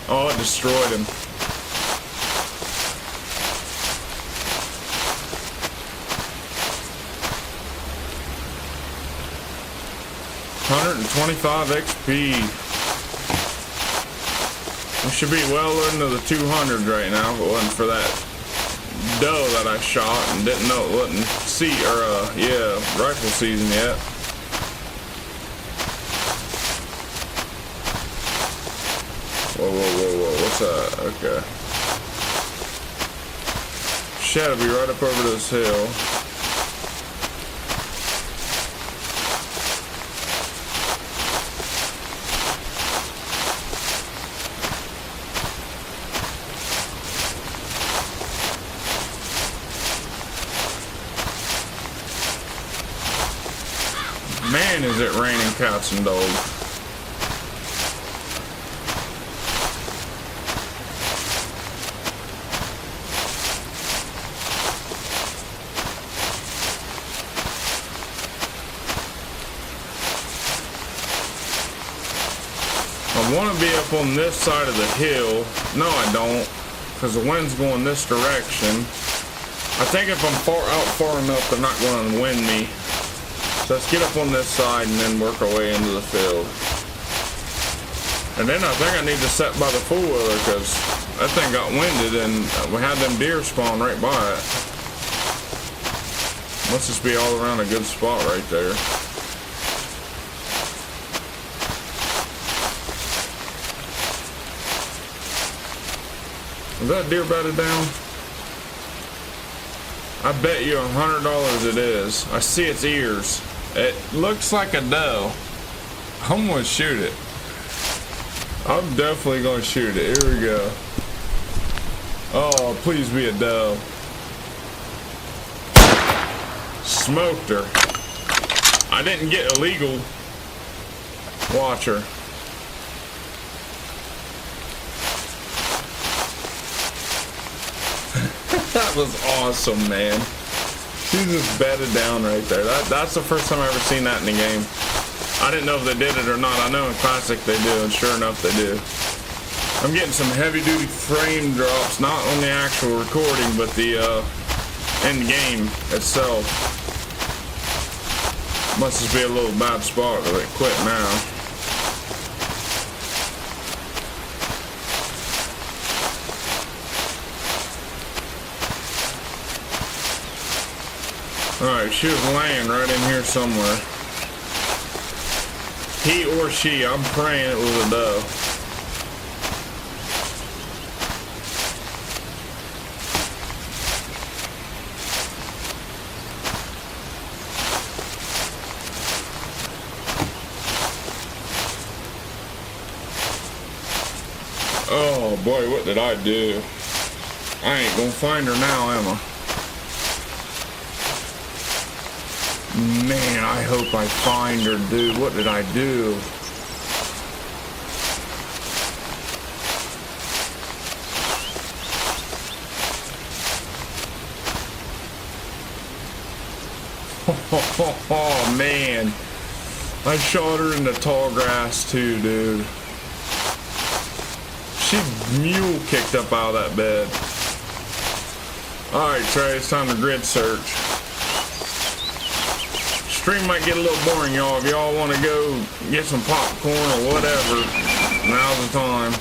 Oh, it destroyed him. $125 XP. We should be well into the 200s right now if it wasn't for that doe that I shot and didn't know it wasn't rifle season yet. Whoa, what's that? Okay. Shed will be right up over this hill. Man, is it raining cats and dogs. I want to be up on this side of the hill. No, I don't, because the wind's going this direction. I think if I'm out far enough, they're not going to wind me. So let's get up on this side and then work our way into the field. And then I think I need to set by the four-wheeler because that thing got winded and we had them deer spawn right by it. Must just be all around a good spot right there. Is that deer bedded down? I bet you $100 it is. I see its ears. It looks like a doe. I'm gonna shoot it. I'm definitely gonna shoot it. Here we go. Oh, please be a doe. Smoked her. I didn't get illegal. Watch her. That was awesome, man. She just bedded down right there. That's the first time I ever seen that in the game. I didn't know if they did it or not. I know in Classic they do, and sure enough they do. I'm getting some heavy-duty frame drops, not on the actual recording, but the end game itself. Must just be a little bad spot where they quit now. Alright, she was laying right in here somewhere. He or she, I'm praying it was a doe. Oh boy, what did I do? I ain't gonna find her now, am I? Man, I hope I find her, dude. What did I do? Oh man, I shot her in the tall grass too, dude. She mule kicked up out of that bed. Alright, Trey, it's time to grid search. Stream might get a little boring, y'all. If y'all want to go get some popcorn or whatever, now's the time.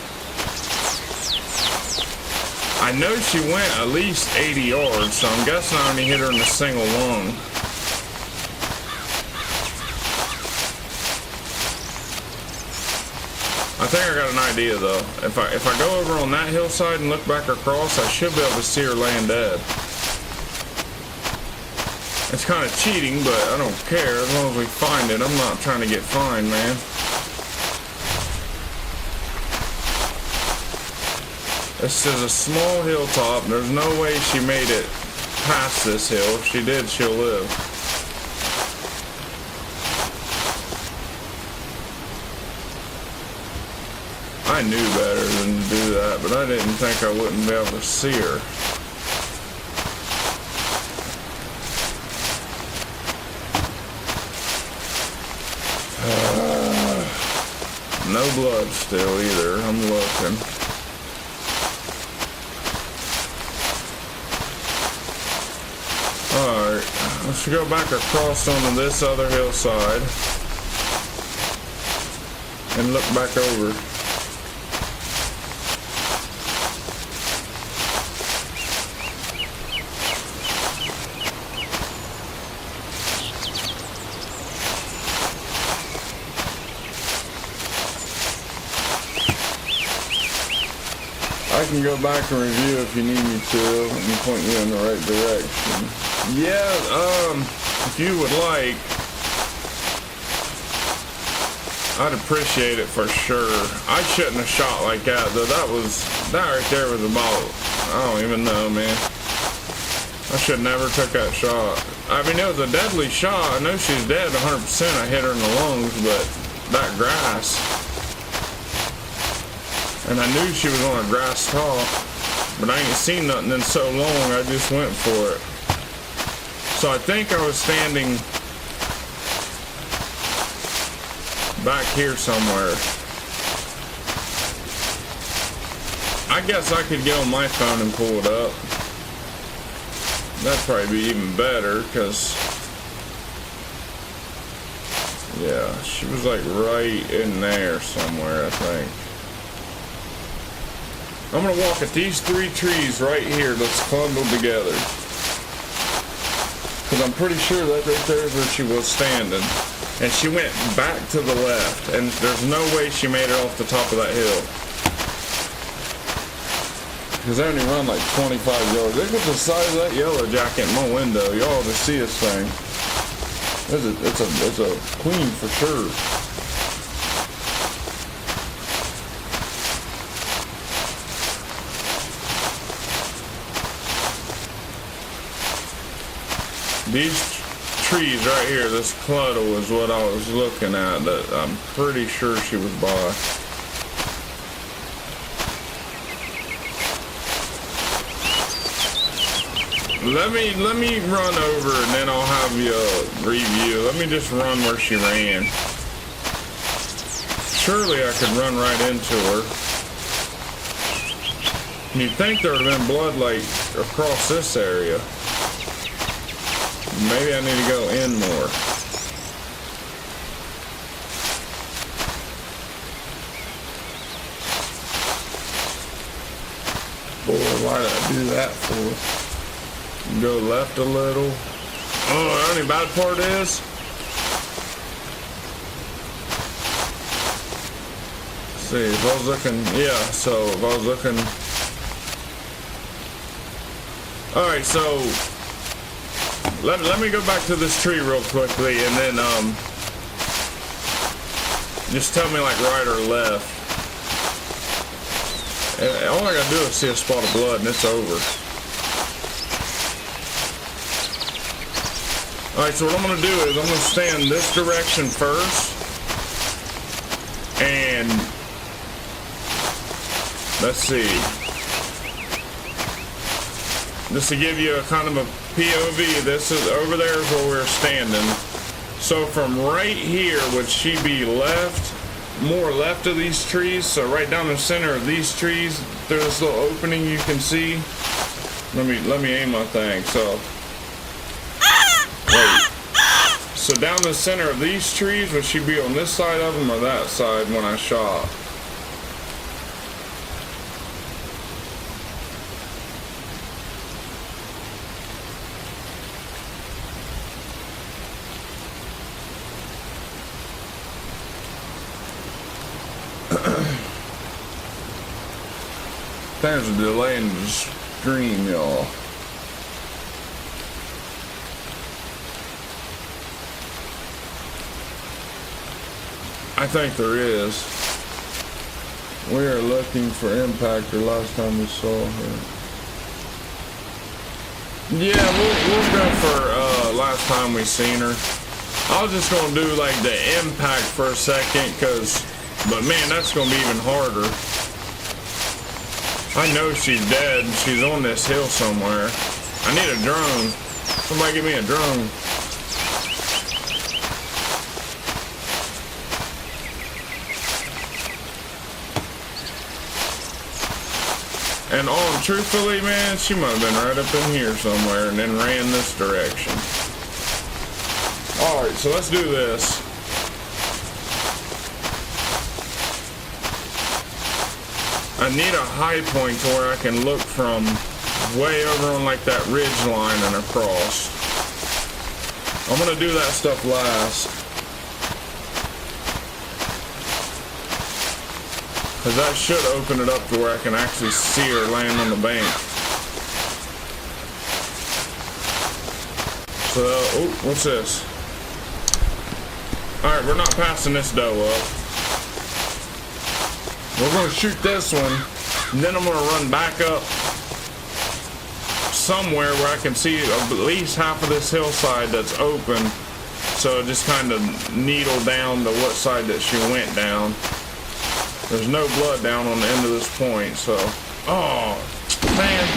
I know she went at least 80 yards, so I'm guessing I only hit her in a single lung. I think I got an idea though. If I go over on that hillside and look back across, I should be able to see her laying dead. It's kind of cheating, but I don't care as long as we find it. I'm not trying to get fined, man. This is a small hilltop. There's no way she made it past this hill. If she did, she'll live. I knew better than to do that, but I didn't think I wouldn't be able to see her. No blood still either. I'm looking. Alright, let's go back across onto this other hillside and look back over. I can go back and review if you need me to and point you in the right direction. Yeah, if you would like, I'd appreciate it for sure. I shouldn't have shot like that though. That right there was about, I don't even know, man. I should never took that shot. I mean, it was a deadly shot. I know she's dead 100%. I hit her in the lungs, but that grass. And I knew she was on a grass top, but I ain't seen nothing in so long, I just went for it. So I think I was standing back here somewhere. I guess I could get on my phone and pull it up. That'd probably be even better, because, yeah, she was like right in there somewhere, I think. I'm gonna walk at these three trees right here that's bundled together. Because I'm pretty sure that right there is where she was standing. And she went back to the left, and there's no way she made it off the top of that hill. Because I only run like 25 yards. Look at the size of that yellow jacket in my window. Y'all just see this thing. It's a queen for sure. These trees right here, this clutter is what I was looking at, that I'm pretty sure she was by. Let me run over and then I'll have you review. Let me just run where she ran. Surely I could run right into her. You'd think there would have been blood like across this area. Maybe I need to go in more. Boy, why did I do that for? Go left a little. Oh, the only bad part is see, if I was looking, yeah, so if I was looking. Alright, so let me go back to this tree real quickly and then just tell me like right or left. And all I gotta do is see a spot of blood and it's over. Alright, so what I'm gonna do is I'm gonna stand this direction first. And let's see. Just to give you a kind of a POV, this is over there is where we're standing. So from right here, would she be left, more left of these trees? So right down the center of these trees, there's this little opening you can see. Let me aim my thing. So wait. So down the center of these trees, would she be on this side of them or that side when I shot? There's a delay in the stream, y'all. I think there is. We are looking for impactor last time we saw her. Yeah, we'll go for last time we seen her. I was just gonna do like the impact for a second, but man, that's gonna be even harder. I know she's dead. She's on this hill somewhere. I need a drone. Somebody give me a drone. And truthfully, man, she might have been right up in here somewhere and then ran this direction. Alright, so let's do this. I need a high point to where I can look from way over on like that ridge line and across. I'm gonna do that stuff last. Cause that should open it up to where I can actually see her laying on the bank. So, oh, what's this? Alright, we're not passing this doe up. We're gonna shoot this one, and then I'm gonna run back up somewhere where I can see at least half of this hillside that's open. So just kind of needle down to what side that she went down. There's no blood down on the end of this point, so. Oh, man.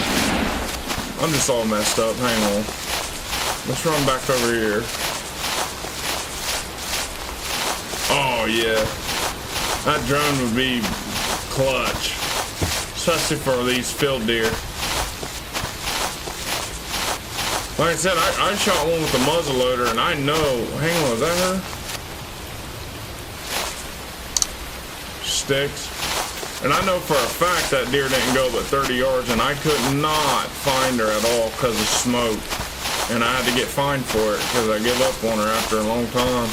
I'm just all messed up. Hang on. Let's run back over here. Oh, yeah. That drone would be clutch. Especially for these field deer. Like I said, I shot one with the muzzleloader, and I know. Hang on, is that her? Sticks. And I know for a fact that deer didn't go but 30 yards, and I could not find her at all because of smoke. And I had to get fined for it because I give up on her after a long time.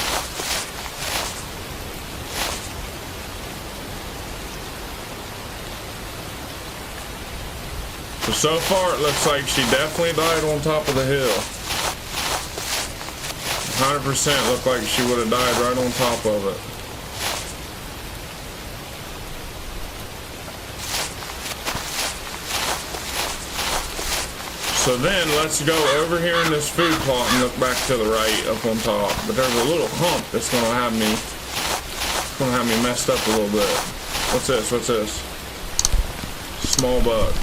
So far it looks like she definitely died on top of the hill. 100% looked like she would have died right on top of it. So then let's go over here in this food plot and look back to the right up on top. But there's a little hump that's gonna have me messed up a little bit. What's this? What's this? Small buck.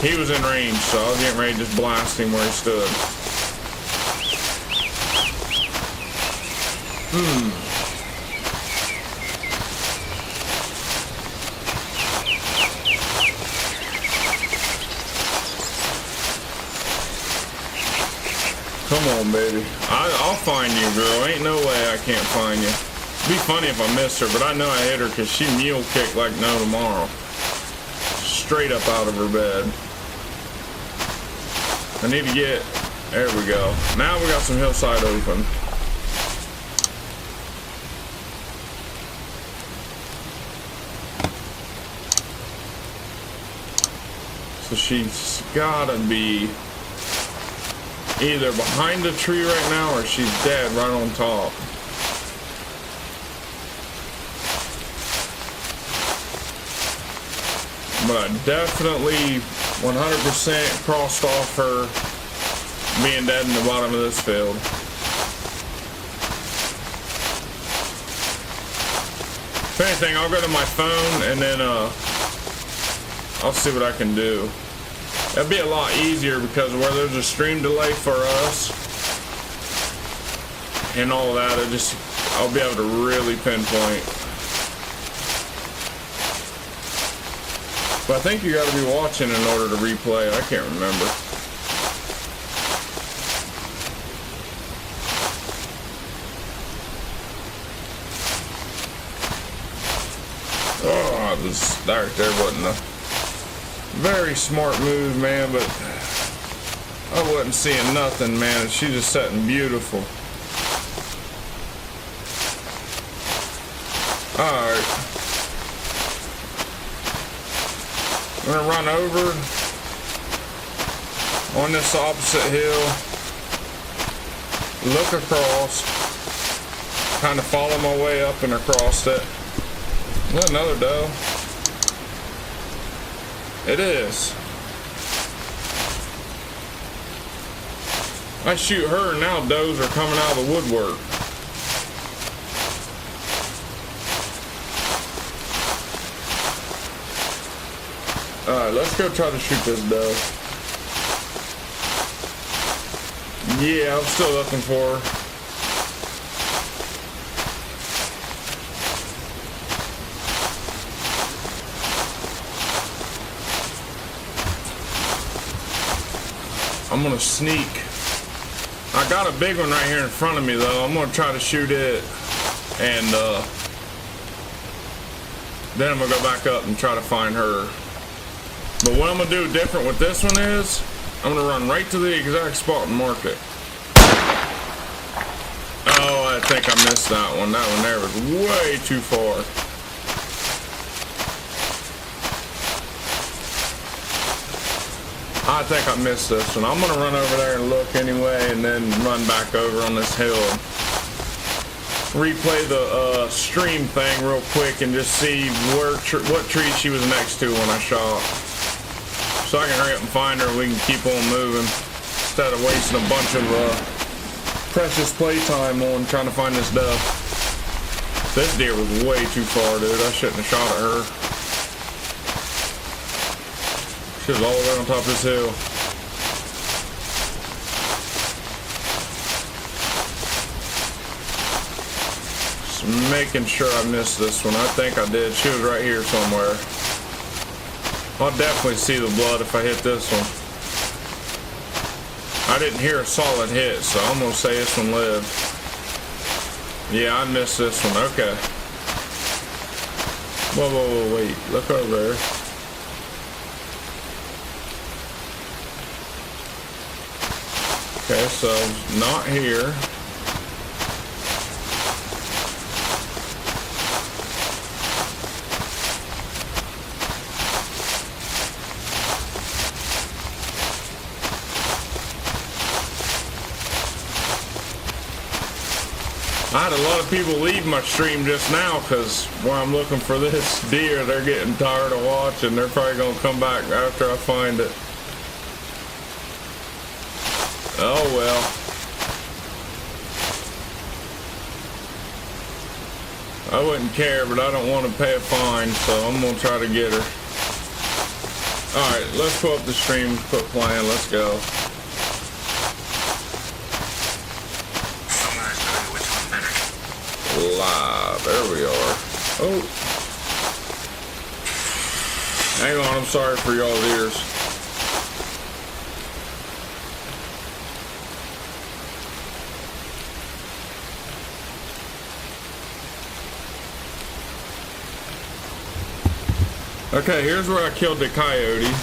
He was in range, so I was getting ready to just blast him where he stood. Come on, baby. I'll find you, girl. Ain't no way I can't find you. It'd be funny if I missed her, but I know I hit her because she mule kicked like no tomorrow. Straight up out of her bed. I need to get... There we go. Now we got some hillside open. So she's gotta be either behind the tree right now or she's dead right on top. But I definitely 100% crossed off her being dead in the bottom of this field. If anything, I'll go to my phone and then I'll see what I can do. That'd be a lot easier because where there's a stream delay for us and all that, I'll be able to really pinpoint. But I think you gotta be watching in order to replay. I can't remember. Oh, this right there wasn't a very smart move, man, but I wasn't seeing nothing, man. She just sitting beautiful. Alright. I'm gonna run over on this opposite hill, look across, kind of follow my way up and across it. Another doe. It is. I shoot her and now does are coming out of the woodwork. Alright, let's go try to shoot this doe. Yeah, I'm still looking for her. I'm gonna sneak. I got a big one right here in front of me though. I'm gonna try to shoot it and then I'm gonna go back up and try to find her. But what I'm gonna do different with this one is I'm gonna run right to the exact spot and mark it. Oh, I think I missed that one. That one there was way too far. I think I missed this one. I'm gonna run over there and look anyway and then run back over on this hill. Replay the stream thing real quick and just see what tree she was next to when I shot. So I can hurry up and find her and we can keep on moving instead of wasting a bunch of precious playtime on trying to find this doe. This deer was way too far, dude. I shouldn't have shot at her. She was all the way on top of this hill. Just making sure I missed this one. I think I did. She was right here somewhere. I'll definitely see the blood if I hit this one. I didn't hear a solid hit, so I'm gonna say this one lived. Yeah, I missed this one. Okay. Whoa, whoa, whoa, wait. Look over there. Okay, so not here. I had a lot of people leave my stream just now because when I'm looking for this deer, they're getting tired of watching. They're probably going to come back after I find it. Oh well. I wouldn't care, but I don't want to pay a fine, so I'm going to try to get her. Alright, let's pull up the stream, quit playing, let's go. Live, there we are. Oh. Hang on, I'm sorry for y'all's ears. Okay, here's where I killed the coyote.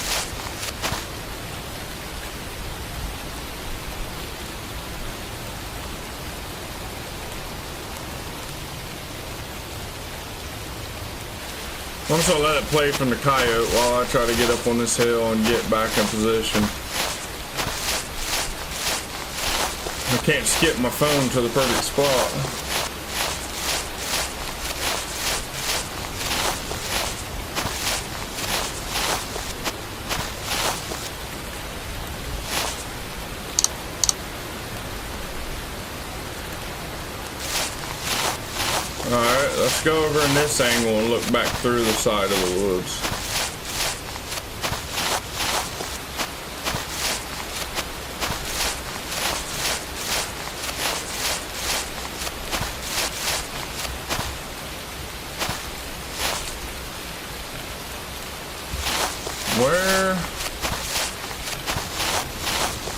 I'm just gonna let it play from the coyote while I try to get up on this hill and get back in position. I can't skip my phone to the perfect spot. Alright, let's go over in this angle and look back through the side of the woods. Where?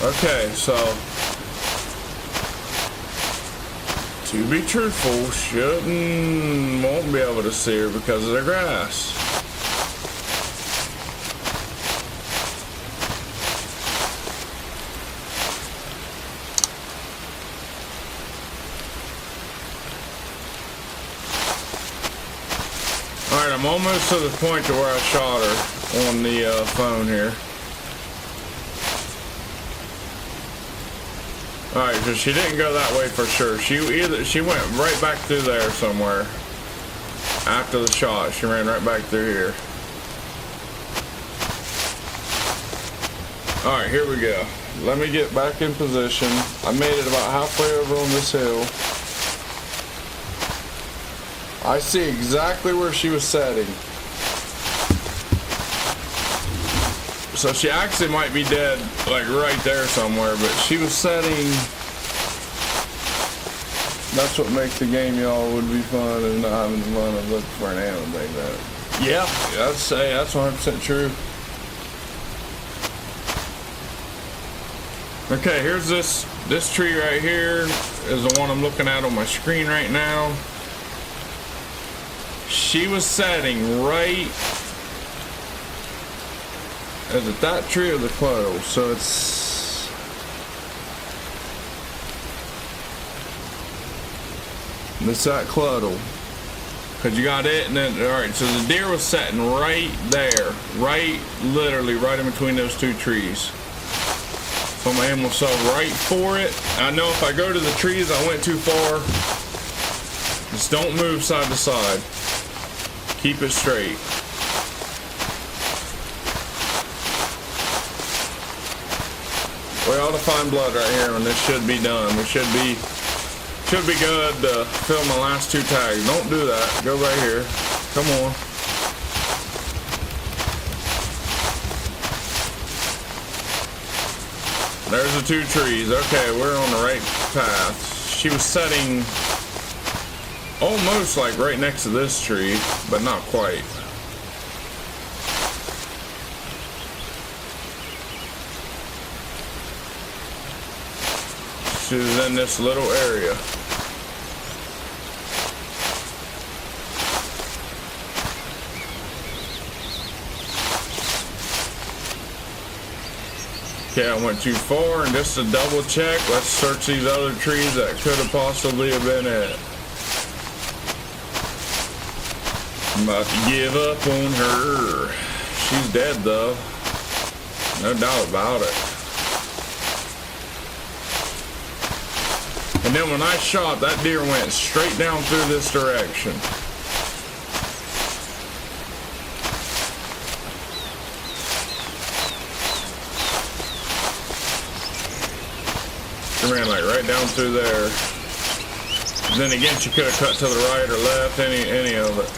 Okay, so to be truthful, won't be able to see her because of the grass. Alright, I'm almost to the point to where I shot her on the phone here. Alright, so she didn't go that way for sure. She went right back through there somewhere. After the shot, she ran right back through here. Alright, here we go. Let me get back in position. I made it about halfway over on this hill. I see exactly where she was setting. So she actually might be dead, like right there somewhere, but she was setting. That's what makes the game, y'all, would be fun, and not having the fun of looking for an animal like that. Yeah, I'd say that's 100% true. Okay, here's this tree right here is the one I'm looking at on my screen right now. She was setting right. Is it that tree or the clove? So it's that cluddle. Cause you got it, and then alright, so the deer was sitting right there. Literally right in between those two trees. So my aim was so right for it. I know if I go to the trees I went too far. Just don't move side to side. Keep it straight. We ought to find blood right here, and this should be done. We should be good to film the last two tags. Don't do that. Go right here. Come on. There's the two trees. Okay, we're on the right path. She was setting almost like right next to this tree, but not quite. She was in this little area. Okay, I went too far, and just to double check, let's search these other trees that could have possibly have been it. I'm about to give up on her. She's dead though. No doubt about it. And then when I shot, that deer went straight down through this direction. She ran like right down through there. And then again, she could have cut to the right or left, any of it.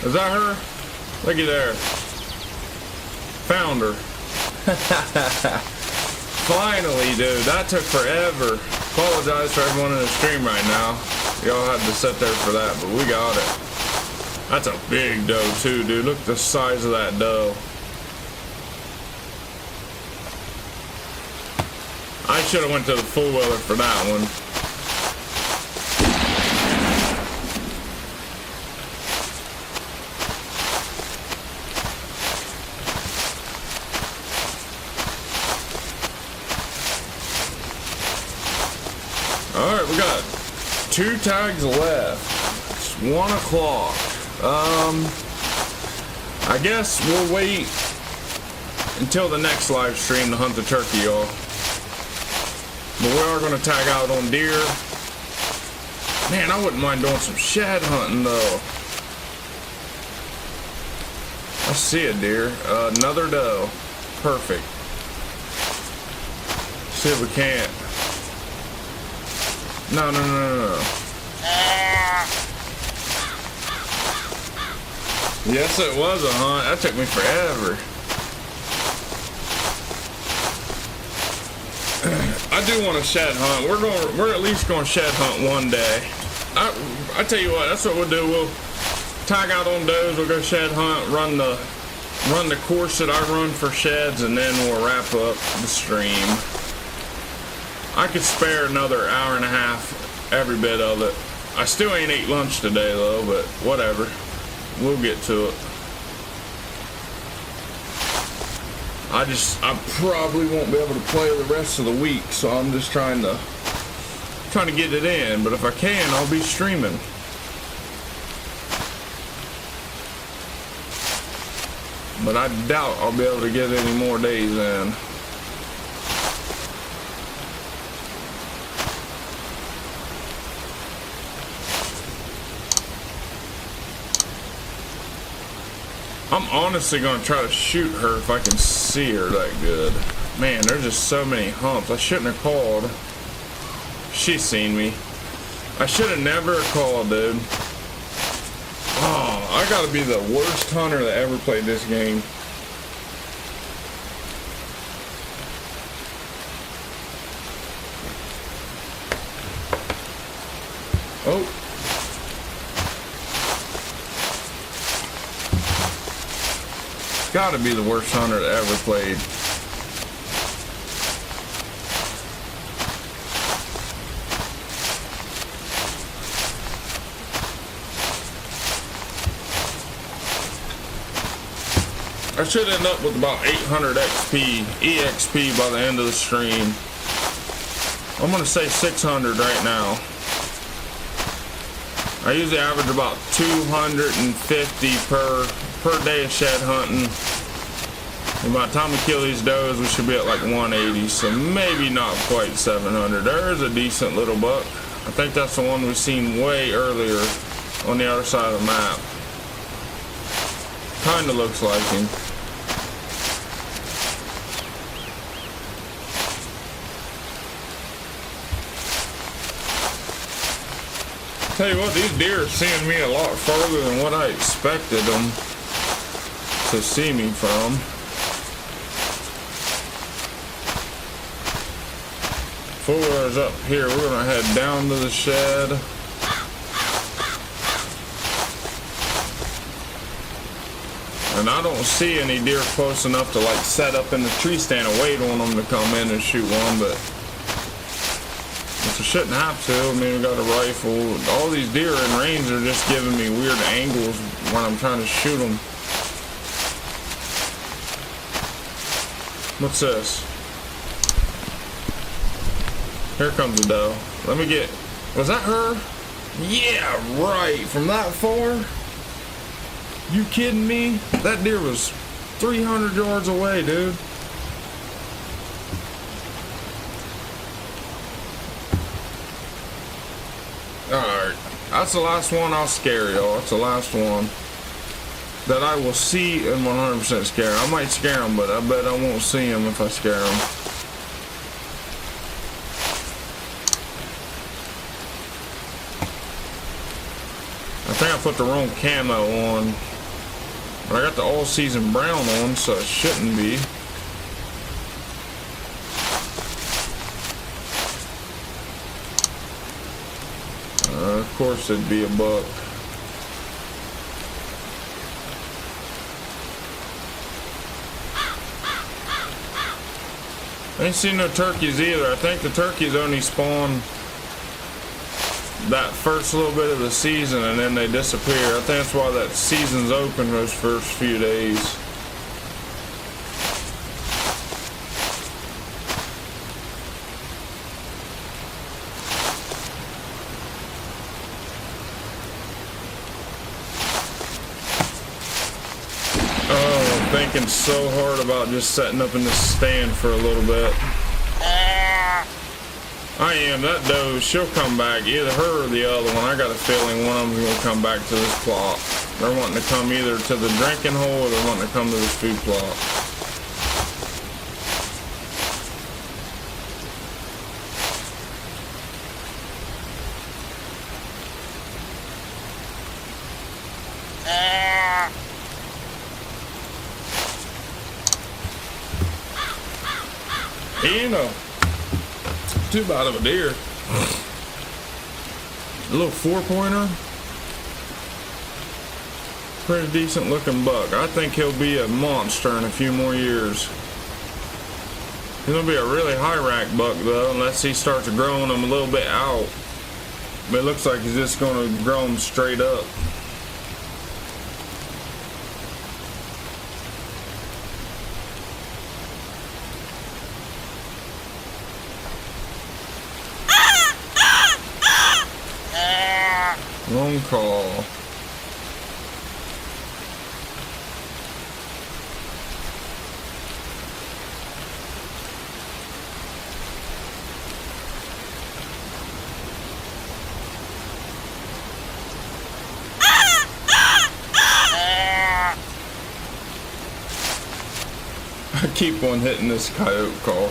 Is that her? Looky there. Found her. Finally, dude. That took forever. Apologize for everyone in the stream right now. Y'all had to sit there for that, but we got it. That's a big doe too, dude. Look at the size of that doe. I should have went to the four-wheeler for that one. 2 tags left. It's 1 o'clock. I guess we'll wait until the next live stream to hunt the turkey, y'all. But we are going to tag out on deer. Man, I wouldn't mind doing some shed hunting though. I see a deer. Another doe. Perfect. See if we can't. No. Yes, it was a hunt. That took me forever. I do want to shed hunt. We're at least going to shed hunt one day. I tell you what, that's what we'll do. We'll tag out on does. We'll go shed hunt, run the course that I run for sheds, and then we'll wrap up the stream. I could spare another hour and a half, every bit of it. I still ain't ate lunch today though, but whatever. We'll get to it. I probably won't be able to play the rest of the week, so I'm just trying to get it in. But if I can, I'll be streaming. But I doubt I'll be able to get any more days in. I'm honestly gonna try to shoot her if I can see her that good. Man, there's just so many humps. I shouldn't have called. She's seen me. I should have never called, dude. Oh, I gotta be the worst hunter that ever played this game. Oh. Gotta be the worst hunter that ever played. I should end up with about 800 EXP by the end of the stream. I'm gonna say 600 right now. I usually average about 250 per day of shed hunting. And by the time we kill these does, we should be at like 180, so maybe not quite 700. There's a decent little buck. I think that's the one we seen way earlier on the other side of the map. Kinda looks like him. Tell you what, these deer are seeing me a lot farther than what I expected them to see me from. Four-wheeler's up here. We're gonna head down to the shed. And I don't see any deer close enough to like set up in the tree stand and wait on them to come in and shoot one, but I shouldn't have to. I mean, we got a rifle. All these deer in range are just giving me weird angles when I'm trying to shoot them. What's this? Here comes a doe. Let me get... Was that her? Yeah, right. From that far? You kidding me? That deer was 300 yards away, dude. Alright. That's the last one I'll scare y'all. That's the last one that I will see and 100% scare. I might scare him, but I bet I won't see him if I scare him. I think I put the wrong camo on. But I got the all-season brown on, so it shouldn't be. Of course it'd be a buck. I ain't seen no turkeys either. I think the turkeys only spawn that first little bit of the season and then they disappear. I think that's why that season's open those first few days. thinking so hard about just setting up in this stand for a little bit. I am. That doe, she'll come back. Either her or the other one. I got a feeling one of them's going to come back to this plot. They're wanting to come either to the drinking hole or they're wanting to come to this food plot. He ain't too bad of a deer. A little 4-pointer. Pretty decent looking buck. I think he'll be a monster in a few more years. He's gonna be a really high rack buck though, unless he starts growing them a little bit out. But it looks like he's just gonna grow them straight up. Long call. I keep on hitting this coyote call.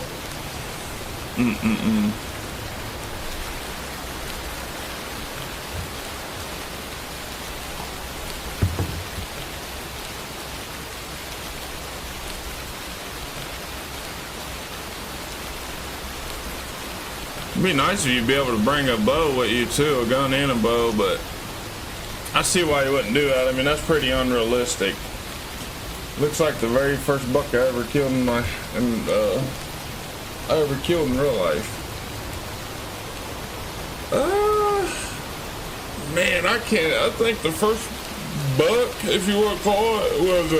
It'd be nice if you'd be able to bring a bow with you too, a gun and a bow, but I see why you wouldn't do that. I mean, that's pretty unrealistic. Looks like the very first buck I ever killed in real life. Man, I think the first buck, if you want to call it, was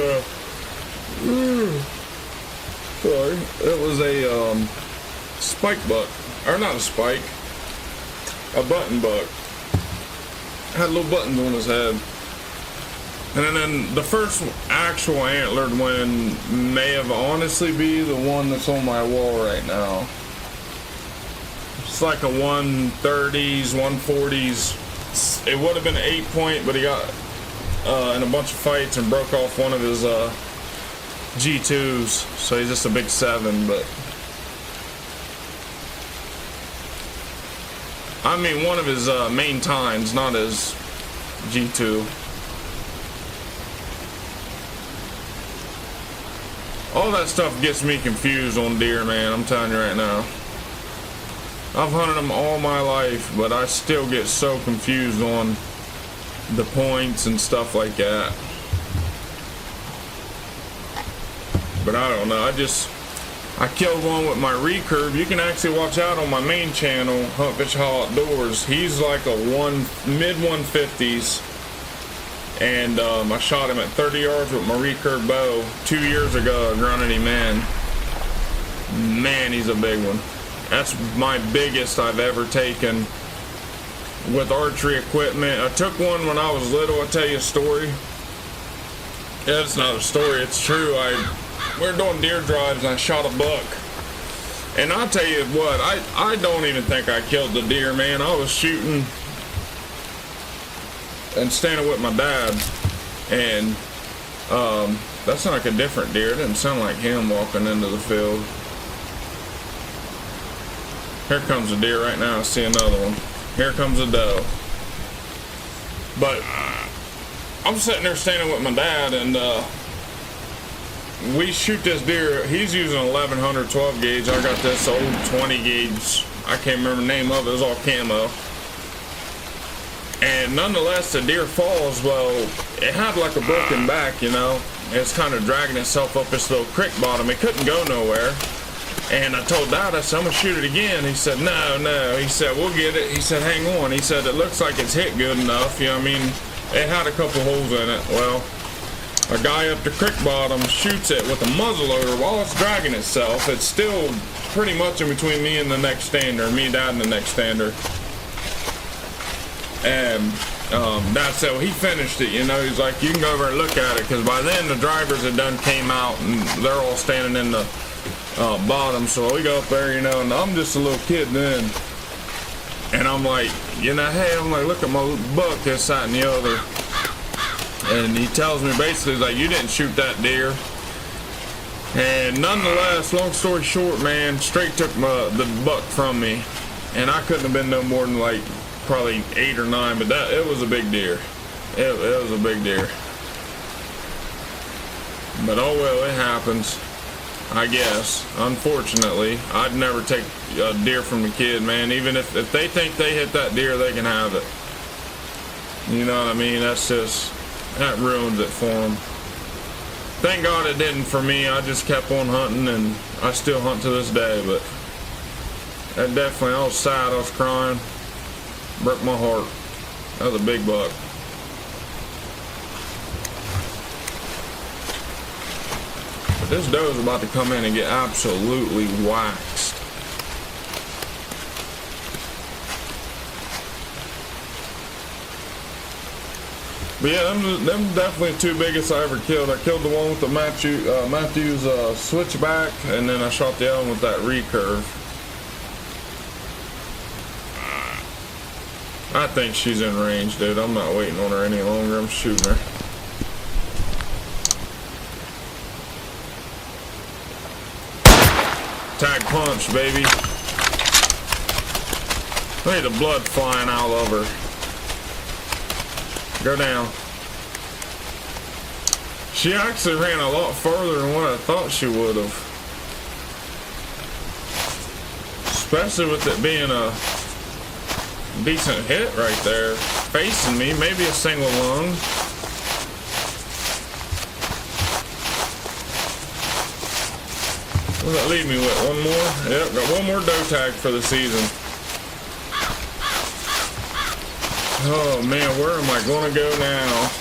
it was a spike buck. Or not a spike, a button buck. Had little buttons on his head. And then the first actual antlered one may have honestly be the one that's on my wall right now. It's like a 130s, 140s. It would have been an 8-point, but he got in a bunch of fights and broke off one of his G2s. So he's just a big 7, but I mean, one of his main tines, not his G2. All that stuff gets me confused on deer, man. I'm telling you right now. I've hunted them all my life, but I still get so confused on the points and stuff like that. But I don't know. I killed one with my recurve. You can actually watch out on my main channel, Hunt Fish Haul Outdoors. He's like a mid 150s, and I shot him at 30 yards with my recurve bow 2 years ago. Grunted him in. Man, he's a big one. That's my biggest I've ever taken with archery equipment. I took one when I was little. I'll tell you a story. Yeah, it's not a story. It's true. We were doing deer drives and I shot a buck. And I'll tell you what, I don't even think I killed the deer, man. I was shooting and standing with my dad. And that sounded like a different deer. It didn't sound like him walking into the field. Here comes a deer right now. I see another one. Here comes a doe. But I'm sitting there standing with my dad, and we shoot this deer. He's using an 1100 12 gauge. I got this old 20 gauge. I can't remember the name of it. It was all camo. And nonetheless, the deer falls. Well, it had like a broken back, you know. It's kind of dragging itself up this little creek bottom. It couldn't go nowhere. And I told Dad, I said, I'm going to shoot it again. He said, no. He said, we'll get it. He said, hang on. He said, it looks like it's hit good enough. You know what I mean? It had a couple holes in it. Well, a guy up the creek bottom shoots it with a muzzleloader while it's dragging itself. It's still pretty much in between me and the next stander, me, Dad, and the next stander. And Dad said, well, he finished it, you know. He's like, you can go over and look at it, because by then the drivers had done came out and they're all standing in the bottom. So we go up there, you know, and I'm just a little kid then, and I'm like, you know, hey, I'm like, look at my buck, this, that, and the other. And he tells me basically, like, you didn't shoot that deer. And nonetheless, long story short, man, straight took the buck from me, and I couldn't have been no more than like probably 8 or 9, but it was a big deer. It was a big deer. But oh well, it happens, I guess. Unfortunately, I'd never take a deer from a kid, man. Even if they think they hit that deer, they can have it. You know what I mean? That ruins it for them. Thank God it didn't for me. I just kept on hunting, and I still hunt to this day. But that definitely, I was sad, I was crying, broke my heart. That was a big buck. But this doe is about to come in and get absolutely waxed. But yeah, them definitely the two biggest I ever killed. I killed the one with the Matthews switchback, and then I shot the other one with that recurve. I think she's in range, dude. I'm not waiting on her any longer. I'm shooting her. Tag punch, baby. Look at the blood flying all over. Go down. She actually ran a lot further than what I thought she would have. Especially with it being a decent hit right there. Facing me, maybe a single lung. What does that leave me with? One more? Yep, got one more doe tag for the season. Oh man, where am I gonna go now?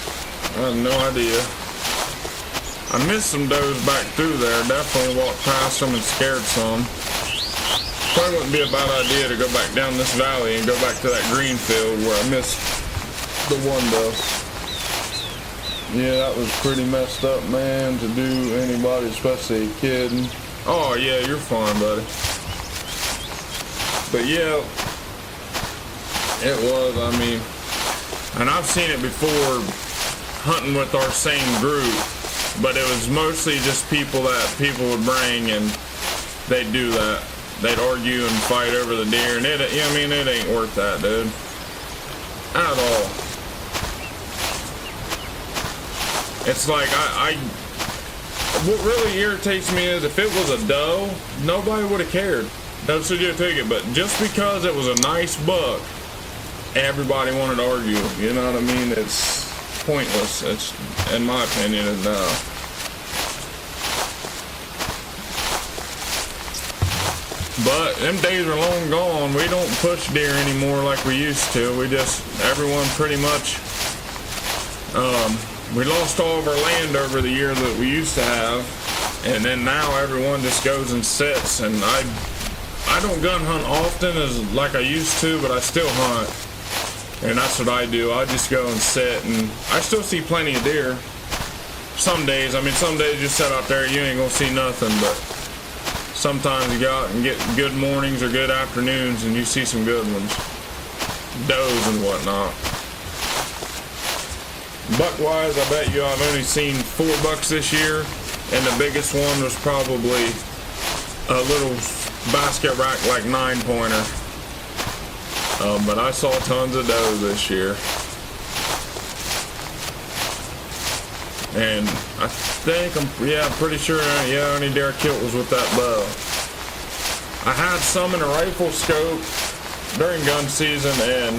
I have no idea. I missed some does back through there. Definitely walked past them and scared some. Probably wouldn't be a bad idea to go back down this valley and go back to that green field where I missed the one doe. Yeah, that was pretty messed up, man, to do anybody, especially a kid. Oh yeah, you're fine, buddy. But yeah, it was, I mean, and I've seen it before hunting with our same group, but it was mostly just people that people would bring, and they'd do that. They'd argue and fight over the deer, and it, I mean, it ain't worth that, dude. At all. It's like, what really irritates me is if it was a doe, nobody would have cared. That's what you take it, but just because it was a nice buck, everybody wanted to argue. You know what I mean? It's pointless. It's, in my opinion, no. But them days are long gone. We don't push deer anymore like we used to. We just, everyone pretty much, we lost all of our land over the year that we used to have, and then now everyone just goes and sits. And I don't gun hunt often as like I used to, but I still hunt, and that's what I do. I just go and sit, and I still see plenty of deer. Some days, I mean, some days you sit out there, you ain't gonna see nothing, but sometimes you go out and get good mornings or good afternoons, and you see some good ones, does and whatnot. Buck-wise, I bet you I've only seen 4 bucks this year, and the biggest one was probably a little basket rack, like 9-pointer. But I saw tons of doe this year. And I think, I'm pretty sure, only deer I killed was with that bow. I had some in a rifle scope during gun season, and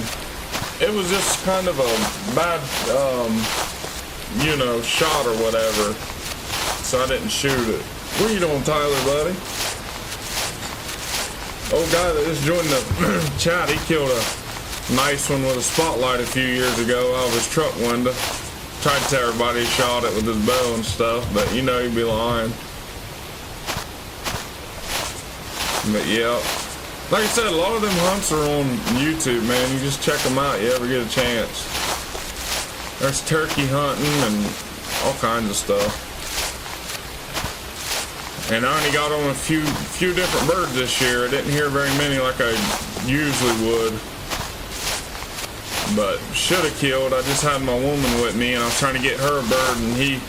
it was just kind of a bad, shot or whatever, so I didn't shoot it. What are you doing, Tyler, buddy? Old guy that just joined the chat, he killed a nice one with a spotlight a few years ago out of his truck window. Tried to tell everybody he shot it with his bow and stuff, but you know he'd be lying. But yeah, Like I said, a lot of them hunts are on YouTube, man. You just check them out, you ever get a chance. There's turkey hunting and all kinds of stuff. And I only got on a few different birds this year. I didn't hear very many like I usually would. But should have killed. I just had my woman with me and I was trying to get her a bird and he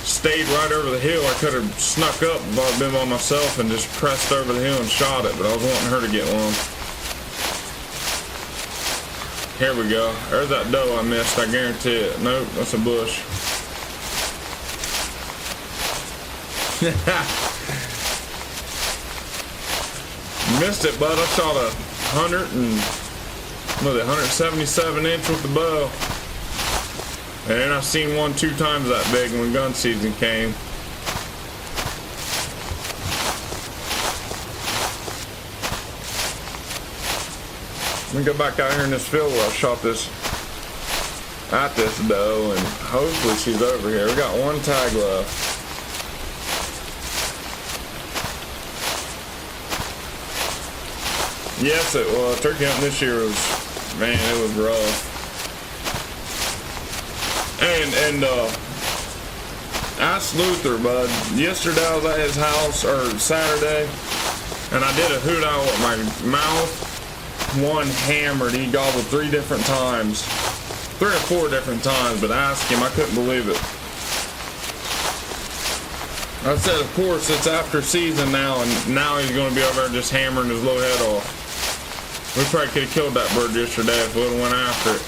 stayed right over the hill. I could have snuck up if I'd been by myself and just pressed over the hill and shot it, but I was wanting her to get one. Here we go. There's that doe I missed, I guarantee it. Nope, that's a bush. Missed it, bud. I shot a 177 inch with the bow. And then I've seen one 2 times that big when gun season came. Let me go back out here in this field where I shot this at this doe, and hopefully she's over here. We got one tag left. Yes, it was. Turkey hunting this year was, man, it was rough. And ask Luther, bud. Yesterday I was at his house, or Saturday, and I did a hoot owl with my mouth. One hammered. He gobbled 3 different times. 3 or 4 different times, but I asked him, I couldn't believe it. I said, of course, it's after season now, and now he's going to be over there just hammering his little head off. We probably could have killed that bird yesterday if we would have went after it.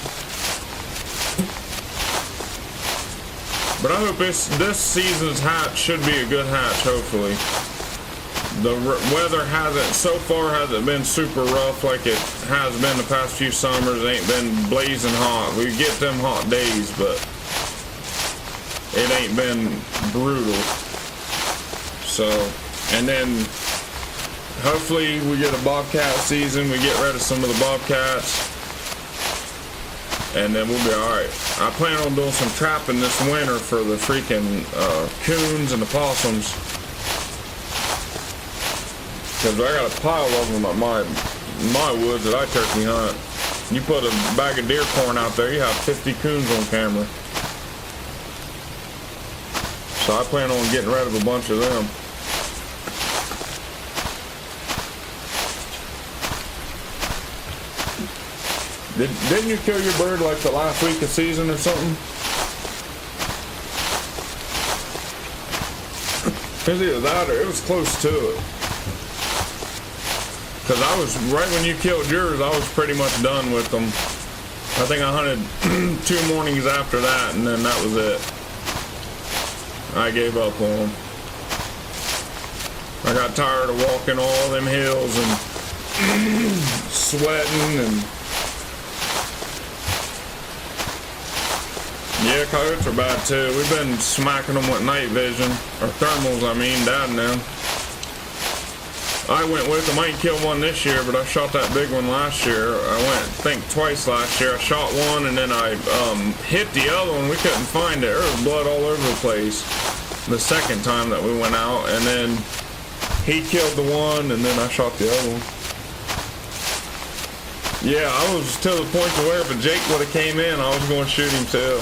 But I hope this season's hatch should be a good hatch, hopefully. The weather hasn't been super rough like it has been the past few summers. It ain't been blazing hot. We get them hot days, but it ain't been brutal. So, and then hopefully we get a bobcat season. We get rid of some of the bobcats. And then we'll be alright. I plan on doing some trapping this winter for the freaking coons and the possums. Because I got a pile of them at my woods that I turkey hunt. You put a bag of deer corn out there, you have 50 coons on camera. So I plan on getting rid of a bunch of them. Didn't you kill your bird like the last week of season or something? It was either that or it was close to it. Because I was, right when you killed yours, I was pretty much done with them. I think I hunted 2 mornings after that, and then that was it. I gave up on them. I got tired of walking all them hills and sweating and... Yeah, coyotes are bad too. We've been smacking them with night vision, or thermals, I mean, Dad and them. I went with them. I ain't killed one this year, but I shot that big one last year. I went, I think, twice last year. I shot one, and then I hit the other one. We couldn't find it. There was blood all over the place the second time that we went out, and then he killed the one, and then I shot the other one. Yeah, I was to the point to where if a Jake would have came in, I was going to shoot him too.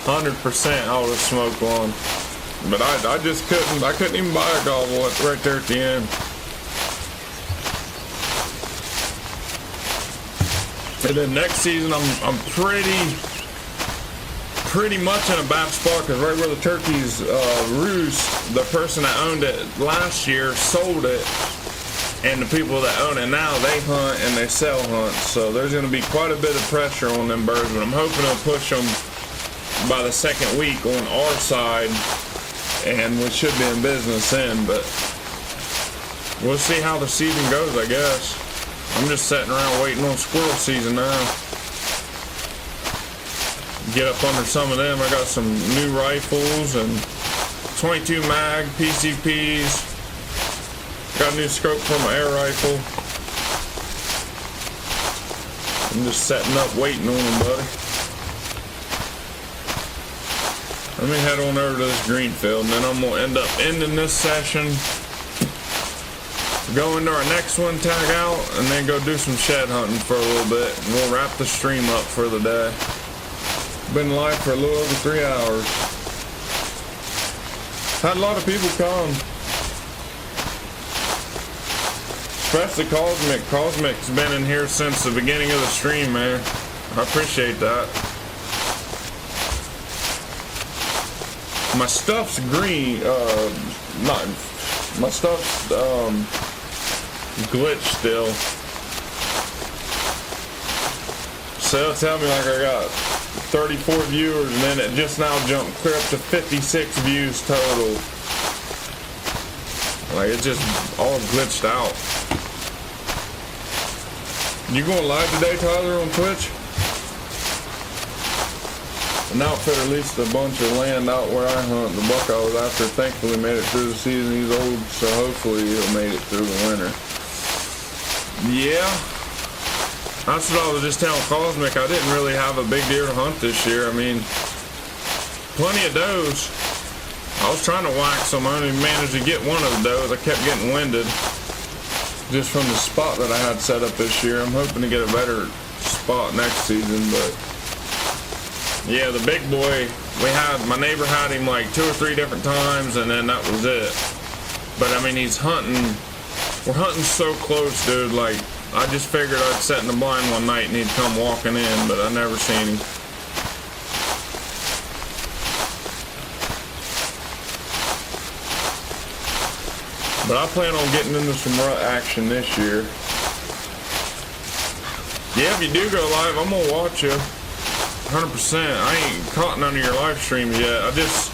100% I would have smoked one. But I just couldn't. I couldn't even buy a gobble right there at the end. And then next season, I'm pretty much in a bad spot because right where the turkeys roost, the person that owned it last year sold it, and the people that own it now, they hunt and they sell hunts. So there's going to be quite a bit of pressure on them birds, but I'm hoping to push them by the second week on our side. And we should be in business then, but we'll see how the season goes, I guess. I'm just sitting around waiting on squirrel season now. Get up under some of them. I got some new rifles and 22 mag PCPs. Got a new scope for my air rifle. I'm just setting up waiting on them, buddy. Let me head on over to this green field, and then I'm going to end up ending this session go into our next one, tag out, and then go do some shed hunting for a little bit, and we'll wrap the stream up for the day. Been live for a little over 3 hours. Had a lot of people come, especially Cosmic. Cosmic's been in here since the beginning of the stream, man. I appreciate that. My stuff's green, my stuff's glitched still. So tell me like I got 34 viewers, and then it just now jumped clear up to 56 views total. Like it just all glitched out. You going live today, Tyler, on Twitch? An outfitter leased a bunch of land out where I hunt. The buck I was after thankfully made it through the season. He's old, so hopefully he'll make it through the winter. Yeah, that's what I was just telling Cosmic. I didn't really have a big deer to hunt this year. I mean, plenty of does. I was trying to wax them. I only managed to get one of the does. I kept getting winded just from the spot that I had set up this year. I'm hoping to get a better spot next season, but yeah, the big boy, my neighbor had him like 2 or 3 different times, and then that was it. But I mean, he's hunting, we're hunting so close, dude. Like, I just figured I'd set in the blind one night and he'd come walking in, but I never seen him. But I plan on getting into some rut action this year. Yeah, if you do go live, I'm gonna watch you. 100%. I ain't caught none of your live streams yet. I just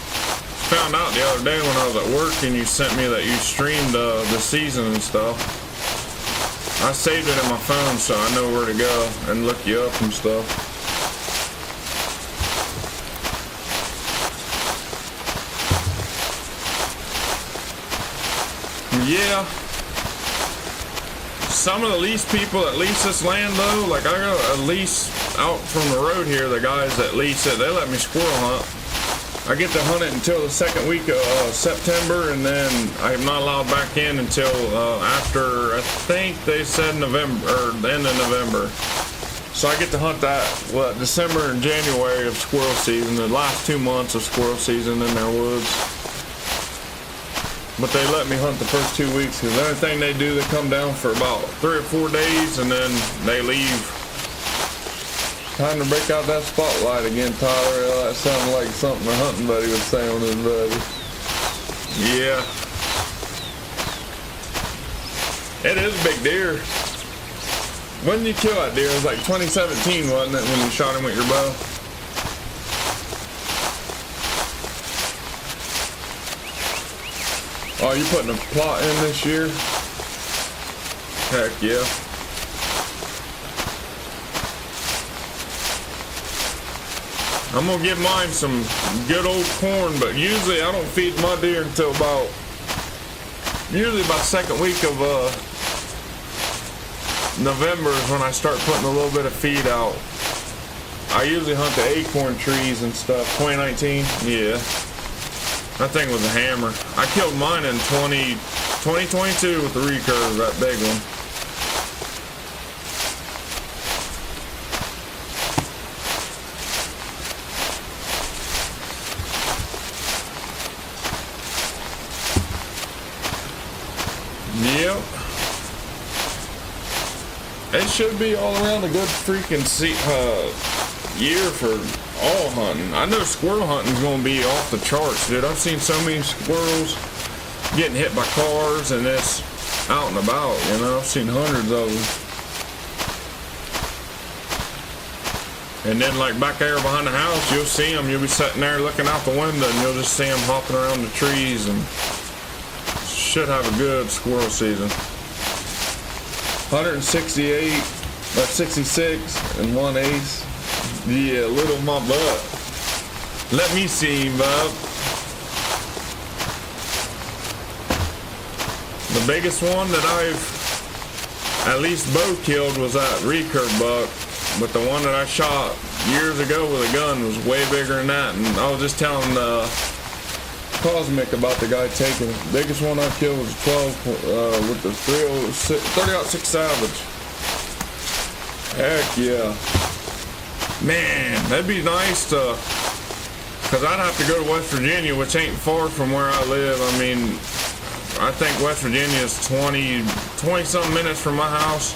found out the other day when I was at work and you sent me that you streamed the season and stuff. I saved it in my phone so I know where to go and look you up and stuff. Yeah. Some of the lease people that lease this land though, like I got a lease out from the road here, the guys that lease it, they let me squirrel hunt. I get to hunt it until the second week of September, and then I'm not allowed back in until after, I think they said November, or the end of November. So I get to hunt that, December and January of squirrel season, the last 2 months of squirrel season in their woods. But they let me hunt the first 2 weeks, because the only thing they do, they come down for about 3 or 4 days, and then they leave. Time to break out that spotlight again, Tyler. That sounded like something a hunting buddy would say on his buddy. Yeah. It is a big deer. When did you kill that deer? It was like 2017, wasn't it, when you shot him with your bow? Oh, you putting a plot in this year? Heck yeah. I'm gonna give mine some good old corn, but usually I don't feed my deer until about second week of November is when I start putting a little bit of feed out. I usually hunt the acorn trees and stuff. 2019, yeah. That thing was a hammer. I killed mine in 2022 with the recurve, that big one. Yep. It should be all around a good freaking year for all hunting. I know squirrel hunting's gonna be off the charts, dude. I've seen so many squirrels getting hit by cars, and it's out and about, you know. I've seen hundreds of them. And then like back there behind the house, you'll see them. You'll be sitting there looking out the window, and you'll just see them hopping around the trees, and should have a good squirrel season. 168, 66, and 1 ace. Yeah, little my butt. Let me see, Bob. The biggest one that I've at least bow killed was that recurve buck, but the one that I shot years ago with a gun was way bigger than that. And I was just telling cosmic about the guy taking it. Biggest one I killed was 12 with the 30-06 Savage. Heck yeah. Man, that'd be nice to, cause I'd have to go to West Virginia, which ain't far from where I live. I mean, I think West Virginia is 20 something minutes from my house.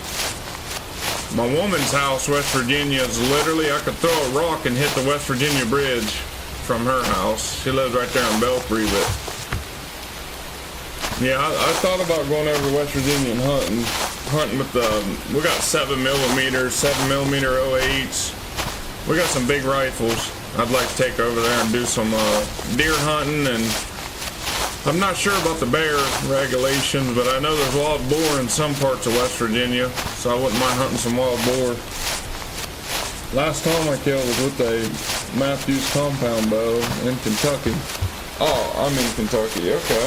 My woman's house, West Virginia, is literally, I could throw a rock and hit the West Virginia bridge from her house. She lives right there in Belfry, but yeah, I thought about going over to West Virginia and hunting with the, we got 7mm 08s. We got some big rifles. I'd like to take over there and do some deer hunting, and I'm not sure about the bear regulations, but I know there's wild boar in some parts of West Virginia, so I wouldn't mind hunting some wild boar. Last time I killed was with a Matthews compound bow in Kentucky. Oh, I'm in Kentucky, okay.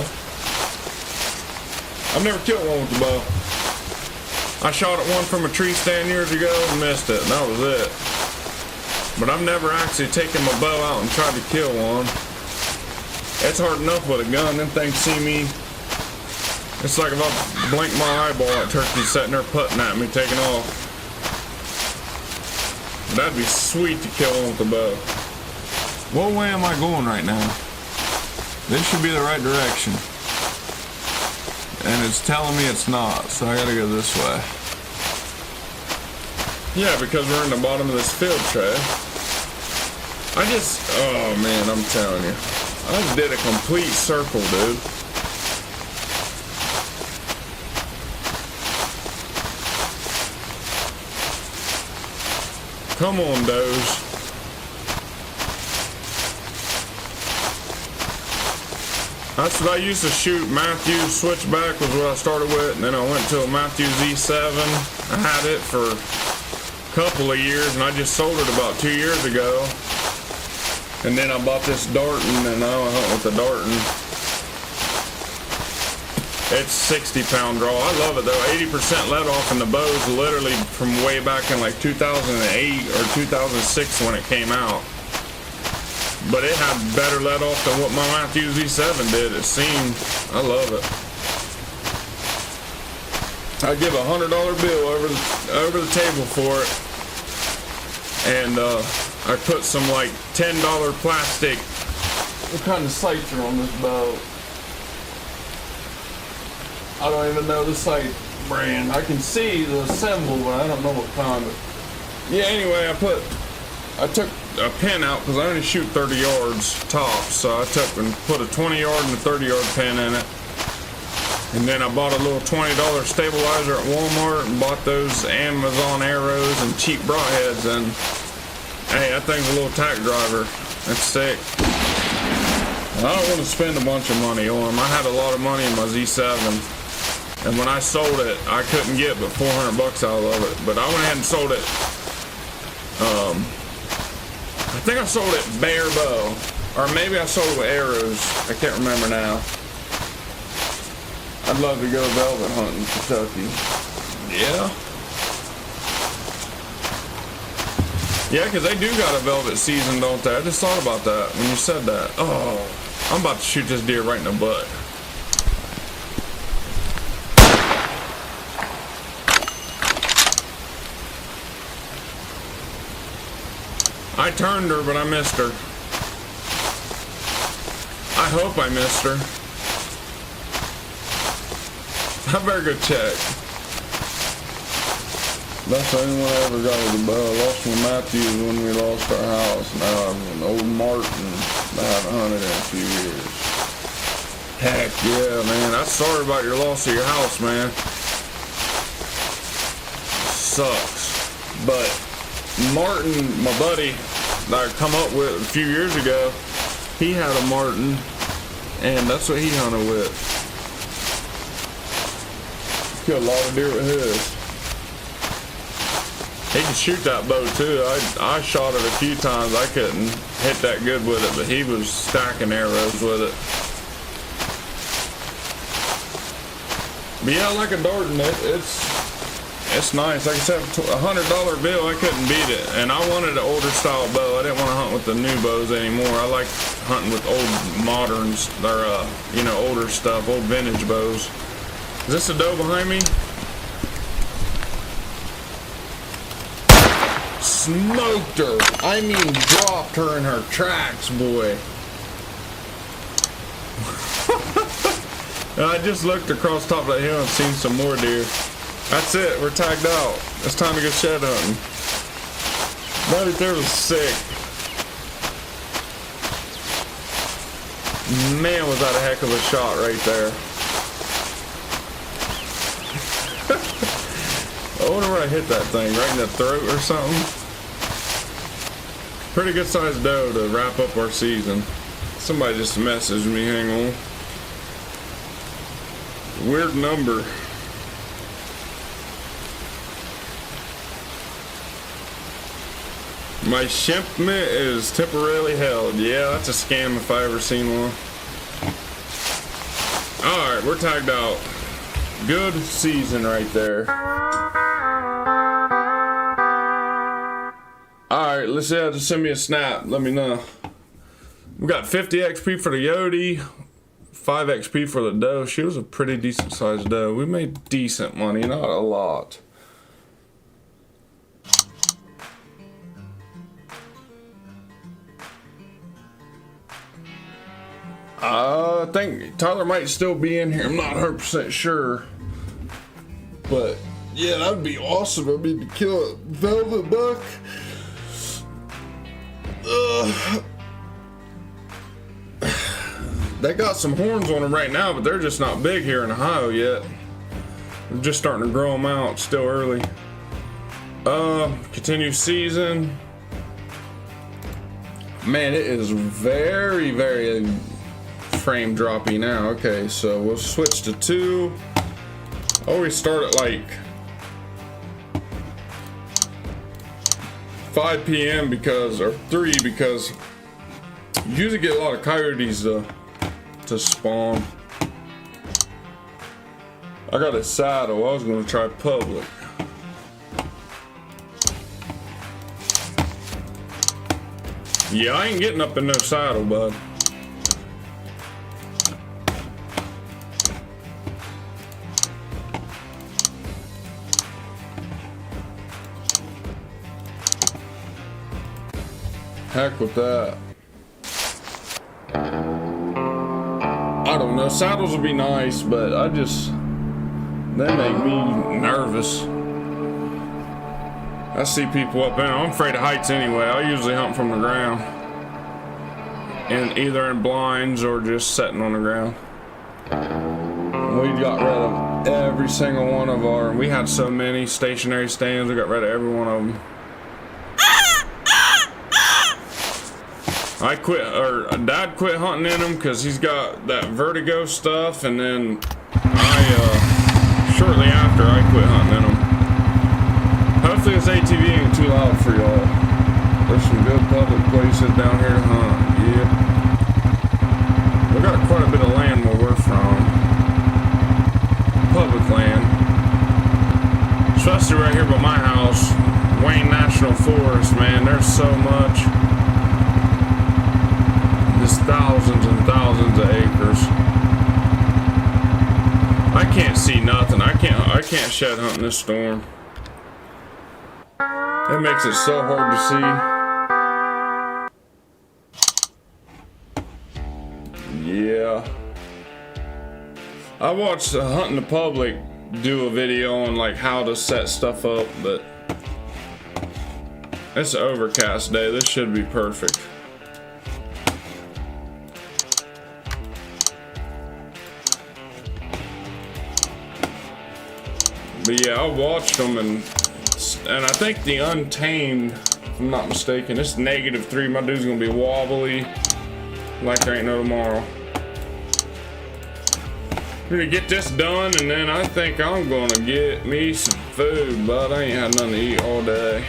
I've never killed one with the bow. I shot at one from a tree stand years ago and missed it, and that was it. But I've never actually taken my bow out and tried to kill one. It's hard enough with a gun. Them things see me. It's like if I blink my eyeball at turkey sitting there putting at me, taking off. That'd be sweet to kill one with the bow. What way am I going right now? This should be the right direction. And it's telling me it's not, so I gotta go this way. Yeah, because we're in the bottom of this field tray. Oh man, I'm telling you. I just did a complete circle, dude. Come on, does. That's what I used to shoot. Matthews switchback was what I started with, and then I went to a Matthews E7. I had it for a couple of years, and I just sold it about 2 years ago. And then I bought this Darton, and now I hunt with the Darton. It's 60-pound draw. I love it though. 80% let off in the bows, literally from way back in like 2008 or 2006 when it came out. But it had better let off than what my Matthews E7 did, it seemed. I love it. I'd give a $100 bill over the table for it. And I put some like $10 plastic. What kind of sights are on this bow? I don't even know the sight brand. I can see the symbol, but I don't know what kind of. Yeah, anyway, I took a pin out because I only shoot 30 yards tops, so I took and put a 20-yard and a 30-yard pin in it. And then I bought a little $20 stabilizer at Walmart and bought those Amazon arrows and cheap broadheads, and hey, that thing's a little tack driver. That's sick. I don't want to spend a bunch of money on them. I had a lot of money in my Z7, and when I sold it, I couldn't get but $400 out of it. But I went ahead and sold it. I think I sold it bare bow, or maybe I sold it with arrows. I can't remember now. I'd love to go velvet hunting in Kentucky. Yeah. Yeah, because they do got a velvet season, don't they? I just thought about that when you said that. Oh, I'm about to shoot this deer right in the butt. I turned her, but I missed her. I hope I missed her. I better go check. That's the only one I ever got with a bow. I lost my Matthews when we lost our house. Now I have an old Martin that I haven't hunted in a few years. Heck yeah, man. I'm sorry about your loss of your house, man. Sucks. But Martin, my buddy that I come up with a few years ago, he had a Martin, and that's what he hunted with. Killed a lot of deer with his. He can shoot that bow too. I shot it a few times. I couldn't hit that good with it, but he was stacking arrows with it. But yeah, like a Darton, it's nice. Like I said, a $100 bill, I couldn't beat it. And I wanted an older style bow. I didn't want to hunt with the new bows anymore. I like hunting with old moderns, or you know, older stuff, old vintage bows. Is this a doe behind me? Smoked her. I mean, dropped her in her tracks, boy. I just looked across the top of that hill and seen some more deer. That's it. We're tagged out. It's time to go shed hunting. That right there was sick. Man, was that a heck of a shot right there. I wonder where I hit that thing. Right in the throat or something? Pretty good sized doe to wrap up our season. Somebody just messaged me, hang on. Weird number. My shipment is temporarily held. Yeah, that's a scam if I ever seen one. Alright, we're tagged out. Good season right there. Alright, let's just send me a snap. Let me know. We got 50 XP for the Yodi, 5 XP for the doe. She was a pretty decent sized doe. We made decent money, not a lot. I think Tyler might still be in here. I'm not 100% sure. But yeah, that would be awesome. I mean, to kill a velvet buck. They got some horns on them right now, but they're just not big here in Ohio yet. We're just starting to grow them out. Still early. Continue season. Man, it is very, very frame droppy now. Okay, so we'll switch to 2. Always start at like 5 p.m. because, or 3, because you usually get a lot of coyotes to spawn. I got a saddle. I was gonna try public. Yeah, I ain't getting up in no saddle, bud. Heck with that. I don't know, saddles would be nice, but they make me nervous. I see people up there. I'm afraid of heights anyway. I usually hunt from the ground. And either in blinds or just sitting on the ground. We got rid of every single one of we had so many stationary stands, we got rid of every one of them. Dad quit hunting in them because he's got that vertigo stuff, and then shortly after I quit hunting in them. Hopefully this ATV ain't too loud for y'all. There's some good public places down here to hunt. Yeah. We got quite a bit of land where we're from. Public land. Especially right here by my house. Wayne National Forest, man. There's so much. There's thousands and thousands of acres. I can't see nothing. I can't shed hunt in this storm. It makes it so hard to see. Yeah. I watched Hunting the Public do a video on like how to set stuff up, but it's an overcast day. This should be perfect. But yeah, I watched them, and I think the Untamed, if I'm not mistaken, it's -3. My dude's gonna be wobbly like there ain't no tomorrow. I'm gonna get this done, and then I think I'm gonna get me some food, but I ain't had nothing to eat all day.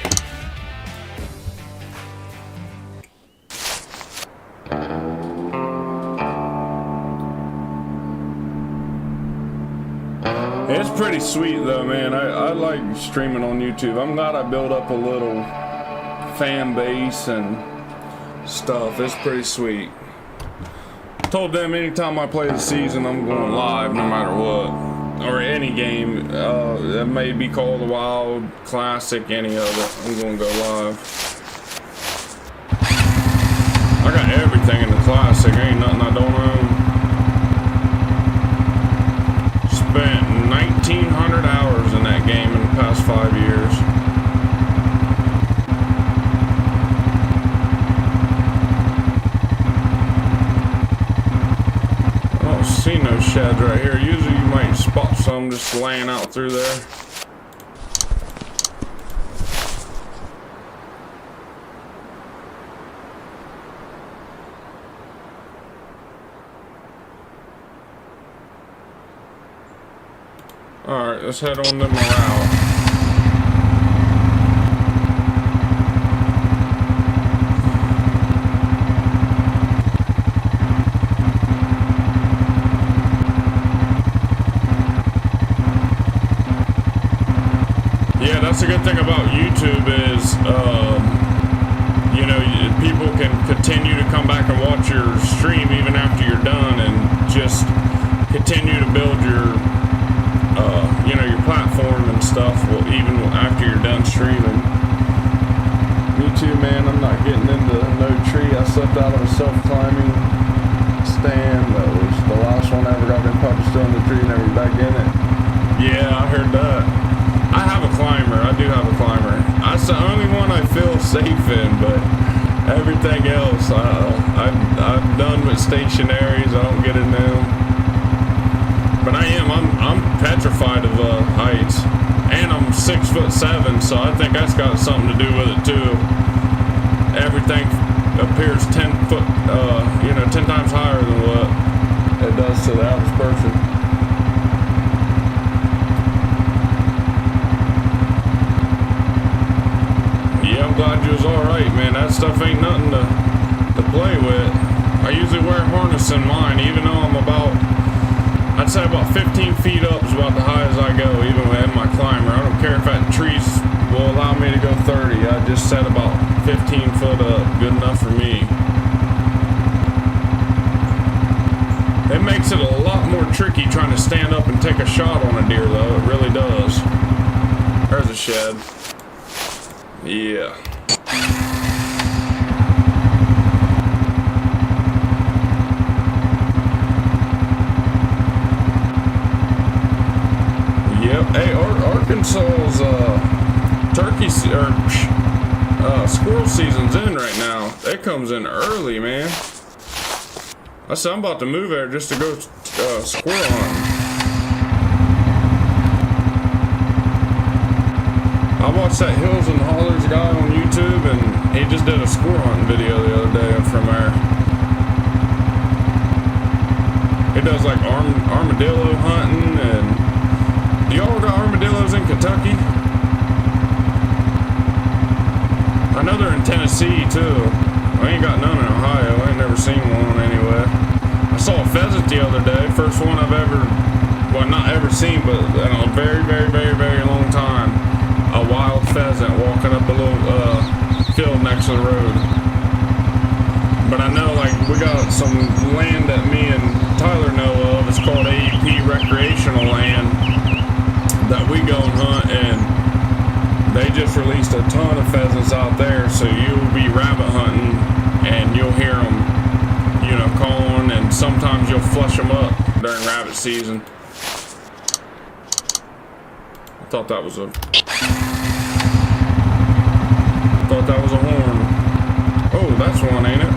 It's pretty sweet though, man. I like streaming on YouTube. I'm glad I built up a little fan base and stuff. It's pretty sweet. Told them anytime I play the season, I'm going live no matter what. Or any game. That may be called a Wild, Classic, any of it. I'm going to go live. I got everything in the Classic. Ain't nothing I don't own. Spent 1,900 hours in that game in the past 5 years. See no sheds right here. Usually you might spot some just laying out through there. Alright, let's head on to morale. That's a good thing about YouTube is, you know, people can continue to come back and watch your stream even after you're done and just continue to build your, you know, your platform and stuff even after you're done streaming. Me too, man. I'm not getting into no tree. I slept out of a self-climbing stand. That was the last one I ever got in published still in the tree, never back in it. Yeah, I heard that. I have a climber. I do have a climber. That's the only one I feel safe in, but everything else, I'm done with stationaries. I don't get in them. But I'm petrified of heights, and I'm 6'7", so I think that's got something to do with it too. Everything appears 10 foot, you know, 10 times higher than what it does to the average person. Yeah, I'm glad you was alright, man. That stuff ain't nothing to play with. I usually wear a harness in mine, even though I'm about, I'd say about 15 feet up is about the high as I go, even in my climber. I don't care if that trees will allow me to go 30. I just set about 15 foot up. Good enough for me. It makes it a lot more tricky trying to stand up and take a shot on a deer, though. It really does. There's a shed. Yeah. Yep. Hey, Arkansas's turkey squirrel season's in right now. It comes in early, man. I said I'm about to move there just to go squirrel hunting. I watched that Hills and Hollers guy on YouTube, and he just did a squirrel hunting video the other day from there. He does like armadillo hunting, and do y'all got armadillos in Kentucky? I know they're in Tennessee too. I ain't got none in Ohio. I ain't never seen one anyway. I saw a pheasant the other day. First one I've ever, well, not ever seen, but in a very, very, very, very long time. A wild pheasant walking up a little field next to the road. But I know, like, we got some land that me and Tyler know of. It's called AEP recreational land that we go and hunt, and they just released a ton of pheasants out there. So you'll be rabbit hunting, and you'll hear them, you know, calling, and sometimes you'll flush them up during rabbit season. I thought that was a horn. Oh, that's one, ain't it?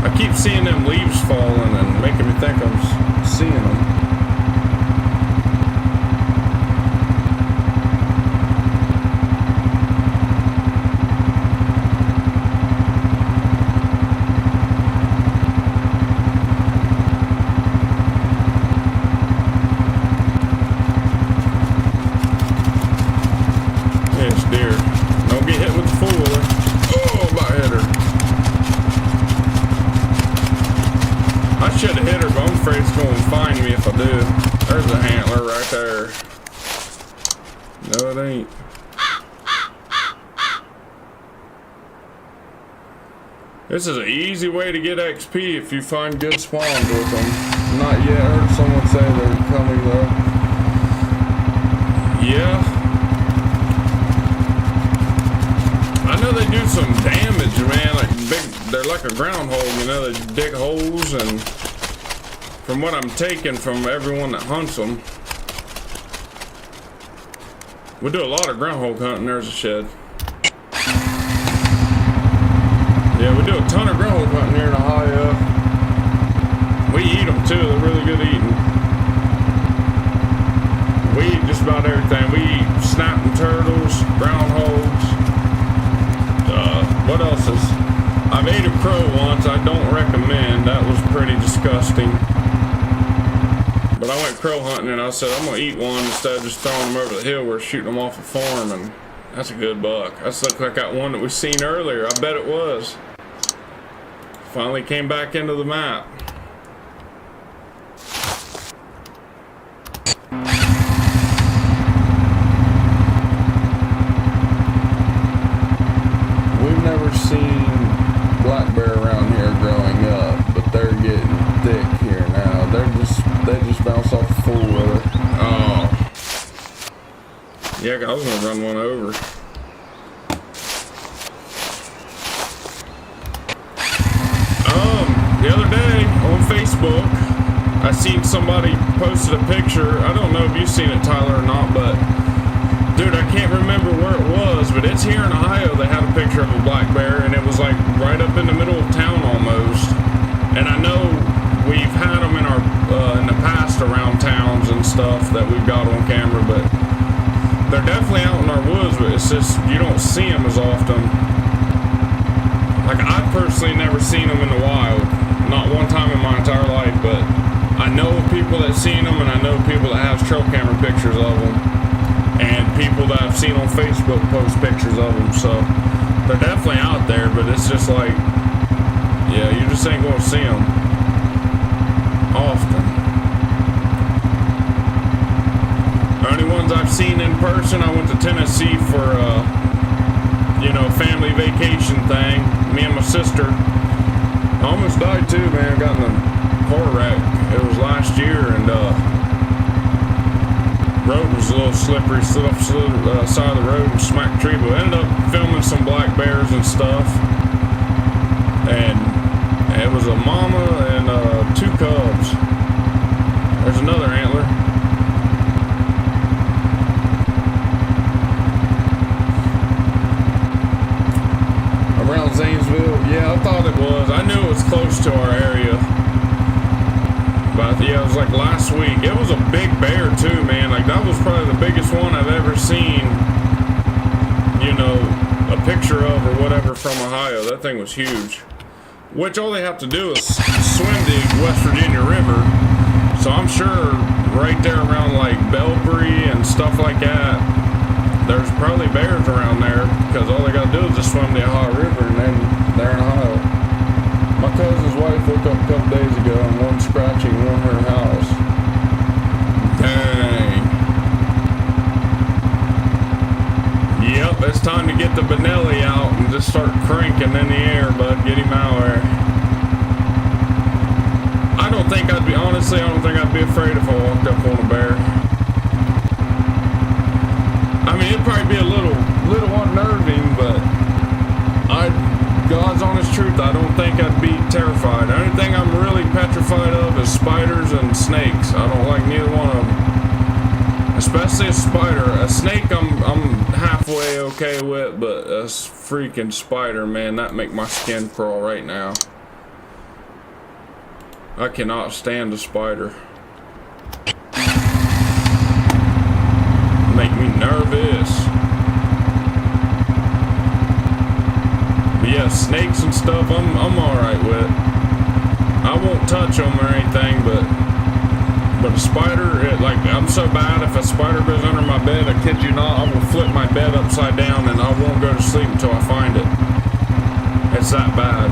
I keep seeing them leaves falling and making me think I'm seeing them. This is an easy way to get XP if you find good spawns with them. Not yet heard someone say they're coming though. Yeah. I know they do some damage, man. Like they're like a groundhog, you know, they dig holes, and from what I'm taking from everyone that hunts them, we do a lot of groundhog hunting. There's a shed. Yeah, we do a ton of groundhog hunting here in Ohio. We eat them too, they're really good eating. We eat just about everything. We eat snapping turtles, groundhogs. What else is... I've ate a crow once, I don't recommend. That was pretty disgusting. But I went crow hunting and I said I'm gonna eat one instead of just throwing them over the hill. We're shooting them off a farm, and that's a good buck. That's looked like that one that we seen earlier. I bet it was. Finally came back into the map. We've never seen black bear around here growing up, but they're getting thick here now. They just bounce off the four-wheeler. Oh. Yeah, I was gonna run one over. The other day on Facebook, I seen somebody posted a picture. I don't know if you've seen it, Tyler, or not, but dude, I can't remember where it was, but it's here in Ohio. They had a picture of a black bear, and it was like right up in the middle of town almost. And I know we've had them in our in the past around towns and stuff that we've got on camera, but they're definitely out in our woods. But it's just you don't see them as often. Like I've personally never seen them in the wild, not one time in my entire life. But I know people that seen them, and I know people that have trail camera pictures of them, and people that I've seen on Facebook post pictures of them. So they're definitely out there, but it's just like, yeah, you just ain't gonna see them often. The only ones I've seen in person, I went to Tennessee for you know, family vacation thing. Me and my sister. I almost died too, man. Got in a car wreck. It was last year, and road was a little slippery. Slid off the side of the road and smacked a tree. But ended up filming some black bears and stuff. And it was a mama and 2 cubs. There's another antler. Around Zanesville. Yeah, I thought it was. I knew it was close to our area. But yeah, it was like last week. It was a big bear too, man. Like that was probably the biggest one I've ever seen, you know, a picture of or whatever from Ohio. That thing was huge. Which all they have to do is swim the West Virginia River. So I'm sure right there around like Belbury and stuff like that, there's probably bears around there, because all they gotta do is just swim the Ohio River, and then they're in Ohio. My cousin's wife woke up a couple days ago and one scratching on her house. Dang. Yep, it's time to get the Benelli out and just start cranking in the air, bud. Get him out there. I don't think I'd be afraid if I walked up on a bear. I mean, it'd probably be a little unnerving, but God's honest truth, I don't think I'd be terrified. The only thing I'm really petrified of is spiders and snakes. I don't like neither one of them. Especially a spider. A snake I'm halfway okay with, but a freaking spider, man, that make my skin crawl right now. I cannot stand a spider. Make me nervous. But yeah, snakes and stuff, I'm alright with. I won't touch them or anything, but a spider, I'm so bad, if a spider goes under my bed, I kid you not, I will flip my bed upside down and I won't go to sleep until I find it. It's that bad.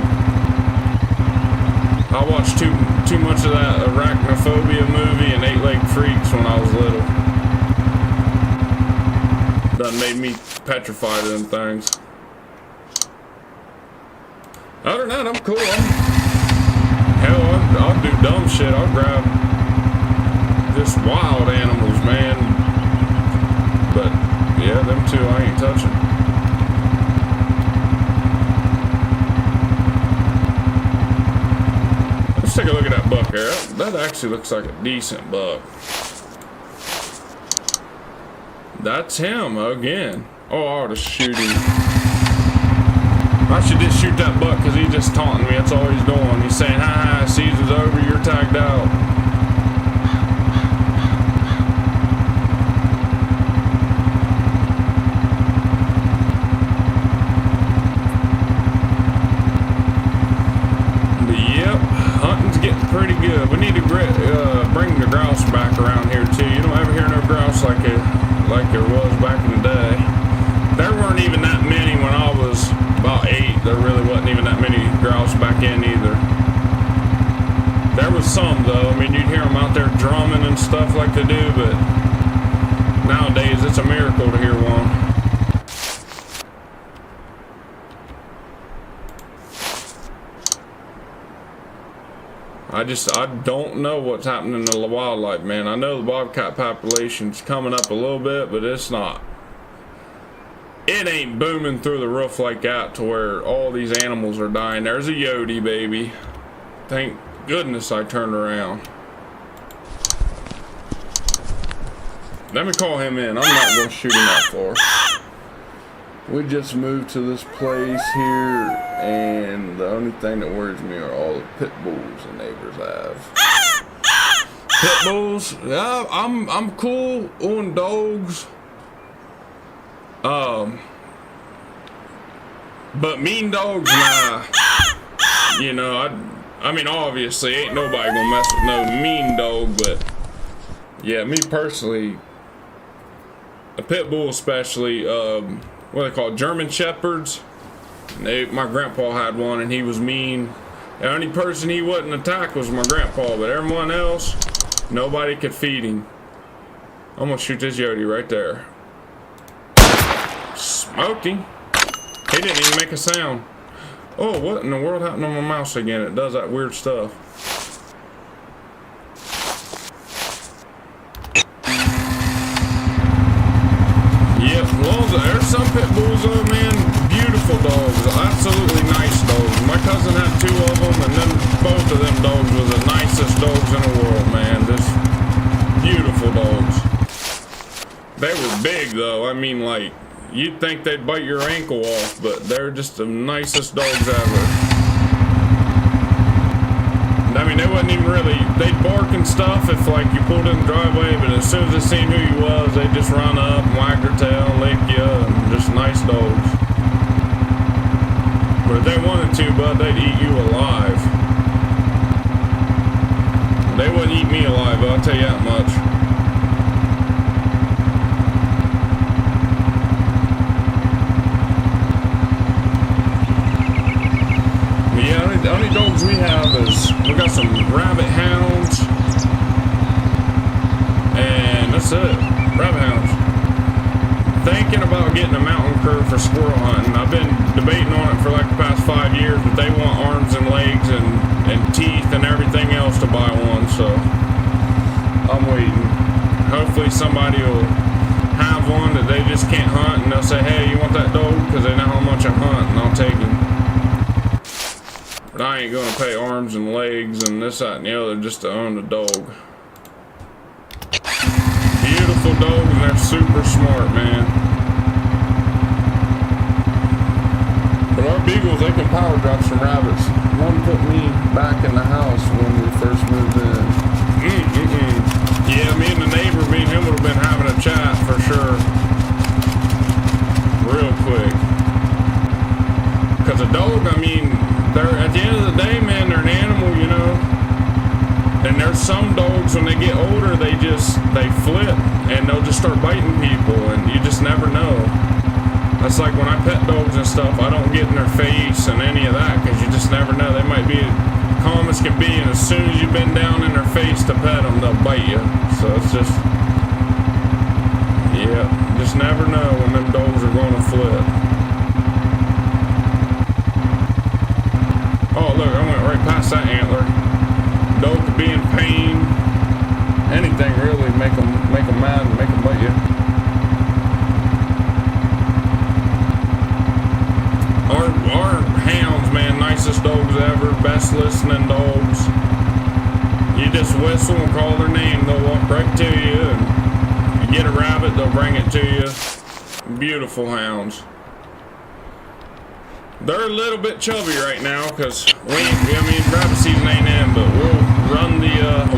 I watched too much of that arachnophobia movie and 8-Legged Freaks when I was little. That made me petrified of them things. Other than that, I'm cool. Hell, I'll do dumb shit. I'll grab just wild animals, man. But yeah, them two I ain't touching. Let's take a look at that buck there. That actually looks like a decent buck. That's him again. Oh, I ought to shoot him. I should just shoot that buck because he's just taunting me. That's all he's doing. He's saying, ha, season's over, you're tagged out. But yep, hunting's getting pretty good. We need to bring the grouse back around here too. You don't ever hear no grouse like there was back in the day. There weren't even that many when I was about 8. There really wasn't even that many grouse back in either. There was some though. I mean, you'd hear them out there drumming and stuff like they do, but nowadays it's a miracle to hear one. I don't know what's happening to the wildlife, man. I know the bobcat population's coming up a little bit, but it's not. It ain't booming through the roof like that to where all these animals are dying. There's a Yodi, baby. Thank goodness I turned around. Let me call him in. I'm not going to shoot him that far. We just moved to this place here, and the only thing that worries me are all the pit bulls the neighbors have. Pit bulls? Yeah, I'm cool on dogs. But mean dogs, nah. You know, I mean, obviously, ain't nobody gonna mess with no mean dog, but yeah, me personally, a pit bull especially, what are they called, German Shepherds? My grandpa had one, and he was mean. The only person he wouldn't attack was my grandpa, but everyone else, nobody could feed him. I'm gonna shoot this Yodi right there. Smoked him. He didn't even make a sound. Oh, what in the world happened on my mouse again? It does that weird stuff. Yep, there's some pit bulls though, man. Beautiful dogs. Absolutely nice dogs. My cousin had 2 of them, and then both of them dogs was the nicest dogs in the world, man. Just beautiful dogs. They were big though. I mean, like, you'd think they'd bite your ankle off, but they're just the nicest dogs ever. I mean, they wasn't even really, they'd bark and stuff if, like, you pulled in the driveway, but as soon as they seen who you was, they'd just run up and wag their tail and lick you, and just nice dogs. But if they wanted to, bud, they'd eat you alive. They wouldn't eat me alive, I'll tell you that much. The only dogs we have is, we got some rabbit hounds, and that's it, rabbit hounds. Thinking about getting a mountain cur for squirrel hunting. I've been debating on it for like the past 5 years, but they want arms and legs and teeth and everything else to buy one, so I'm waiting. Hopefully somebody will have one that they just can't hunt, and they'll say, hey, you want that dog? Because they know how much I hunt, and I'll take him. But I ain't gonna pay arms and legs and this, that, and the other just to own the dog. Beautiful dogs, and they're super smart, man. But our beagles, they can power drop some rabbits. One put me back in the house when we first moved in. Yeah, me and the neighbor, me and him would have been having a chat for sure. Real quick. Because a dog, I mean, they're, at the end of the day, man, they're an animal, you know. And there's some dogs, when they get older, they flip, and they'll just start biting people, and you just never know. That's like when I pet dogs and stuff, I don't get in their face and any of that, because you just never know. They might be calm as can be, and as soon as you bend down in their face to pet them, they'll bite you. So it's just, yeah, just never know when them dogs are going to flip. Oh look, I went right past that antler. Dog could be in pain. Anything really make them mad and make them bite you. Our hounds, man, nicest dogs ever, best listening dogs. You just whistle and call their name, they'll walk right to you, and you get a rabbit, they'll bring it to you. Beautiful hounds. They're a little bit chubby right now because rabbit season ain't in, but we'll run the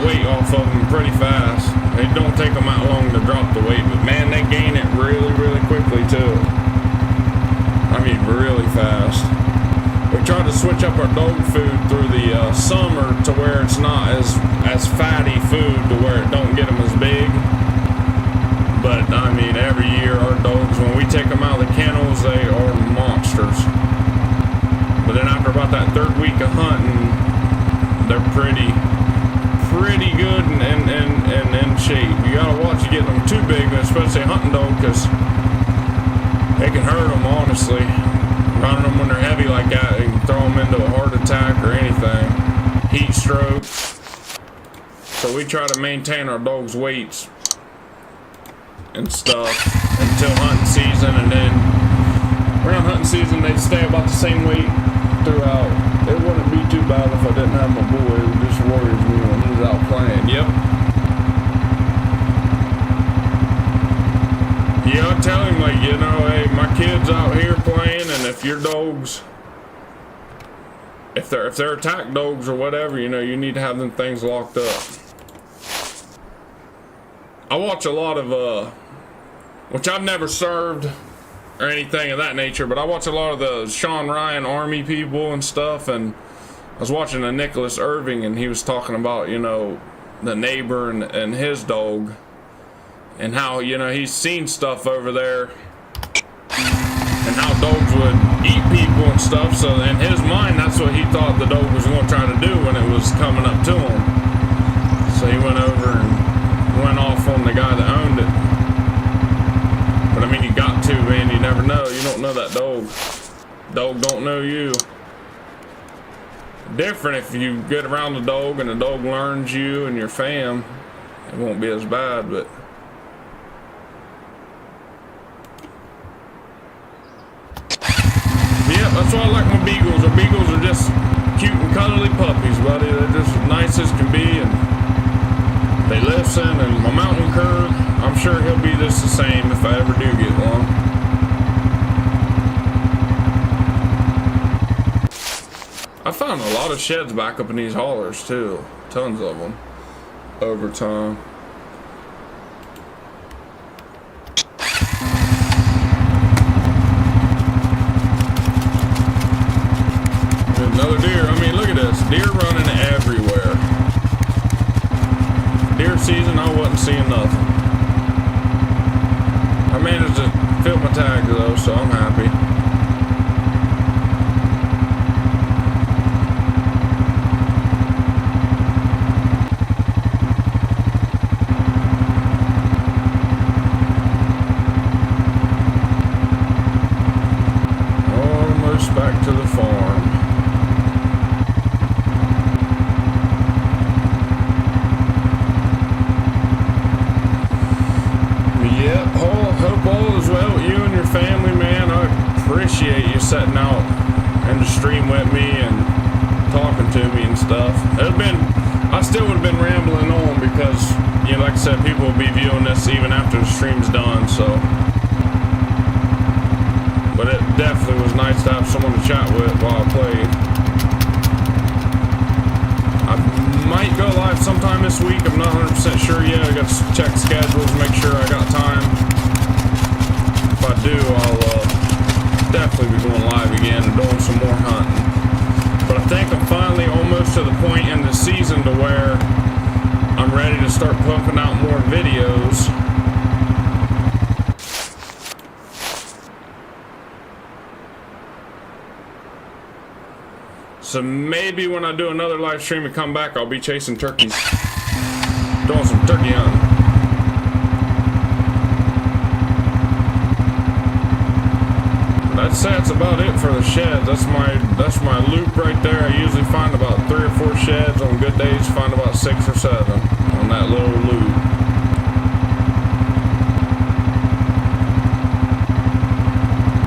weight off of them pretty fast. It don't take them that long to drop the weight, but man, they gain it really, really quickly too. I mean, really fast. We try to switch up our dog food through the summer to where it's not as fatty food to where it don't get them as big. But I mean, every year our dogs, when we take them out of the kennels, they are monsters. But then after about that third week of hunting, they're pretty good and in shape. You gotta watch you get them too big, especially a hunting dog, because they can hurt them, honestly. Running them when they're heavy like that, they can throw them into a heart attack or anything. Heat stroke. So we try to maintain our dogs' weights and stuff until hunting season, and then around hunting season they stay about the same weight throughout. It wouldn't be too bad if I didn't have my boy who just worries me when he's out playing. Yep. Yeah, I tell him, like, you know, hey, my kid's out here playing, and if your dogs, if they're attack dogs or whatever, you know, you need to have them things locked up. I watch a lot of which I've never served or anything of that nature, but I watch a lot of the Sean Ryan Army people and stuff, and I was watching a Nicholas Irving, and he was talking about, you know, the neighbor and his dog, and how, you know, he's seen stuff over there, and how dogs would eat people and stuff, so in his mind, that's what he thought the dog was going to try to do when it was coming up to him. So he went over and went off on the guy that owned it. But I mean, you got to, man. You never know. You don't know that dog. Dog don't know you. Different if you get around the dog and the dog learns you and your fam. It won't be as bad, but yeah, that's why I like my beagles. Our beagles are just cute and cuddly puppies, buddy. They're just nice as can be, and they listen. And my mountain cur, I'm sure he'll be just the same if I ever do get one. I found a lot of sheds back up in these hollers too. Tons of them over time. Another deer. I mean, look at this. Deer running everywhere. Deer season, I wasn't seeing nothing. I managed to fill my tag though, so I'm happy. Almost back to the farm. Yep, hope all is well with you and your family, man. I appreciate you sitting out in the stream with me and talking to me and stuff. I still would have been rambling on because, you know, like I said, people will be viewing this even after the stream's done, so. But it definitely was nice to have someone to chat with while I played. I might go live sometime this week. I'm not 100% sure yet. I got to check schedules, make sure I got time. If I do, I'll definitely be going live again and doing some more hunting. But I think I'm finally almost to the point in the season to where I'm ready to start pumping out more videos. So maybe when I do another live stream and come back, I'll be chasing turkeys. Doing some turkey hunting. That's about it for the sheds. That's my loop right there. I usually find about 3 or 4 sheds. On good days, find about 6 or 7 on that little loop.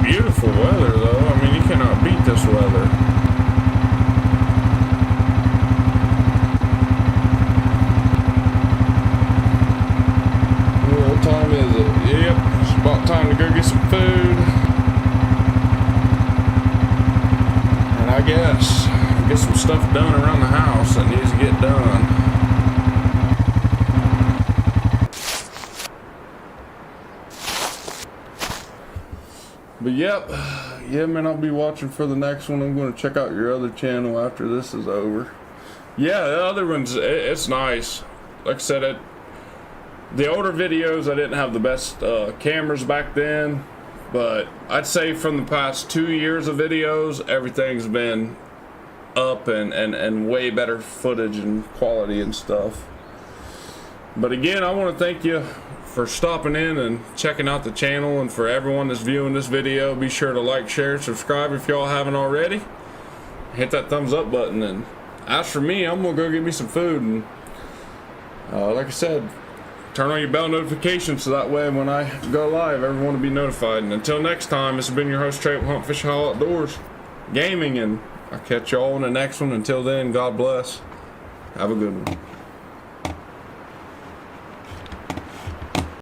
Beautiful weather though. I mean, you cannot beat this weather. What time is it? Yep, it's about time to go get some food. And I guess get some stuff done around the house that needs to get done. But yep, yeah man, I'll be watching for the next one. I'm going to check out your other channel after this is over. Yeah, the other one's, it's nice. Like I said, the older videos, I didn't have the best cameras back then, but I'd say from the past 2 years of videos, everything's been up and way better footage and quality and stuff. But again, I want to thank you for stopping in and checking out the channel, and for everyone that's viewing this video, be sure to like, share, subscribe if y'all haven't already. Hit that thumbs up button, and as for me, I'm gonna go get me some food, and like I said, turn on your bell notifications so that way when I go live, everyone will be notified. And until next time, this has been your host Trey with Hunt Fish Haul Outdoors Gaming, and I'll catch y'all in the next one. Until then, God bless. Have a good one.